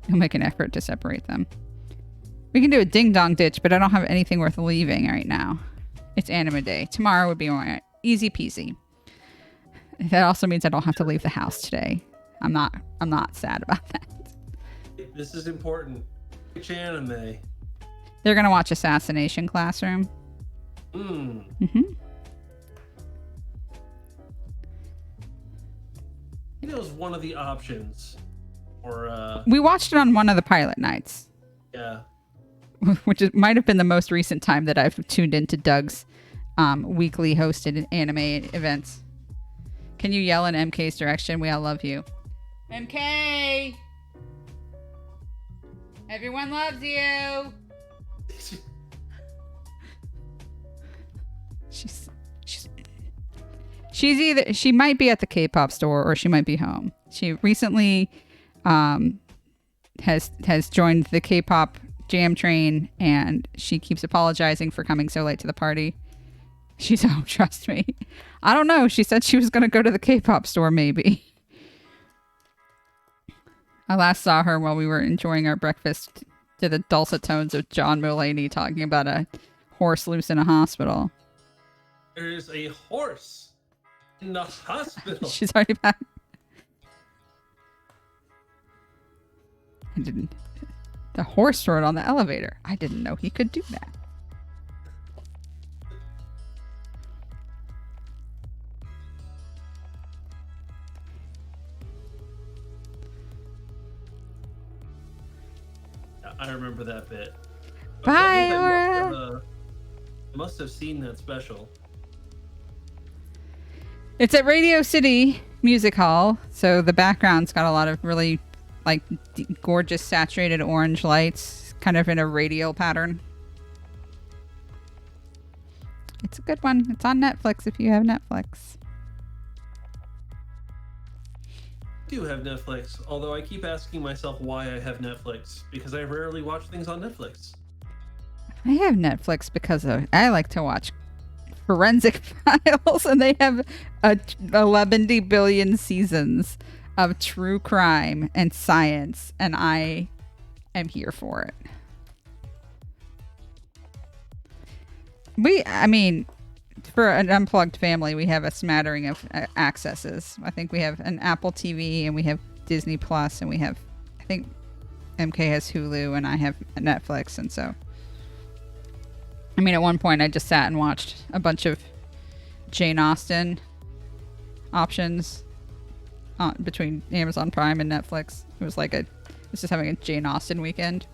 You'll make an effort to separate them. We can do a ding-dong ditch, but I don't have anything worth leaving right now. It's anime day. Tomorrow would be more easy peasy. That also means I don't have to leave the house today. I'm not sad about that. This is important. Which anime? They're gonna watch Assassination Classroom. Mm-hmm. I think it was one of the options. Or we watched it on one of the pilot nights. Yeah. Which might have been the most recent time that I've tuned into Doug's weekly hosted anime events. Can you yell in MK's direction? We all love you. MK! Everyone loves you! She might be at the K-pop store or she might be home. She recently has joined the K-pop jam train, and she keeps apologizing for coming so late to the party. She's home, trust me. I don't know. She said she was going to go to the K-pop store, maybe. I last saw her while we were enjoying our breakfast to the dulcet tones of John Mulaney talking about a horse loose in a hospital. There's a horse in the hospital. She's already back. I didn't. The horse rode on the elevator. I didn't know he could do that. I remember that bit. Bye, Aura. I must have seen that special. It's at Radio City Music Hall, so the background's got a lot of really like gorgeous saturated orange lights, kind of in a radial pattern. It's a good one. It's on Netflix if you have Netflix. I do have Netflix, although I keep asking myself why I have Netflix, because I rarely watch things on Netflix. I have Netflix because I like to watch Forensic Files, and they have 11 billion seasons of true crime and science, and I am here for it. I mean, for an unplugged family, we have a smattering of accesses. I think we have an Apple TV, and we have Disney Plus, and we have, I think MK has Hulu, and I have Netflix, and so. I mean, at one point, I just sat and watched a bunch of Jane Austen options between Amazon Prime and Netflix. It was like just having a Jane Austen weekend.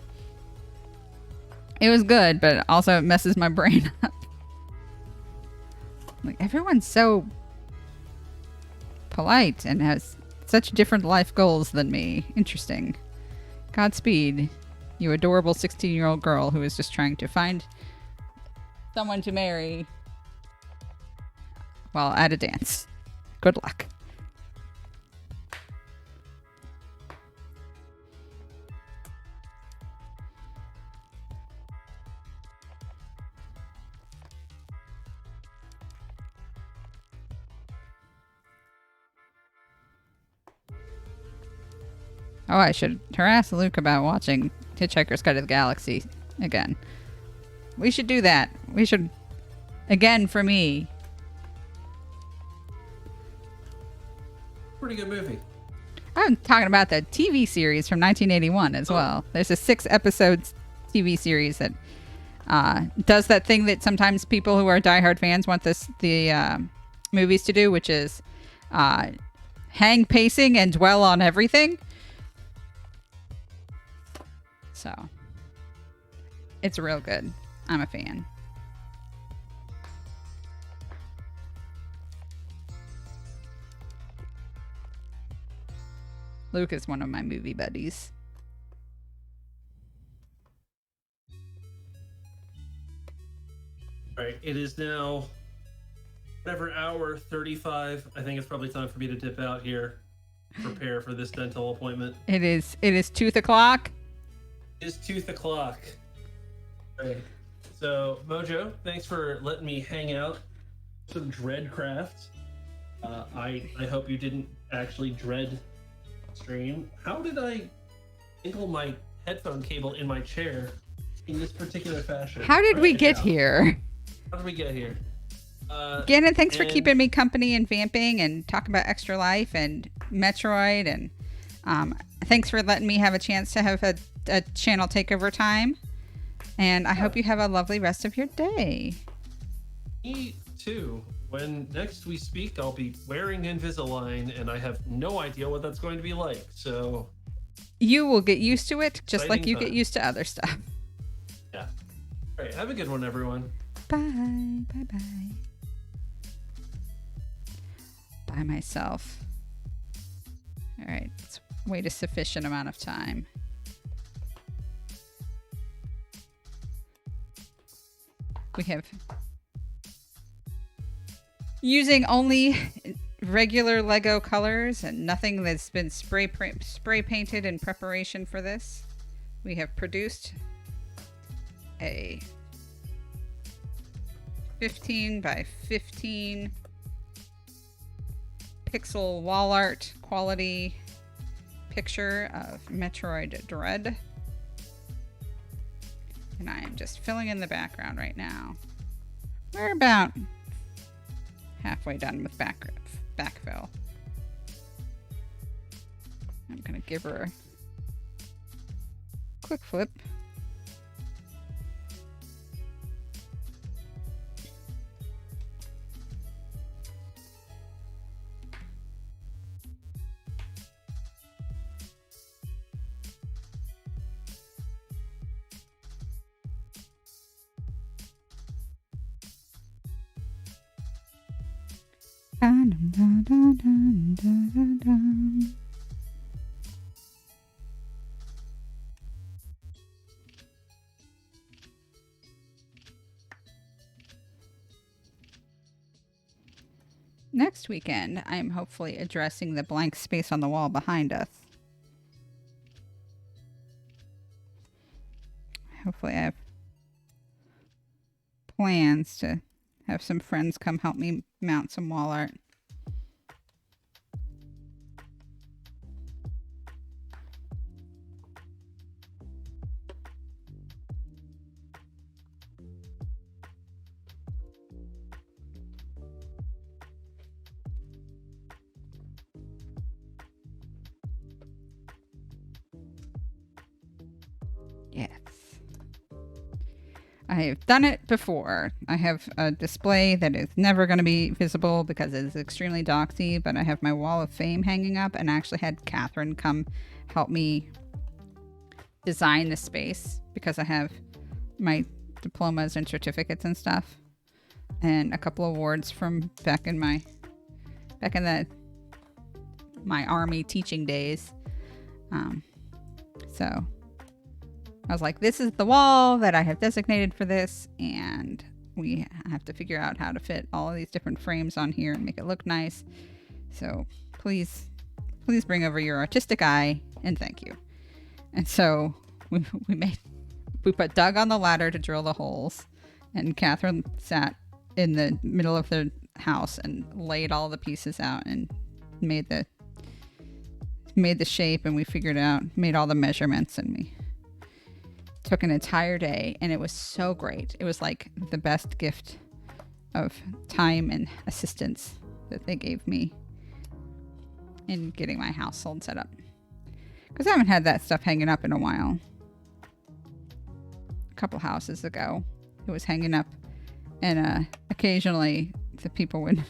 It was good, but also it messes my brain up. Like, everyone's so polite and has such different life goals than me. Interesting. Godspeed, you adorable 16-year-old girl who is just trying to find someone to marry while at a dance. Good luck. Oh, I should harass Luke about watching Hitchhiker's Guide to the Galaxy again. We should do that. We should, again, for me. Pretty good movie. I'm talking about the TV series from 1981 as well. There's a 6-episode TV series that does that thing that sometimes people who are diehard fans want the movies to do, which is hang pacing and dwell on everything. So, it's real good. I'm a fan. Luke is one of my movie buddies. All right, it is now whatever hour 35. I think it's probably time for me to dip out here, prepare for this dental appointment. It is tooth o'clock. It is tooth o'clock. All right. So, MoJo, thanks for letting me hang out. Some Dreadcraft. I hope you didn't actually dread stream. How did I angle my headphone cable in my chair in this particular fashion? How did we get here? How did we get here? Gannon, thanks for keeping me company and vamping and talking about Extra Life and Metroid, and thanks for letting me have a chance to have a channel takeover time. And I hope you have a lovely rest of your day. Me too. When next we speak, I'll be wearing Invisalign, and I have no idea what that's going to be like. So you will get used to it, just like you time. get used to other stuff. Yeah. All right. Have a good one, everyone. Bye. Bye. Bye. By myself. All right. Let's wait a sufficient amount of time. We have using only regular Lego colors and nothing that's been spray painted in preparation for this. We have produced a 15 by 15 pixel wall art quality picture of Metroid Dread. And I am just filling in the background right now. We're about halfway done with backfill. I'm gonna give her a quick flip. Next weekend, I'm hopefully addressing the blank space on the wall behind us. Hopefully I have plans to have some friends come help me mount some wall art. Yes. I have done it before. I have a display that is never going to be visible because it is extremely doxy, but I have my wall of fame hanging up, and I actually had Catherine come help me design the space because I have my diplomas and certificates and stuff and a couple awards from back in my army teaching days. So I was like, this is the wall that I have designated for this, and we have to figure out how to fit all of these different frames on here and make it look nice. So please bring over your artistic eye, and thank you. And so we put Doug on the ladder to drill the holes, and Catherine sat in the middle of the house and laid all the pieces out and made the shape, and we made all the measurements, and we took an entire day, and it was so great. It was like the best gift of time and assistance that they gave me in getting my household set up, because I haven't had that stuff hanging up in a while. A couple houses ago it was hanging up, and occasionally the people would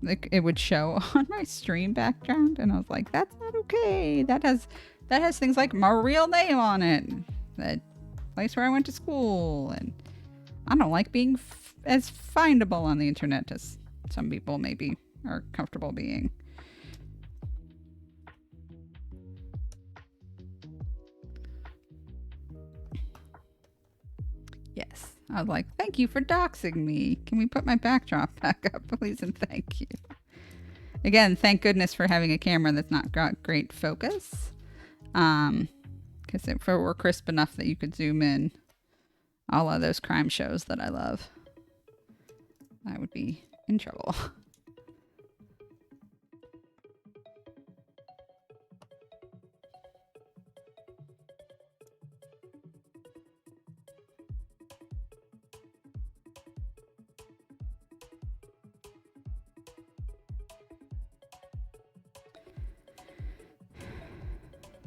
it would show on my stream background, and I was like, that's not okay. That has things like my real name on it, the place where I went to school, and I don't like being as findable on the internet as some people maybe are comfortable being. Yes, I was like, thank you for doxing me. Can we put my backdrop back up, please, and thank you. Again, thank goodness for having a camera that's not got great focus. Because if it were crisp enough that you could zoom in, all of those crime shows that I love, I would be in trouble.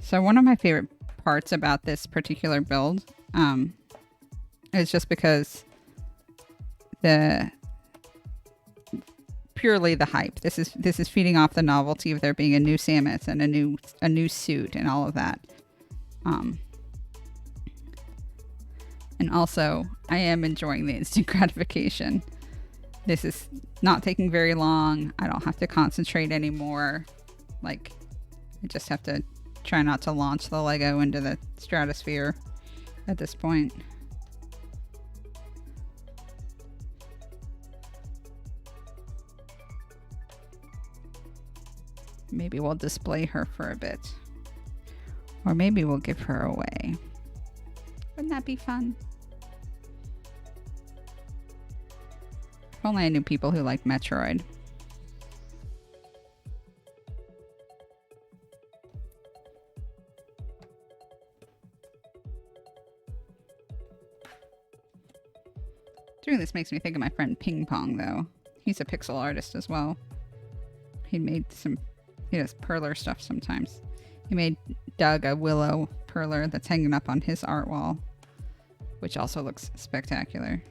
So one of my favorite parts about this particular build is just because purely the hype. This is feeding off the novelty of there being a new Samus and a new suit and all of that. And also, I am enjoying the instant gratification. This is not taking very long. I don't have to concentrate anymore. Like, I just have to try not to launch the Lego into the stratosphere at this point. Maybe we'll display her for a bit. Or maybe we'll give her away. Wouldn't that be fun? If only I knew people who like Metroid. Doing this makes me think of my friend Ping Pong, though. He's a pixel artist as well. He does perler stuff sometimes. He made Doug a willow perler that's hanging up on his art wall, which also looks spectacular.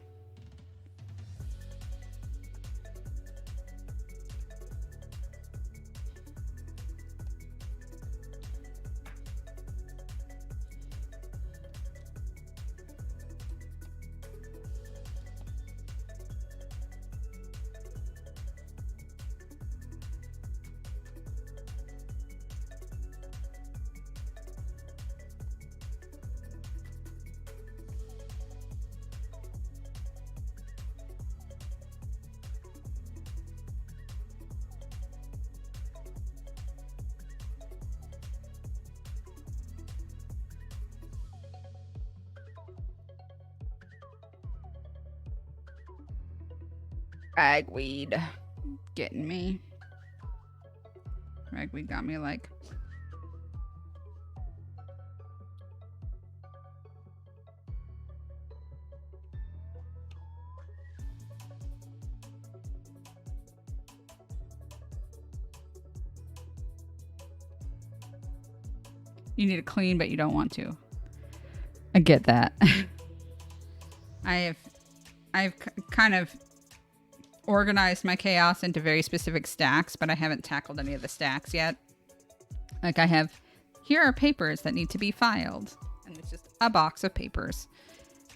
Ragweed getting me. Ragweed got me like. You need to clean, but you don't want to. I get that. I've kind of organized my chaos into very specific stacks, but I haven't tackled any of the stacks yet. Like I have, here are papers that need to be filed. And it's just a box of papers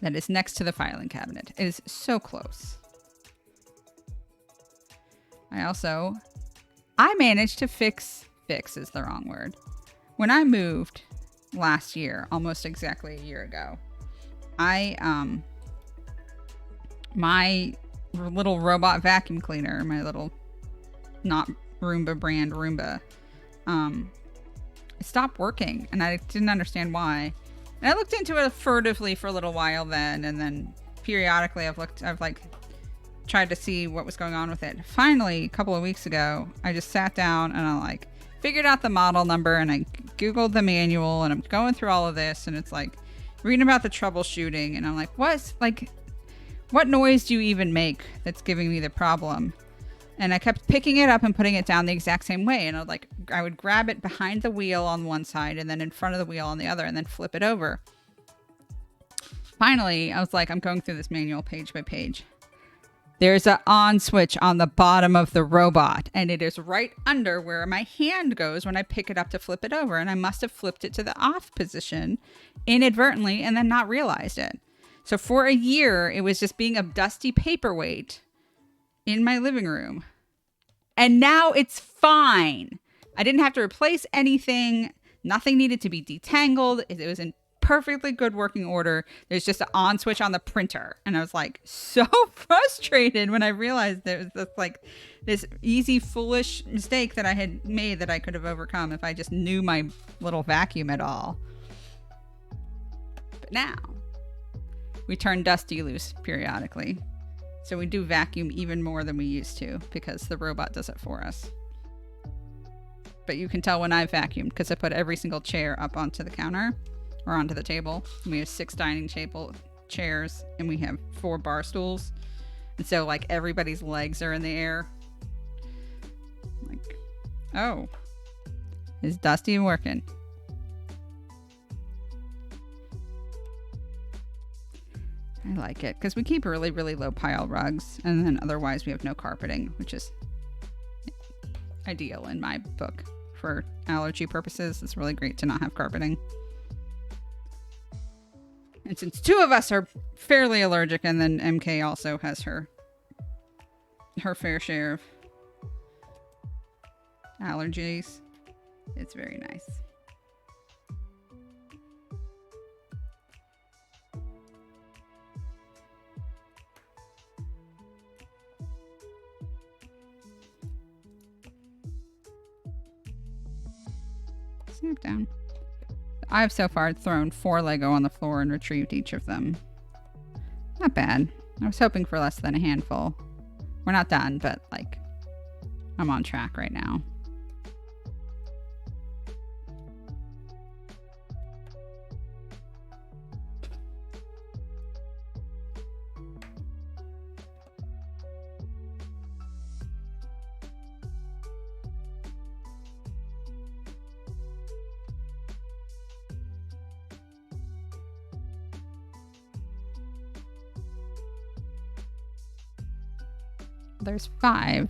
that is next to the filing cabinet. It is so close. I managed to fix is the wrong word. When I moved last year, almost exactly a year ago, my little robot vacuum cleaner, my little not Roomba brand Roomba, it stopped working, and I didn't understand why. And I looked into it furtively for a little while then, and then periodically I've like tried to see what was going on with it. Finally, a couple of weeks ago, I just sat down and I like figured out the model number, and I Googled the manual, and I'm going through all of this, and it's like reading about the troubleshooting, and I'm like, what noise do you even make that's giving me the problem? And I kept picking it up and putting it down the exact same way. And I would grab it behind the wheel on one side and then in front of the wheel on the other and then flip it over. Finally, I was like, I'm going through this manual page by page. There's an on switch on the bottom of the robot, and it is right under where my hand goes when I pick it up to flip it over. And I must have flipped it to the off position inadvertently and then not realized it. So for a year, it was just being a dusty paperweight in my living room. And now it's fine. I didn't have to replace anything. Nothing needed to be detangled. It was in perfectly good working order. There's just an on switch on the printer. And I was like so frustrated when I realized there was this easy, foolish mistake that I had made that I could have overcome if I just knew my little vacuum at all. But now we turn Dusty loose periodically. So we do vacuum even more than we used to because the robot does it for us. But you can tell when I vacuumed because I put every single chair up onto the counter or onto the table. And we have 6 dining table chairs and we have 4 bar stools. And so like everybody's legs are in the air. Like, oh, is Dusty working? I like it because we keep really, really low pile rugs, and then otherwise we have no carpeting, which is ideal in my book for allergy purposes. It's really great to not have carpeting. And since 2 of us are fairly allergic, and then MK also has her fair share of allergies, it's very nice. Snap down. I've so far thrown 4 Lego on the floor and retrieved each of them. Not bad. I was hoping for less than a handful. We're not done, but like I'm on track right now. There's 5.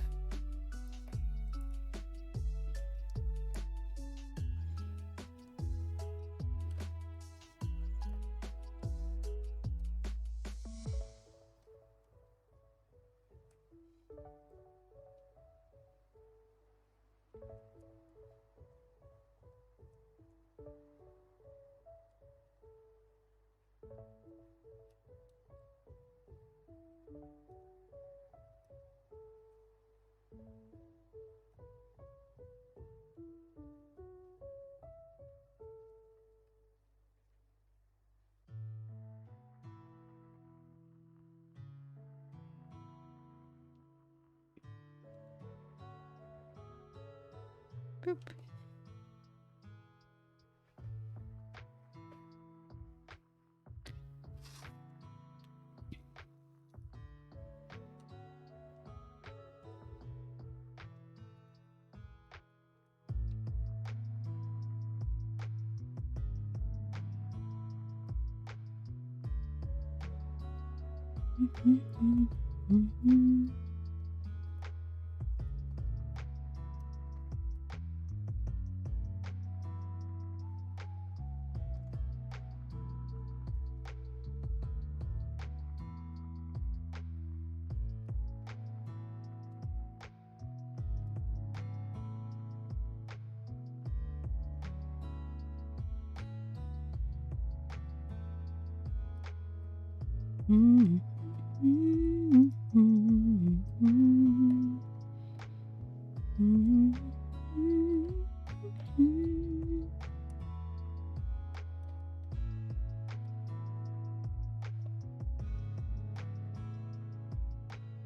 Boop.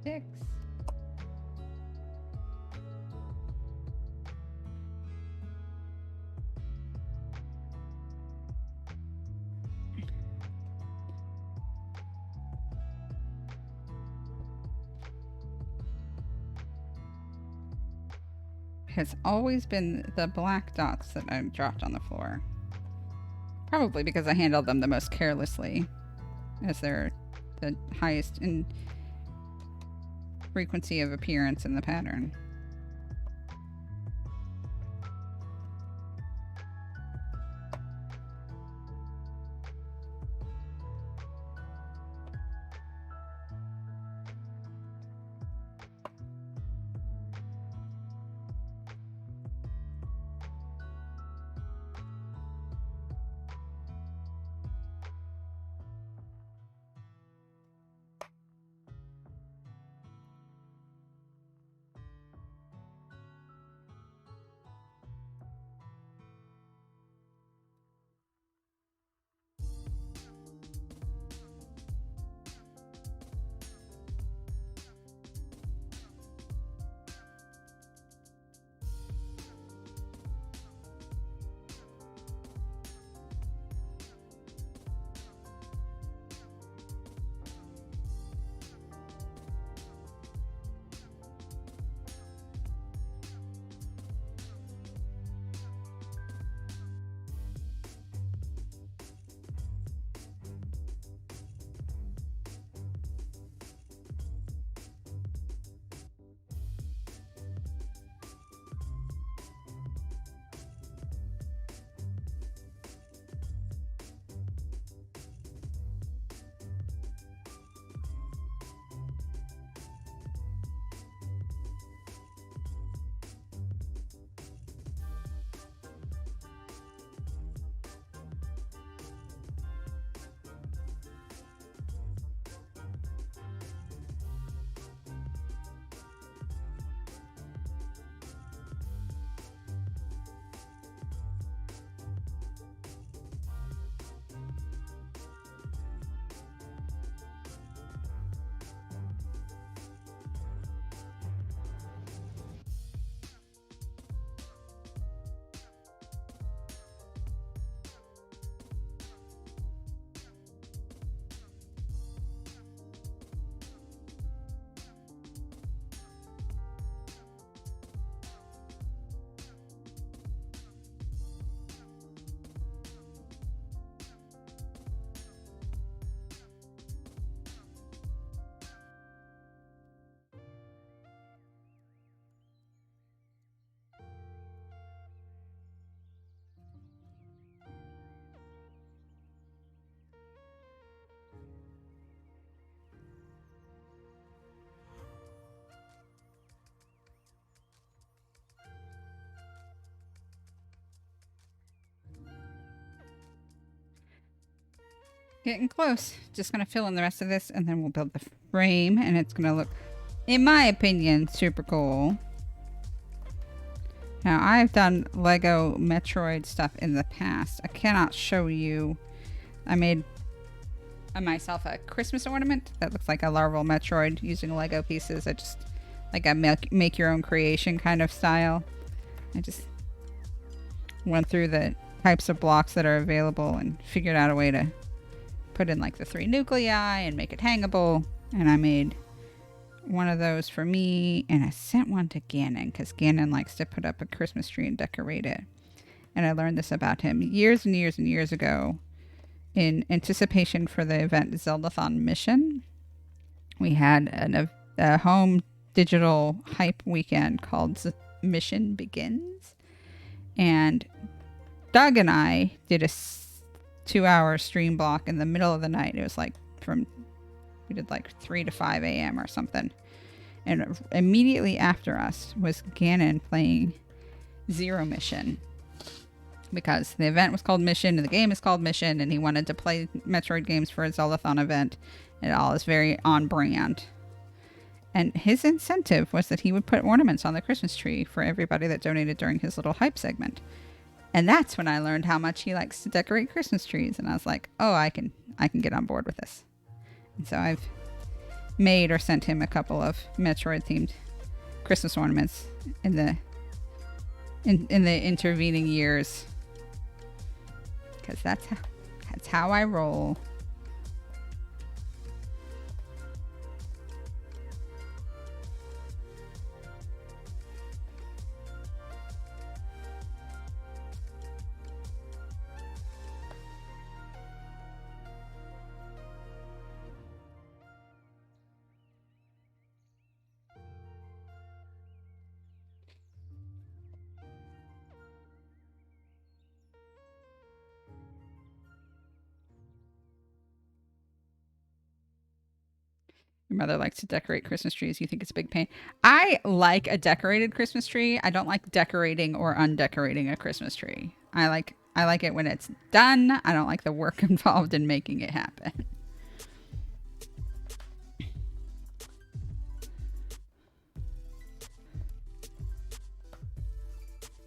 Six. Has always been the black dots that I've dropped on the floor. Probably because I handled them the most carelessly, as they're the highest in frequency of appearance in the pattern. Getting close. Just gonna fill in the rest of this and then we'll build the frame and it's gonna look, in my opinion, super cool. Now I've done Lego Metroid stuff in the past. I cannot show you. I made myself a Christmas ornament that looks like a larval Metroid using Lego pieces. I just like a make your own creation kind of style. I just went through the types of blocks that are available and figured out a way to put in like the 3 nuclei and make it hangable. And I made one of those for me and I sent one to Ganon because Ganon likes to put up a Christmas tree and decorate it. And I learned this about him years and years and years ago in anticipation for the event Zeldathon Mission. We had a home digital hype weekend called Mission Begins. And Doug and I did a 2-hour stream block in the middle of the night. It was like we did like 3 to 5 a.m. or something. And immediately after us was Ganon playing Zero Mission. Because the event was called Mission and the game is called Mission and he wanted to play Metroid games for a Zeldathon event. It all is very on brand. And his incentive was that he would put ornaments on the Christmas tree for everybody that donated during his little hype segment. And that's when I learned how much he likes to decorate Christmas trees. And I was like, oh, I can get on board with this. And so I've made or sent him a couple of Metroid themed Christmas ornaments in the intervening years. Because that's how I roll. Your mother likes to decorate Christmas trees. You think it's a big pain. I like a decorated Christmas tree. I don't like decorating or undecorating a Christmas tree. I like it when it's done. I don't like the work involved in making it happen.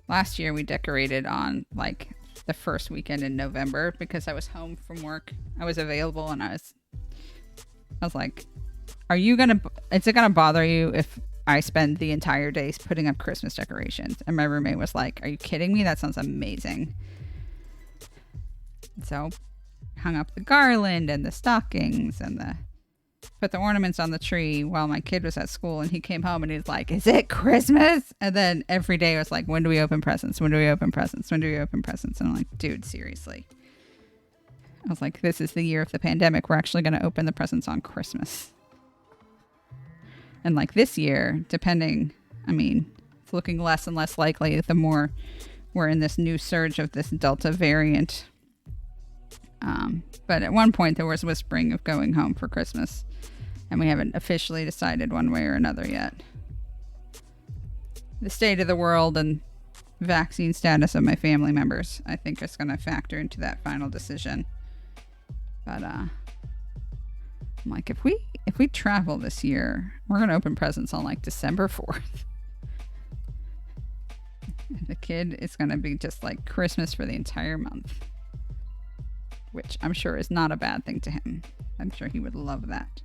Last year we decorated on like the first weekend in November because I was home from work. I was available and I was like, is it gonna bother you if I spend the entire day putting up Christmas decorations? And my roommate was like, are you kidding me? That sounds amazing. So hung up the garland and the stockings and put the ornaments on the tree while my kid was at school, and he came home and he was like, is it Christmas? And then every day I was like, when do we open presents? When do we open presents? When do we open presents? And I'm like, dude, seriously. I was like, this is the year of the pandemic. We're actually going to open the presents on Christmas. And like this year, it's looking less and less likely the more we're in this new surge of this Delta variant. But at one point there was whispering of going home for Christmas, and we haven't officially decided one way or another yet. The state of the world and vaccine status of my family members, I think, is going to factor into that final decision. But I'm like, if we travel this year, we're going to open presents on like December 4th. The kid is going to be just like Christmas for the entire month, which I'm sure is not a bad thing to him. I'm sure he would love that.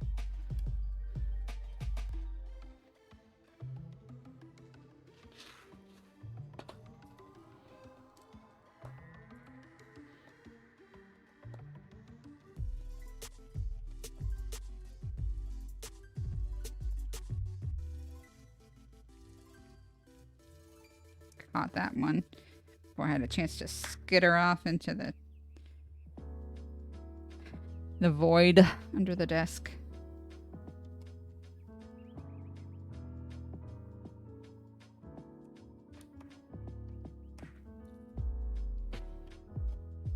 Caught that one before I had a chance to skitter off into the void under the desk.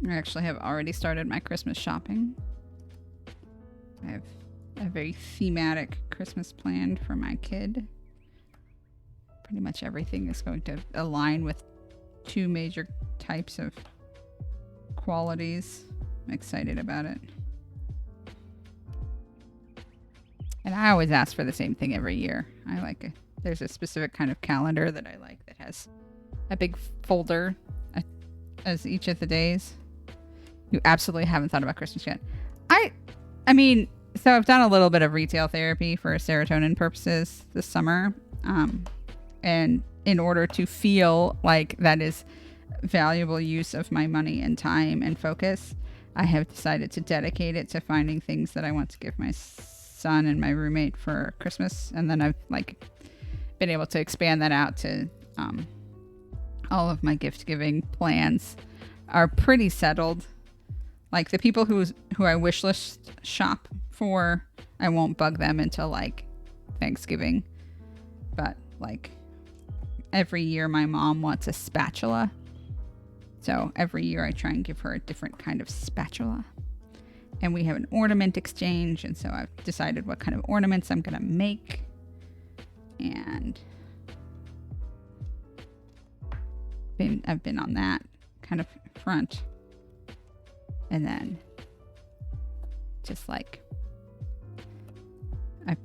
I actually have already started my Christmas shopping. I have a very thematic Christmas planned for my kid. Pretty much everything is going to align with 2 major types of qualities. I'm excited about it. And I always ask for the same thing every year. I like it. There's a specific kind of calendar that I like that has a big folder as each of the days. You absolutely haven't thought about Christmas yet. I mean, so I've done a little bit of retail therapy for serotonin purposes this summer. And in order to feel like that is valuable use of my money and time and focus, I have decided to dedicate it to finding things that I want to give my son and my roommate for Christmas. And then I've like been able to expand that out to all of my gift giving plans are pretty settled. Like the people who I wish list shop for, I won't bug them until like Thanksgiving. But like every year my mom wants a spatula. So every year I try and give her a different kind of spatula. And we have an ornament exchange. And so I've decided what kind of ornaments I'm going to make. And I've been on that kind of front. And then just like I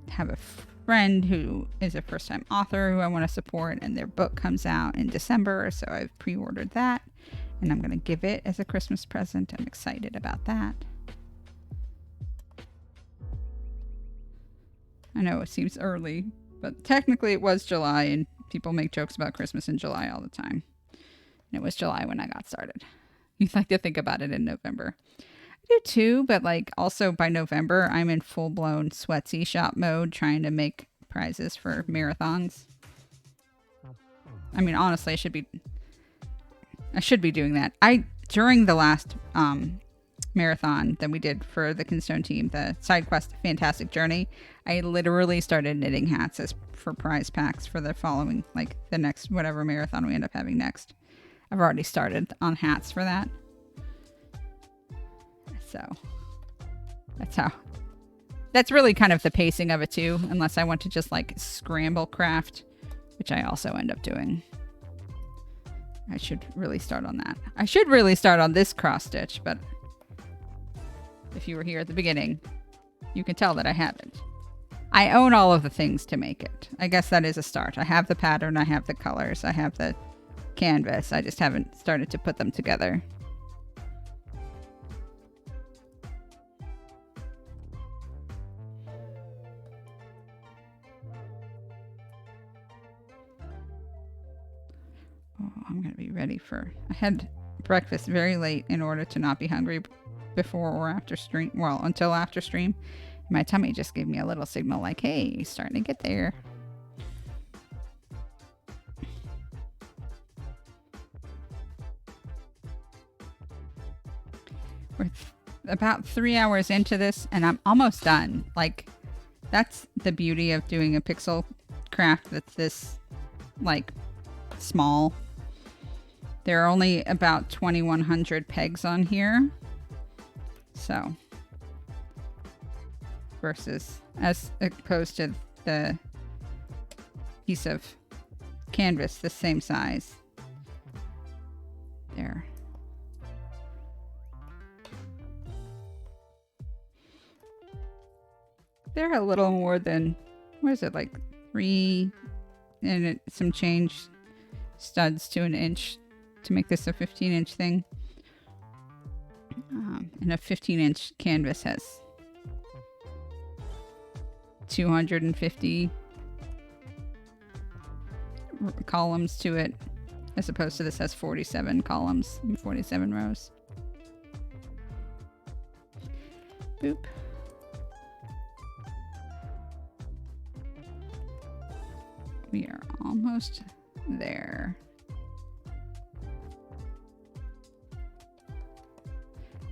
have a friend who is a first-time author who I want to support, and their book comes out in December, so I've pre-ordered that, and I'm going to give it as a Christmas present. I'm excited about that. I know it seems early, but technically it was July, and people make jokes about Christmas in July all the time. And it was July when I got started. You'd like to think about it in November. I do too, but like also by November, I'm in full-blown sweatsy shop mode trying to make prizes for marathons. I mean, honestly, I should be doing that. During the last marathon that we did for the Kinstone team, the side quest Fantastic Journey, I literally started knitting hats as for prize packs for the following, like the next whatever marathon we end up having next. I've already started on hats for that. So that's really kind of the pacing of it too, unless I want to just like scramble craft, which I also end up doing. I should really start on that. I should really start on this cross stitch, but if you were here at the beginning, you can tell that I haven't. I own all of the things to make it. I guess that is a start. I have the pattern, I have the colors, I have the canvas. I just haven't started to put them together. Oh, I'm going to be ready for... I had breakfast very late in order to not be hungry before or after stream. Well, until after stream. My tummy just gave me a little signal like, hey, starting to get there. We're about 3 hours into this and I'm almost done. Like, that's the beauty of doing a pixel craft that's this, like, small. There are only about 2,100 pegs on here. So, versus, as opposed to the piece of canvas the same size. There. They're a little more than, what is it, like 3 and some change studs to an inch to make this a 15-inch thing. And a 15-inch canvas has 250 columns to it, as opposed to this has 47 columns and 47 rows. Boop. We are almost there.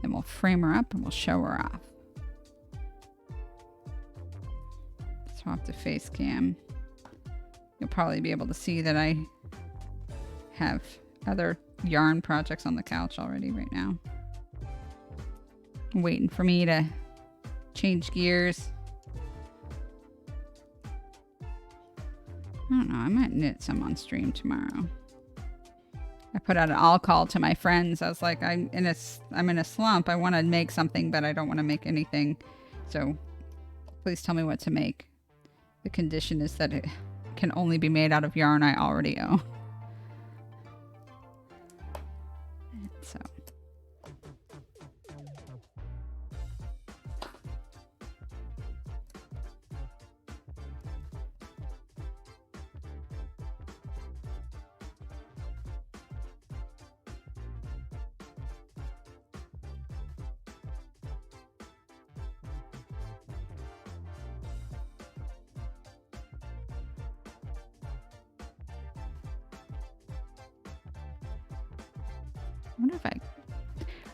Then we'll frame her up and we'll show her off. Swap to face cam. You'll probably be able to see that I have other yarn projects on the couch already right now. Waiting for me to change gears. I don't know. I might knit some on stream tomorrow. I put out an all call to my friends. I was like, I'm in a slump. I want to make something, but I don't want to make anything. So Please tell me what to make. The condition is that it can only be made out of yarn I already own. So.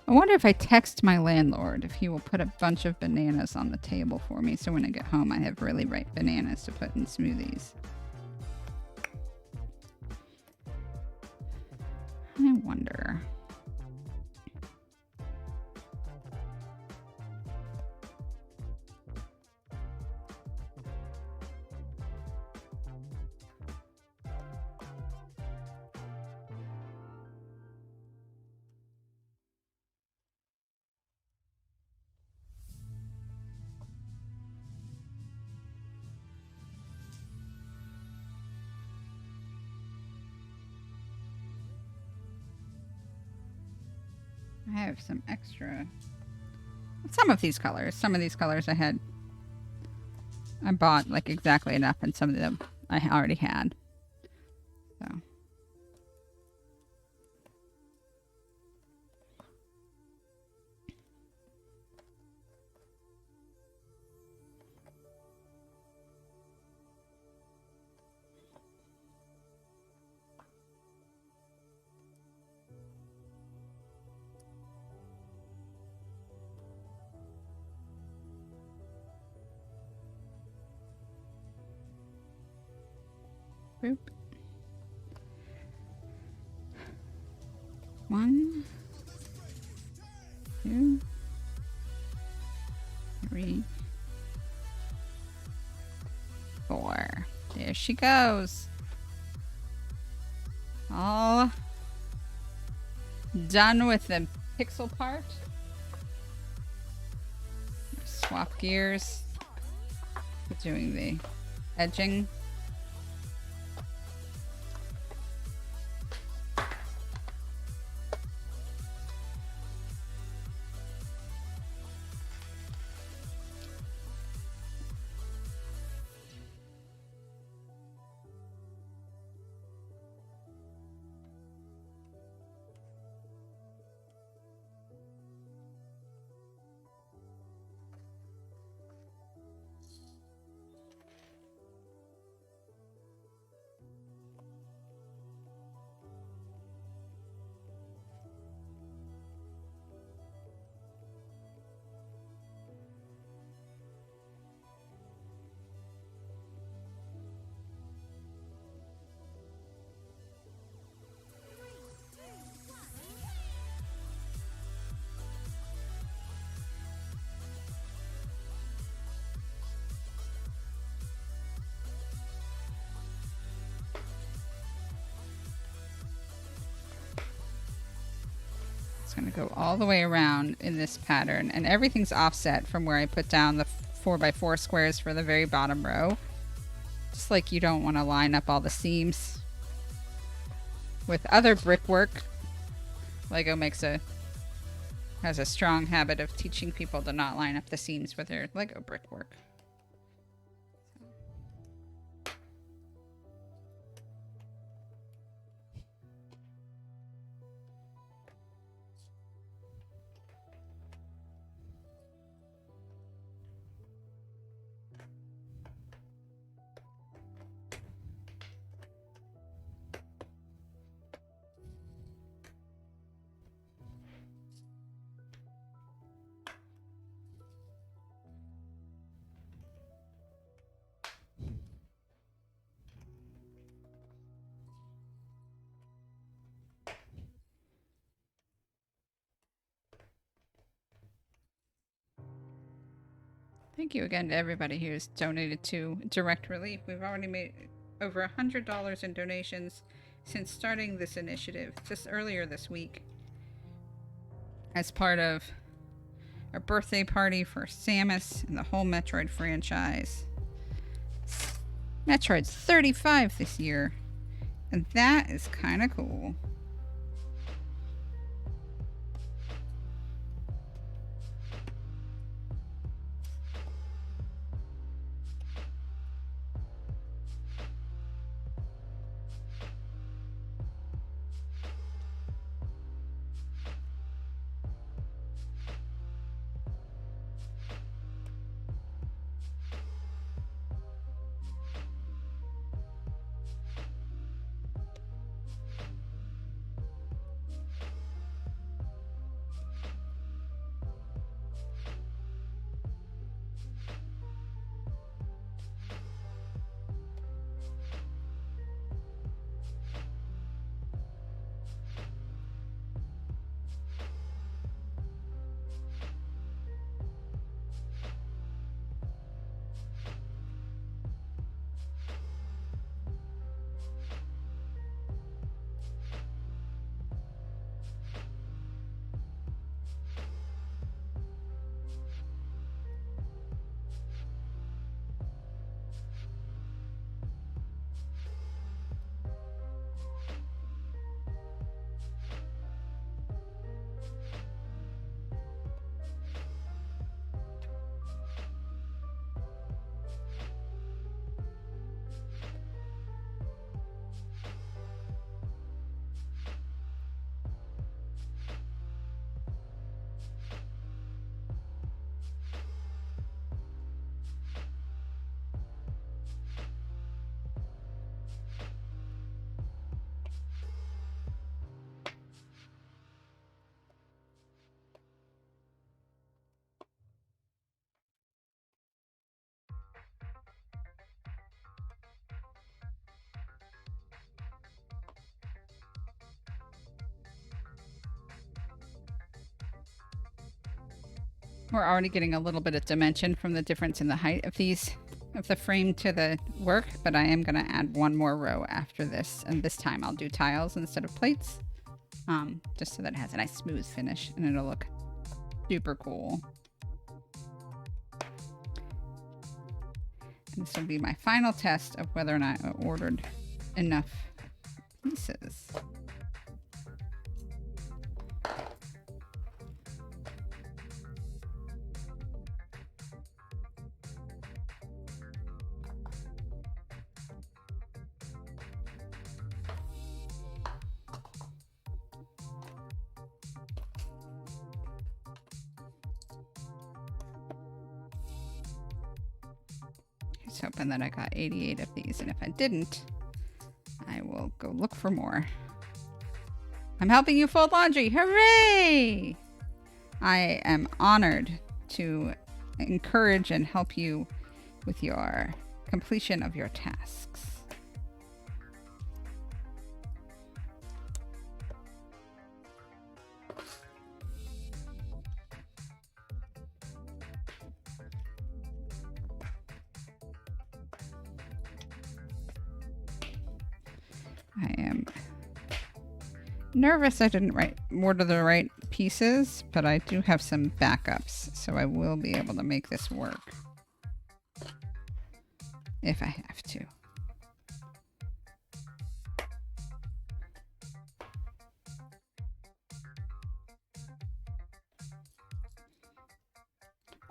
I wonder if I text my landlord if he will put a bunch of bananas on the table for me so when I get home I have really ripe bananas to put in smoothies. I wonder. I have some extra. Some of these colors. Some of these colors I bought like exactly enough, and some of them I already had. So. Boop. 1, 2, 3, 4. There she goes. All done with the pixel part. Swap gears. Doing the edging. Going to go all the way around in this pattern, and everything's offset from where I put down the 4x4 squares for the very bottom row, just like you don't want to line up all the seams. With other brickwork, Lego has a strong habit of teaching people to not line up the seams with their Lego brickwork. Thank you again to everybody who's donated to Direct Relief. We've already made over $100 in donations since starting this initiative just earlier this week as part of A birthday party for Samus and the whole Metroid franchise. Metroid's 35 this year. And that is kind of cool. We're already getting a little bit of dimension from the difference in the height of these, of the frame to the work, but I am going to add one more row after this, and this time I'll do tiles instead of plates, just so that it has a nice smooth finish and it'll look super cool. And this will be my final test of whether or not I ordered enough pieces. Hoping that I got 88 of these, and if I didn't, I will go look for more. I'm helping you fold laundry. Hooray! I am honored to encourage and help you with your completion of your tasks. I am nervous I didn't order the right pieces, but I do have some backups, so I will be able to make this work if I have to.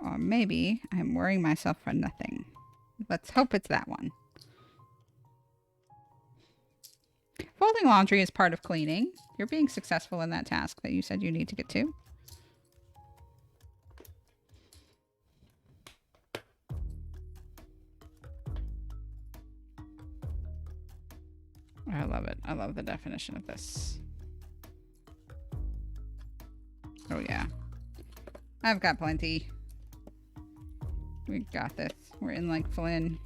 Or maybe I'm worrying myself for nothing. Let's hope it's that one. Folding laundry is part of cleaning. You're being successful in that task that you said you need to get to. I love it. I love the definition of this. Oh yeah. I've got plenty. We got this. We're in like Flynn.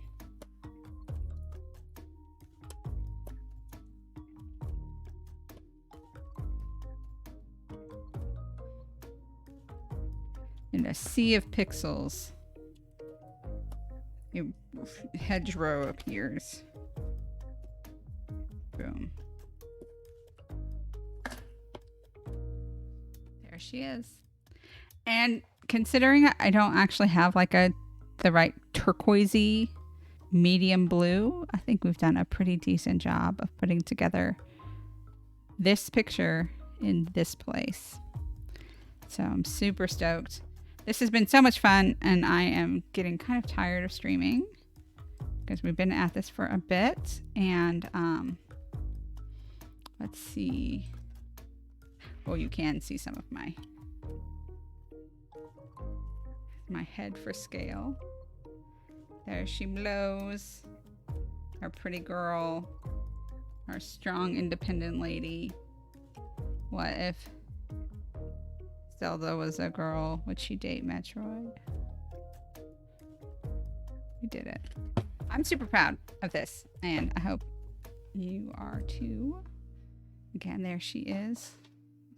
In a sea of pixels, a hedgerow appears. Boom. There she is. And considering I don't actually have like the right turquoisey medium blue, I think we've done a pretty decent job of putting together this picture in this place. So I'm super stoked. This has been so much fun, and I am getting kind of tired of streaming because we've been at this for a bit. And let's see. Well, you can see some of my head for scale. There she blows. Our pretty girl. Our strong, independent lady. What if Zelda was a girl? Would she date Metroid? We did it. I'm super proud of this, and I hope you are too. Again, there she is.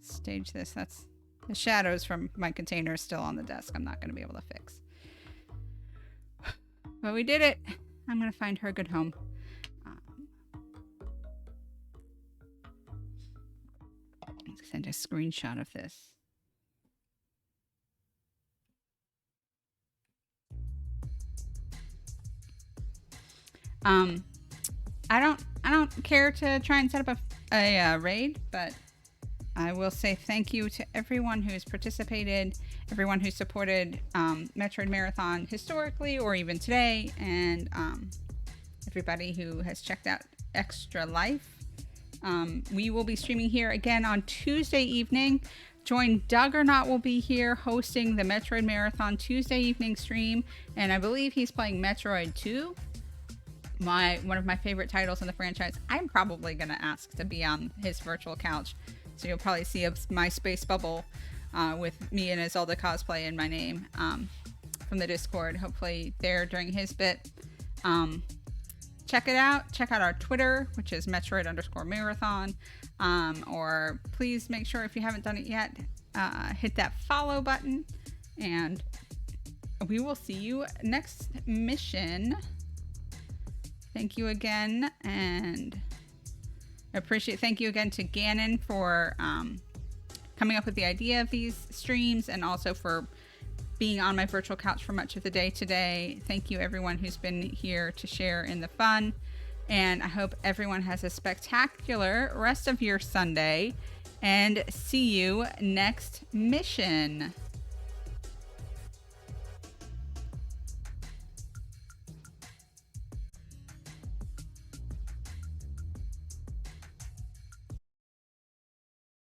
Stage this. That's the shadows from my container still on the desk. I'm not going to be able to fix. But we did it. I'm going to find her a good home. Let's send a screenshot of this. I don't care to try and set up a raid, but I will say thank you to everyone who's participated, everyone who supported Metroid Marathon historically or even today, and everybody who has checked out Extra Life. We will be streaming here again on Tuesday evening. Join Doug or Not will be here hosting the Metroid Marathon Tuesday evening stream, and I believe he's playing Metroid 2. One of my favorite titles in the franchise. I'm probably going to ask to be on his virtual couch. So you'll probably see my space bubble with me and a Zelda cosplay in my name from the Discord. Hopefully there during his bit. Check it out. Check out our Twitter, which is Metroid_Marathon. Or please make sure if you haven't done it yet, hit that follow button. And we will see you next mission. Thank you again, and thank you again to Gannon for coming up with the idea of these streams, and also for being on my virtual couch for much of the day today. Thank you everyone who's been here to share in the fun, and I hope everyone has a spectacular rest of your Sunday, and see you next mission.